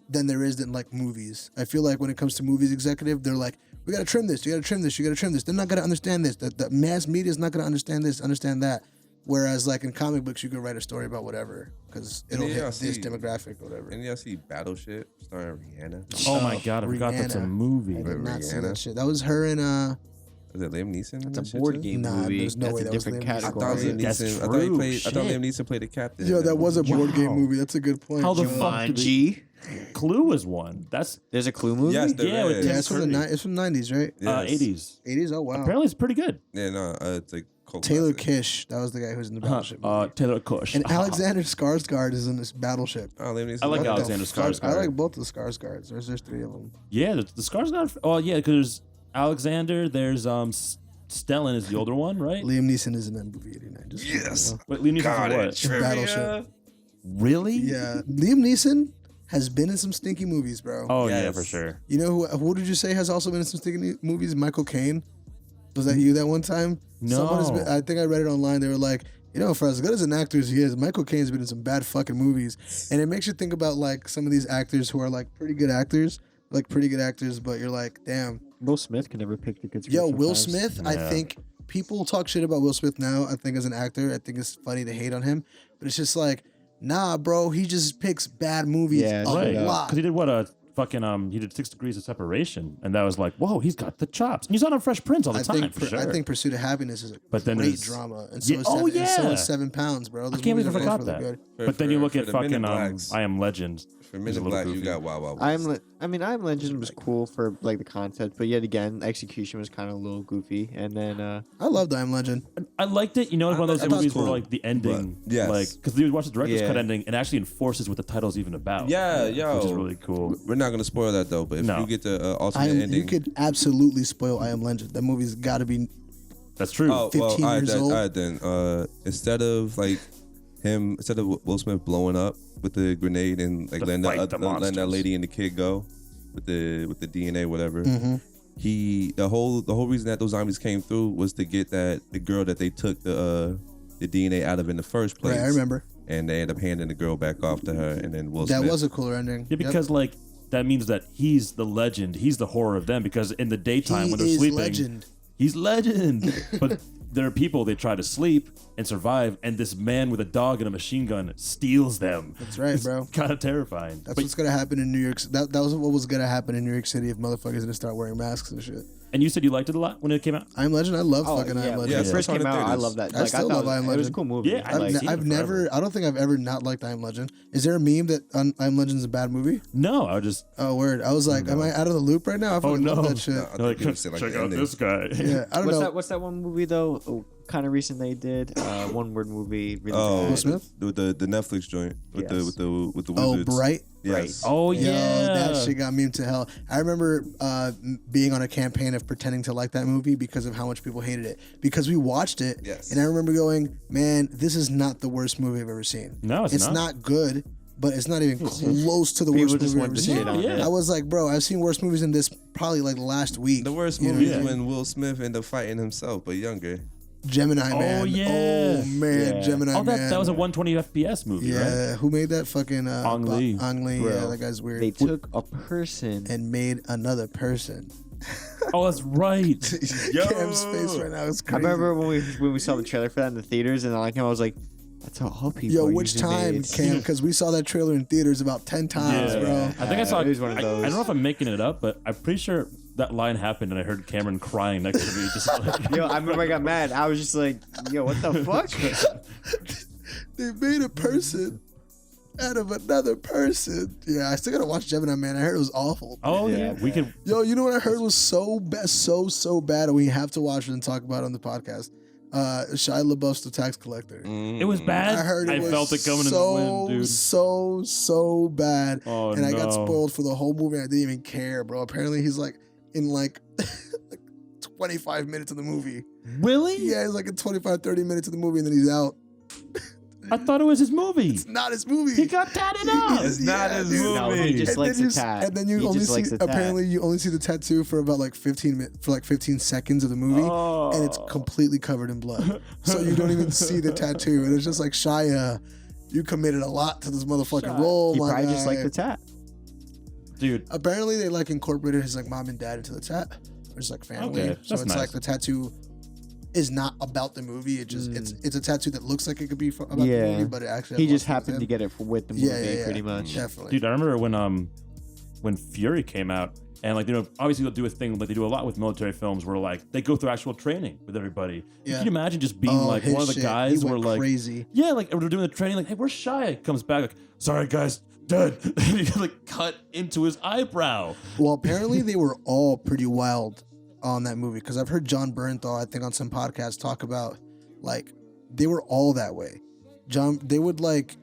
S1: than there is in like movies. I feel like when it comes to movies executive, they're like, we gotta trim this, you gotta trim this, you gotta trim this. They're not gonna understand this. The mass media is not gonna understand this, understand that. Whereas like in comic books, you can write a story about whatever because it'll hit this demographic or whatever.
S4: And y'all see Battleship starring Rihanna?
S5: Oh my god, I forgot that's a
S1: Rihanna.
S5: movie.
S1: I did not see
S4: Rihanna.
S1: that shit. That was her in
S4: Is it Liam Neeson? in that
S3: It's a
S4: shit
S3: board
S4: too?
S3: game
S1: Nah,
S3: movie.
S1: there's no
S3: That's
S1: way
S3: a
S1: that was
S3: different
S1: Liam Neeson.
S4: I thought
S3: category.
S4: Liam
S5: That's
S4: Neeson. I
S5: true.
S4: thought Liam
S5: Shit.
S4: Neeson played the captain.
S1: Yo, that was a board game
S5: Wow.
S1: movie. That's a good point.
S5: How the
S1: Joe.
S5: fuck did they-
S3: Jumanji.
S5: Clue was one. That's
S3: There's a Clue movie.
S4: Yes, there
S5: Yeah, with
S4: is.
S1: Yeah, it's from the
S5: Kirby.
S1: it's from the 90s, right?
S4: Yes.
S5: 80s.
S1: 80s. Oh wow.
S5: Apparently, it's pretty good.
S4: Yeah, no, it's like cult
S1: Taylor
S4: classic.
S1: Kish, that was the guy who was in the Battleship. movie.
S5: Taylor Kush.
S1: And Alexander Skarsgård is in this Battleship.
S4: Oh, Liam Neeson.
S5: I like
S1: What the
S5: Alexander
S1: fuck?
S5: Skarsgård.
S1: I like both of the Skarsgårds. There's 3 of them.
S5: Yeah, the Skarsgård. Oh yeah, because there's Alexander. There's Stellan is the older one, right?
S1: Liam Neeson is in that movie 89. Just
S4: Yes.
S5: Wait, Liam Neeson's
S4: Got
S5: in
S4: it.
S5: what?
S1: In Battleship.
S5: Really?
S1: Yeah, Liam Neeson has been in some stinky movies, bro.
S5: Oh yeah,
S4: Yes.
S5: for sure.
S1: You know who did you say has also been in some stinky movies? Michael Caine. Was that you that one time?
S5: No.
S1: Someone has been, I think I read it online. They were like, you know, for as good as an actor as he is, Michael Caine's been in some bad fucking movies, and it makes you think about like some of these actors who are like pretty good actors, but you're like, damn.
S3: Will Smith can never pick the good.
S1: Yo,
S3: script
S1: Will
S3: sometimes.
S1: Smith, I
S5: Yeah.
S1: think people talk shit about Will Smith now. I think as an actor, I think it's funny to hate on him, but it's just like Nah, bro, he just picks bad movies
S3: Yeah,
S1: a
S5: Right.
S1: lot.
S5: Because he did what he did 6 Degrees of Separation, and that was like, whoa, he's got the chops. And he's on Fresh Prince all the time. For sure.
S1: I think Pursuit of Happiness is a
S5: But then
S1: great
S5: there's-
S1: drama, and so
S5: Yeah,
S1: is
S5: oh,
S1: and so
S5: yeah.
S1: is 7 Pounds, bro. Those
S5: I can't believe I
S1: movies are
S5: forgot
S1: really
S5: that.
S1: good.
S5: But then you look at
S4: the Men in
S5: fucking
S4: Blacks.
S5: I Am Legend.
S4: For Men
S5: He's a
S4: in
S5: little
S4: Black, you
S5: goofy.
S4: got Wild Wild West.
S3: I am Legend was cool for like the concept, but yet again, execution was kind of a little goofy. And then
S1: I loved I Am Legend.
S5: I liked it. You know, it's one of
S1: I
S5: those
S1: thought it was
S5: movies where
S1: cool.
S5: like the ending,
S4: But, yes.
S5: like because you watch the director's
S3: Yeah.
S5: cut ending and actually enforces what the title's even about.
S4: Yeah, yo.
S5: which is really cool.
S4: We're not gonna spoil that though, but if
S5: No.
S4: you get the alternate ending,
S1: You could absolutely spoil I Am Legend. That movie's got to be.
S5: That's true.
S4: oh, well,
S1: 15 years
S4: all
S1: old.
S4: right then. Instead of Will Smith blowing up with the grenade and like
S5: To
S4: letting
S5: fight the
S4: letting that
S5: monsters.
S4: lady and the kid go with the DNA whatever.
S1: Mm-hmm.
S4: The whole reason that those zombies came through was to get the girl that they took the DNA out of in the first place.
S1: Right, I remember.
S4: And they end up handing the girl back off to her, and then Will
S1: That
S4: Smith.
S1: was a cooler ending.
S5: Yeah, because like that means that he's the legend. He's the horror of them. Because in the daytime
S1: he
S5: when they're
S1: is
S5: sleeping,
S1: legend.
S5: he's legend. But there are people they try to sleep and survive, and this man with a dog and a machine gun steals them.
S1: That's right, bro.
S5: Kind of terrifying.
S1: That's
S5: But-
S1: what's gonna happen in New York. That was what was gonna happen in New York City if motherfuckers didn't start wearing masks and shit.
S5: and you said you liked it a lot when it came out.
S1: I Am Legend. I love fucking I Am
S3: when
S1: Legend.
S4: Yeah,
S3: it first
S4: so
S3: came out, I
S4: theaters.
S3: love that.
S1: I
S3: Like,
S1: still
S3: thought
S1: love I Am
S3: it was a
S1: Legend.
S3: cool movie.
S5: Yeah, I
S1: I've,
S5: like
S1: ne-
S5: seen it
S1: I've never.
S5: forever.
S1: I don't think I've ever not liked I Am Legend. Is there a meme that I Am Legend's a bad movie?
S5: No, I would just
S1: Oh, word. I was like, am I out of the loop right now? I fucking
S5: no.
S1: love that shit.
S4: I think
S5: like,
S4: you would say, like,
S5: check
S4: the
S5: out
S4: ending.
S5: this guy.
S1: Yeah, I don't know.
S3: What's that one movie though? Oh, kind of recent they did. One word movie. Really
S4: Oh,
S3: bad.
S1: Will Smith?
S4: the Netflix joint with
S3: Yes.
S4: the
S1: Oh,
S4: wizards.
S1: Bright.
S4: Yes.
S5: Oh
S1: Yo,
S5: yeah,
S1: that shit got memed to hell. I remember being on a campaign of pretending to like that movie because of how much people hated it. Because we watched it,
S4: Yes.
S1: and I remember going, "Man, this is not the worst movie I've ever seen.
S5: No, it's not.
S1: not good, but it's not even close to the
S3: People
S1: worst
S3: just
S1: movie I've
S3: wanted
S1: ever
S3: to
S1: seen."
S3: shit on
S5: it.
S1: I was like, "Bro, I've seen worse movies than this probably like last week."
S4: The worst
S1: You know
S4: movie
S1: what I
S4: is
S1: mean?
S4: when Will Smith ended up fighting himself, but younger.
S1: Gemini Man.
S5: Oh yeah.
S1: Oh man,
S3: Yeah.
S1: Gemini
S5: Oh,
S1: Man.
S5: that was a 120 FPS movie, right?
S1: Yeah, who made that fucking
S5: Ang Lee.
S1: Ang Lee.
S3: Bro,
S1: Yeah, that guy's weird.
S3: They took a person.
S1: and made another person.
S5: Oh, that's right.
S1: Cam's face right now is
S3: I
S1: crazy.
S3: remember when we saw the trailer for that in the theaters, and I was like, "That's how all people."
S1: Yo,
S3: are
S1: which
S3: usually
S1: time,
S3: made.
S1: Cam? Because we saw that trailer in theaters about 10 times,
S5: Yeah.
S1: bro.
S5: I think I saw.
S3: it was one of
S5: I
S3: those.
S5: don't know if I'm making it up, but I'm pretty sure that line happened, and I heard Cameron crying next to me, just like.
S3: Yo, I remember I got mad. I was just like, "Yo, what the fuck?"
S1: They made a person out of another person. Yeah, I still gotta watch Gemini Man. I heard it was awful.
S5: Oh yeah,
S3: Yeah,
S5: we could.
S1: Yo, you know what I heard was so bad, so bad, and we have to watch it and talk about it on the podcast. Shia LaBeouf's The Tax Collector.
S5: It was bad.
S1: I heard it was
S5: felt it coming
S1: so,
S5: in the wind, dude.
S1: so bad.
S5: Oh,
S1: and I got
S5: no.
S1: spoiled for the whole movie. I didn't even care, bro. Apparently he's like in like 25 minutes of the movie.
S5: Really?
S1: Yeah, he's like in 25, 30 minutes of the movie and then he's out.
S5: I thought it was his movie.
S1: It's not his movie.
S5: He got tatted up.
S4: It's not his
S1: dude.
S3: No,
S4: movie.
S3: he just
S1: And
S3: likes
S1: then
S3: a
S1: you
S3: tat.
S1: And then you
S3: He
S1: only
S3: just
S1: see
S3: likes a tat.
S1: apparently you only see the tattoo for about like 15 seconds of the movie, and it's
S5: Oh.
S1: completely covered in blood. So you don't even see the tattoo, and it's just like Shia, you committed a lot to this motherfucking role.
S3: He
S1: my
S3: probably just
S1: guy.
S3: liked the tat.
S5: Dude.
S1: Apparently they like incorporated his like mom and dad into the tat, or his like family.
S5: Okay,
S1: So
S5: that's
S1: it's
S5: nice.
S1: like the tattoo is not about the movie. It just it's a tattoo that looks like it could be about the
S3: Yeah.
S1: movie, but it actually
S3: He
S1: has
S3: just
S1: nothing
S3: happened to
S1: him.
S3: get it with the movie,
S1: Yeah,
S3: pretty much.
S1: Definitely.
S5: Dude, I remember when Fury came out, and like obviously they'll do a thing like they do a lot with military films, where like they go through actual training with everybody.
S1: Yeah.
S5: Can you imagine just being like
S1: his
S5: one of the
S1: shit.
S5: guys
S1: He
S5: where
S1: went
S5: like
S1: crazy.
S5: yeah, like we're doing the training, like hey, where's Shia? Comes back like sorry guys, dead. And he like cut into his eyebrow.
S1: Well, apparently they were all pretty wild on that movie because I've heard John Bernthal, I think, on some podcasts talk about like they were all that way. They would like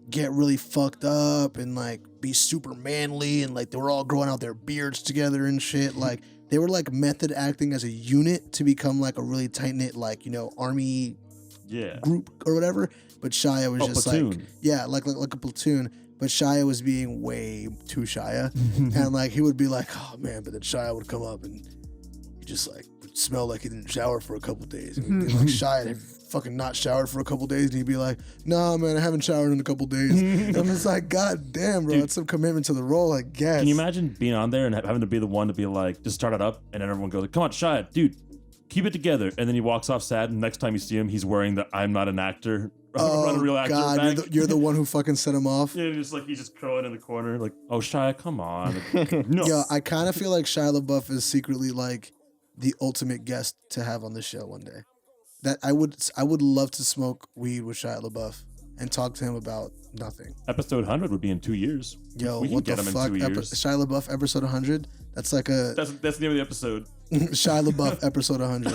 S1: get really fucked up and like be super manly and like they were all growing out their beards together and shit. Like they were like method acting as a unit to become like a really tight knit like army
S5: Yeah.
S1: group or whatever. But Shia was just like
S5: platoon.
S1: like a platoon. But Shia was being way too Shia, and like he would be like, "Oh man," but then Shia would come up and he just like would smell like he didn't shower for a couple days. And we'd be like, Shia had fucking not showered for a couple days, and he'd be like, "Nah, man, I haven't showered in a couple days." And I'm just like, "God damn, bro,
S5: Dude.
S1: that's some commitment to the role, I guess."
S5: Can you imagine being on there and having to be the one to be like just start it up and then everyone goes like, come on Shia, dude, keep it together. And then he walks off sad. And next time you see him, he's wearing the "I'm not an actor."
S1: Oh
S5: not a real actor
S1: God,
S5: bag.
S1: you're the one who fucking set him off.
S5: Yeah, he's just crowing in the corner, like, "Oh, Shia, come on." No.
S1: Yo, I kind of feel like Shia LaBeouf is secretly like the ultimate guest to have on this show one day. That I would love to smoke weed with Shia LaBeouf and talk to him about nothing.
S5: Episode 100 would be in 2 years.
S1: Yo,
S5: we can
S1: what
S5: get
S1: the
S5: him
S1: fuck?
S5: in 2 years.
S1: Shia LaBeouf episode 100? That's like a
S5: That's the name of the episode.
S1: Shia LaBeouf episode 100.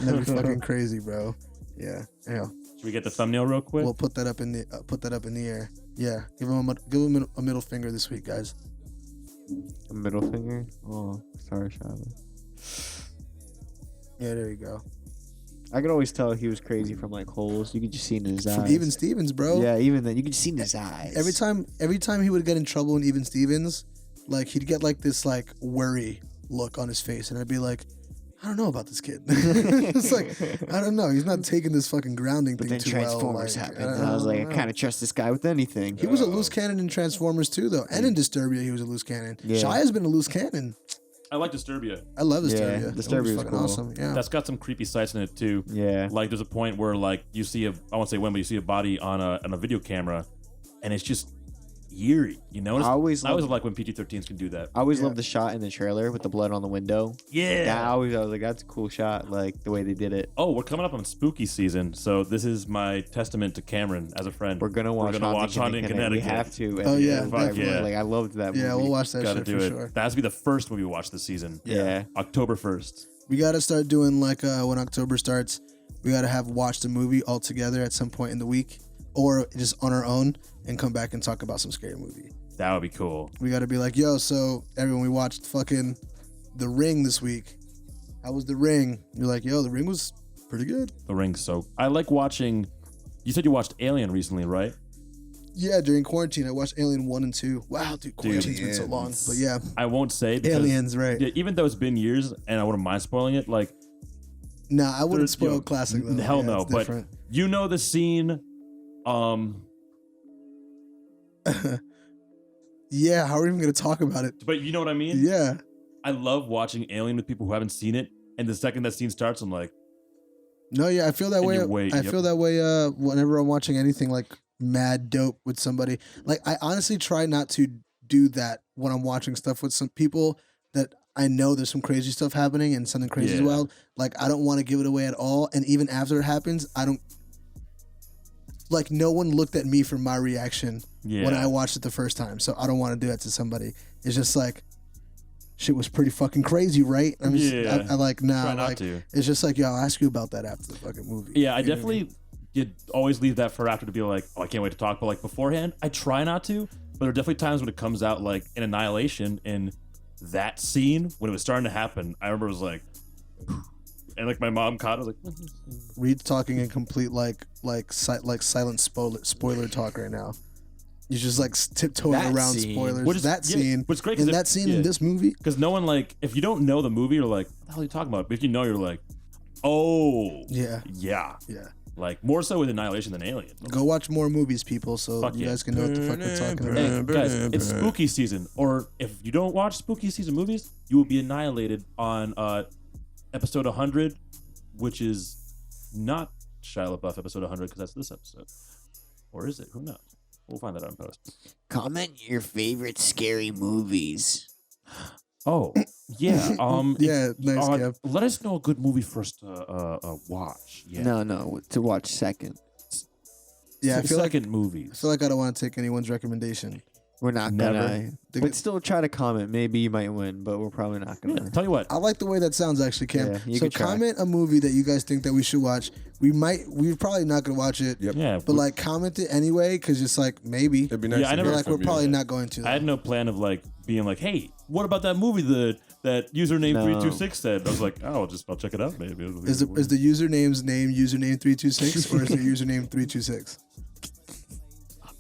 S1: That'd be fucking crazy, bro. Yeah.
S5: Should we get the thumbnail real quick?
S1: We'll put that up in the air. Yeah, give him a middle finger this week, guys.
S3: A middle finger. Oh, sorry, Shia.
S1: Yeah, there you go.
S3: I could always tell he was crazy from like holes. You could just see in his eyes.
S1: From Even Stevens, bro.
S3: Yeah, even then you could just see in his eyes.
S1: Every time he would get in trouble in Even Stevens, like he'd get like this like worry look on his face, and I'd be like, I don't know about this kid. It's like, I don't know. He's not taking this fucking grounding
S3: But
S1: thing
S3: then
S1: too
S3: Transformers
S1: well.
S3: happened, and I was like, I kind of trust this guy with anything.
S1: He was a loose cannon in Transformers too, though, and in Disturbia he was a loose cannon.
S3: Yeah.
S1: Shia's been a loose cannon.
S5: I like Disturbia.
S1: I love
S3: Yeah,
S1: Disturbia. That
S3: Disturbia
S1: was
S3: was
S1: fucking
S3: cool.
S1: awesome. Yeah.
S5: That's got some creepy sights in it too.
S3: Yeah.
S5: Like there's a point where like you see I won't say when, but you see a body on a video camera, and it's just eerie. You know,
S3: I always
S5: like when PG-13s can do that.
S3: I always love the shot in the trailer with the blood on the window.
S5: Yeah.
S3: I was like, that's a cool shot, like the way they did it.
S5: Oh, we're coming up on spooky season, so this is my testament to Cameron as a friend.
S3: We're gonna watch Haunting in Connecticut. We have to.
S1: Oh, yeah,
S3: Fuck
S1: definitely.
S3: Like I loved that movie.
S1: Yeah, we'll watch that
S5: Gotta
S1: shit
S5: do
S1: for
S5: it.
S1: sure.
S5: That has to be the first movie we watch this season.
S3: Yeah.
S5: October 1st.
S1: We gotta start doing like when October starts. We gotta have watched a movie all together at some point in the week, or just on our own, and come back and talk about some scary movie.
S5: That would be cool.
S1: We gotta be like, yo, so everyone, we watched fucking The Ring this week. How was The Ring? You're like, yo, The Ring was pretty good.
S5: The Ring's so. I like watching. You said you watched Alien recently, right?
S1: Yeah, during quarantine, I watched Alien 1 and 2. Wow, dude, quarantine's been so long. But yeah,
S5: I won't say because,
S1: Aliens, right?
S5: Yeah, even though it's been years, and I wouldn't mind spoiling it. Like,
S1: Nah, I wouldn't
S5: there's,
S1: spoil classic though.
S5: Hell
S1: Yeah,
S5: no,
S1: it's
S5: but
S1: different.
S5: you know the scene.
S1: Yeah, how are we even gonna talk about it?
S5: But you know what I mean?
S1: Yeah.
S5: I love watching Alien with people who haven't seen it, and the second that scene starts, I'm like,
S1: No, yeah, I feel that
S5: And
S1: way.
S5: you wait,
S1: I
S5: yep.
S1: feel that way whenever I'm watching anything like mad dope with somebody. Like I honestly try not to do that when I'm watching stuff with some people that I know there's some crazy stuff happening and something crazy is
S5: Yeah.
S1: wild. Like I don't want to give it away at all. And even after it happens, I don't like no one looked at me for my reaction when I watched it the first time. So I don't want to do that to somebody. It's just like shit was pretty fucking crazy, right? I'm just,
S5: Yeah.
S1: I like nah,
S5: Try not
S1: like
S5: to.
S1: it's just like yo, I'll ask you about that after the fucking movie.
S5: Yeah, I
S1: You know what
S5: definitely did always leave that for after to be like, oh, I can't wait to talk. But like beforehand, I try not to. But there are definitely times when it comes out like in Annihilation, in that scene when it was starting to happen. I remember it was like, and like my mom caught it. I was like,
S1: Reed's talking in complete silent spoiler talk right now. He's just like tiptoeing
S3: That
S1: around
S3: scene.
S1: spoilers.
S5: Which is-
S1: that
S5: yeah,
S1: scene,
S5: what's great
S1: in
S5: 'cause
S1: that scene
S5: yeah.
S1: in this movie,
S5: because no one like, if you don't know the movie, you're like, what the hell are you talking about? But if you know, you're like, oh,
S1: yeah.
S5: yeah.
S1: Like
S5: More so with Annihilation than Alien.
S1: go watch more movies, people, so
S5: Fuck
S1: you
S5: yeah.
S1: guys can know what the fuck we're talking about.
S5: Hey, guys, it's spooky season. Or if you don't watch spooky season movies, you will be annihilated on episode 100, which is not Shia LaBeouf episode 100 because that's this episode. Or is it? Who knows? We'll find that out in post.
S3: Comment your favorite scary movies.
S5: Oh, yeah.
S1: Yeah, nice, Kev.
S5: Let us know a good movie for us to watch. Yeah.
S3: No, to watch second.
S1: Yeah, I feel like
S5: movies.
S1: I don't want to take anyone's recommendation.
S3: We're not
S5: Never.
S3: gonna. But still try to comment. Maybe you might win, but we're probably not gonna.
S5: Tell you what.
S1: I like the way that sounds actually, Cam.
S3: Yeah, you
S1: so
S3: could try.
S1: comment a movie that you guys think that we should watch. We're probably not gonna watch it.
S4: Yep.
S5: Yeah,
S1: But like comment it anyway, because it's like maybe.
S4: It'd be nice.
S5: Yeah, I
S4: to
S5: never-
S4: hear
S1: But like
S4: from
S1: we're
S4: you.
S1: probably not going to.
S5: I had no plan of like being like, hey, what about that movie that username
S3: No.
S5: 326 said? I was like, oh, I'll check it out maybe.
S1: Is the username's name username 326 or is it username 326?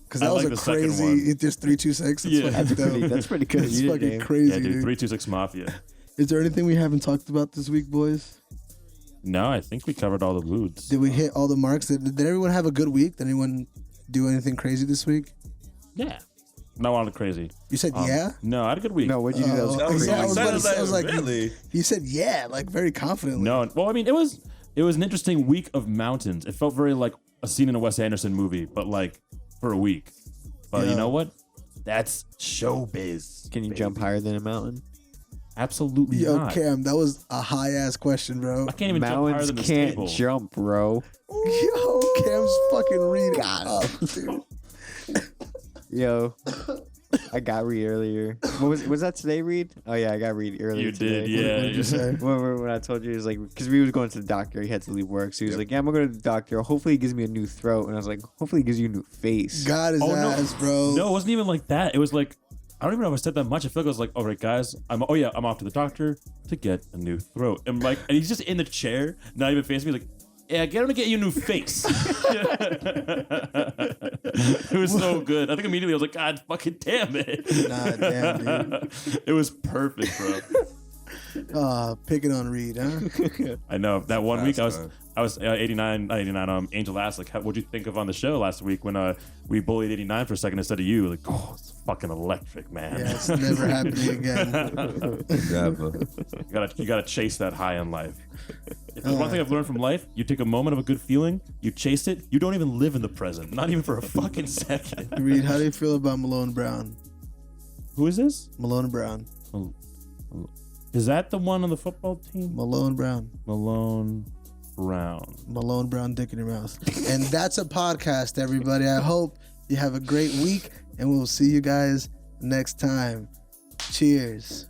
S1: Because
S5: I
S1: that was
S5: like
S1: a
S5: the second
S1: crazy.
S5: one.
S1: It's just 326. It's
S5: Yeah.
S1: fucking dope.
S3: That's pretty good.
S1: It's
S3: You
S1: fucking
S3: name.
S1: crazy,
S5: Yeah, dude,
S1: dude.
S5: 326 Mafia.
S1: Is there anything we haven't talked about this week, boys?
S5: No, I think we covered all the moods.
S1: Did we hit all the marks? Did everyone have a good week? Did anyone do anything crazy this week?
S5: Yeah. Not wanted crazy.
S1: You said yeah?
S5: No, I had a good week.
S3: No, what'd you do? That was
S1: Oh,
S3: crazy.
S1: yeah, I was about to say, I was like,
S4: really?
S1: You said yeah, like very confidently.
S5: No, well, I mean, it was an interesting week of mountains. It felt very like a scene in a Wes Anderson movie, but like for a week. But you know what? That's showbiz.
S3: Can you jump higher than a mountain?
S5: Absolutely
S1: Yo,
S5: not.
S1: Cam, that was a high ass question, bro.
S5: I can't even jump higher
S3: Mountains
S5: than this
S3: can't
S5: table.
S3: jump, bro.
S1: Yo, Cam's fucking reading up, dude.
S3: Yo, I got Reed earlier. What was that today, Reed? Oh yeah, I got Reed earlier.
S5: You
S3: today.
S5: did, yeah.
S1: What'd you say?
S3: When I told you, he was like, because Reed was going to the doctor, he had to leave work, so he was like, yeah, I'm gonna go to the doctor. Hopefully, he gives me a new throat, and I was like, hopefully, he gives you a new face.
S1: God his ass, bro.
S5: No, it wasn't even like that. It was like, I don't even know if I said that much. I feel like I was like, all right, guys, I'm off to the doctor to get a new throat. And like, and he's just in the chair, not even facing me, like, yeah, get him to get you a new face. It was so good. I think immediately I was like, God fucking damn it.
S1: Nah, damn, dude.
S5: It was perfect, bro.
S1: Picking on Reed, huh?
S5: I know that one week
S4: Last
S5: I was 89. Angel asked like, what'd you think of on the show last week when we bullied 89 for a second instead of you? Like, oh, it's fucking electric, man.
S1: Yeah, it's never happening again.
S4: Never.
S5: You gotta chase that high in life. If there's one thing I've learned from life, you take a moment of a good feeling, you chase it, you don't even live in the present, not even for a fucking second.
S1: Reed, how do you feel about Malone Brown?
S5: Who is this?
S1: Malone Brown.
S5: Is that the one on the football team?
S1: Malone Brown.
S5: Malone Brown.
S1: Malone Brown, dick in your mouth. And that's a podcast, everybody. I hope you have a great week, and we'll see you guys next time. Cheers.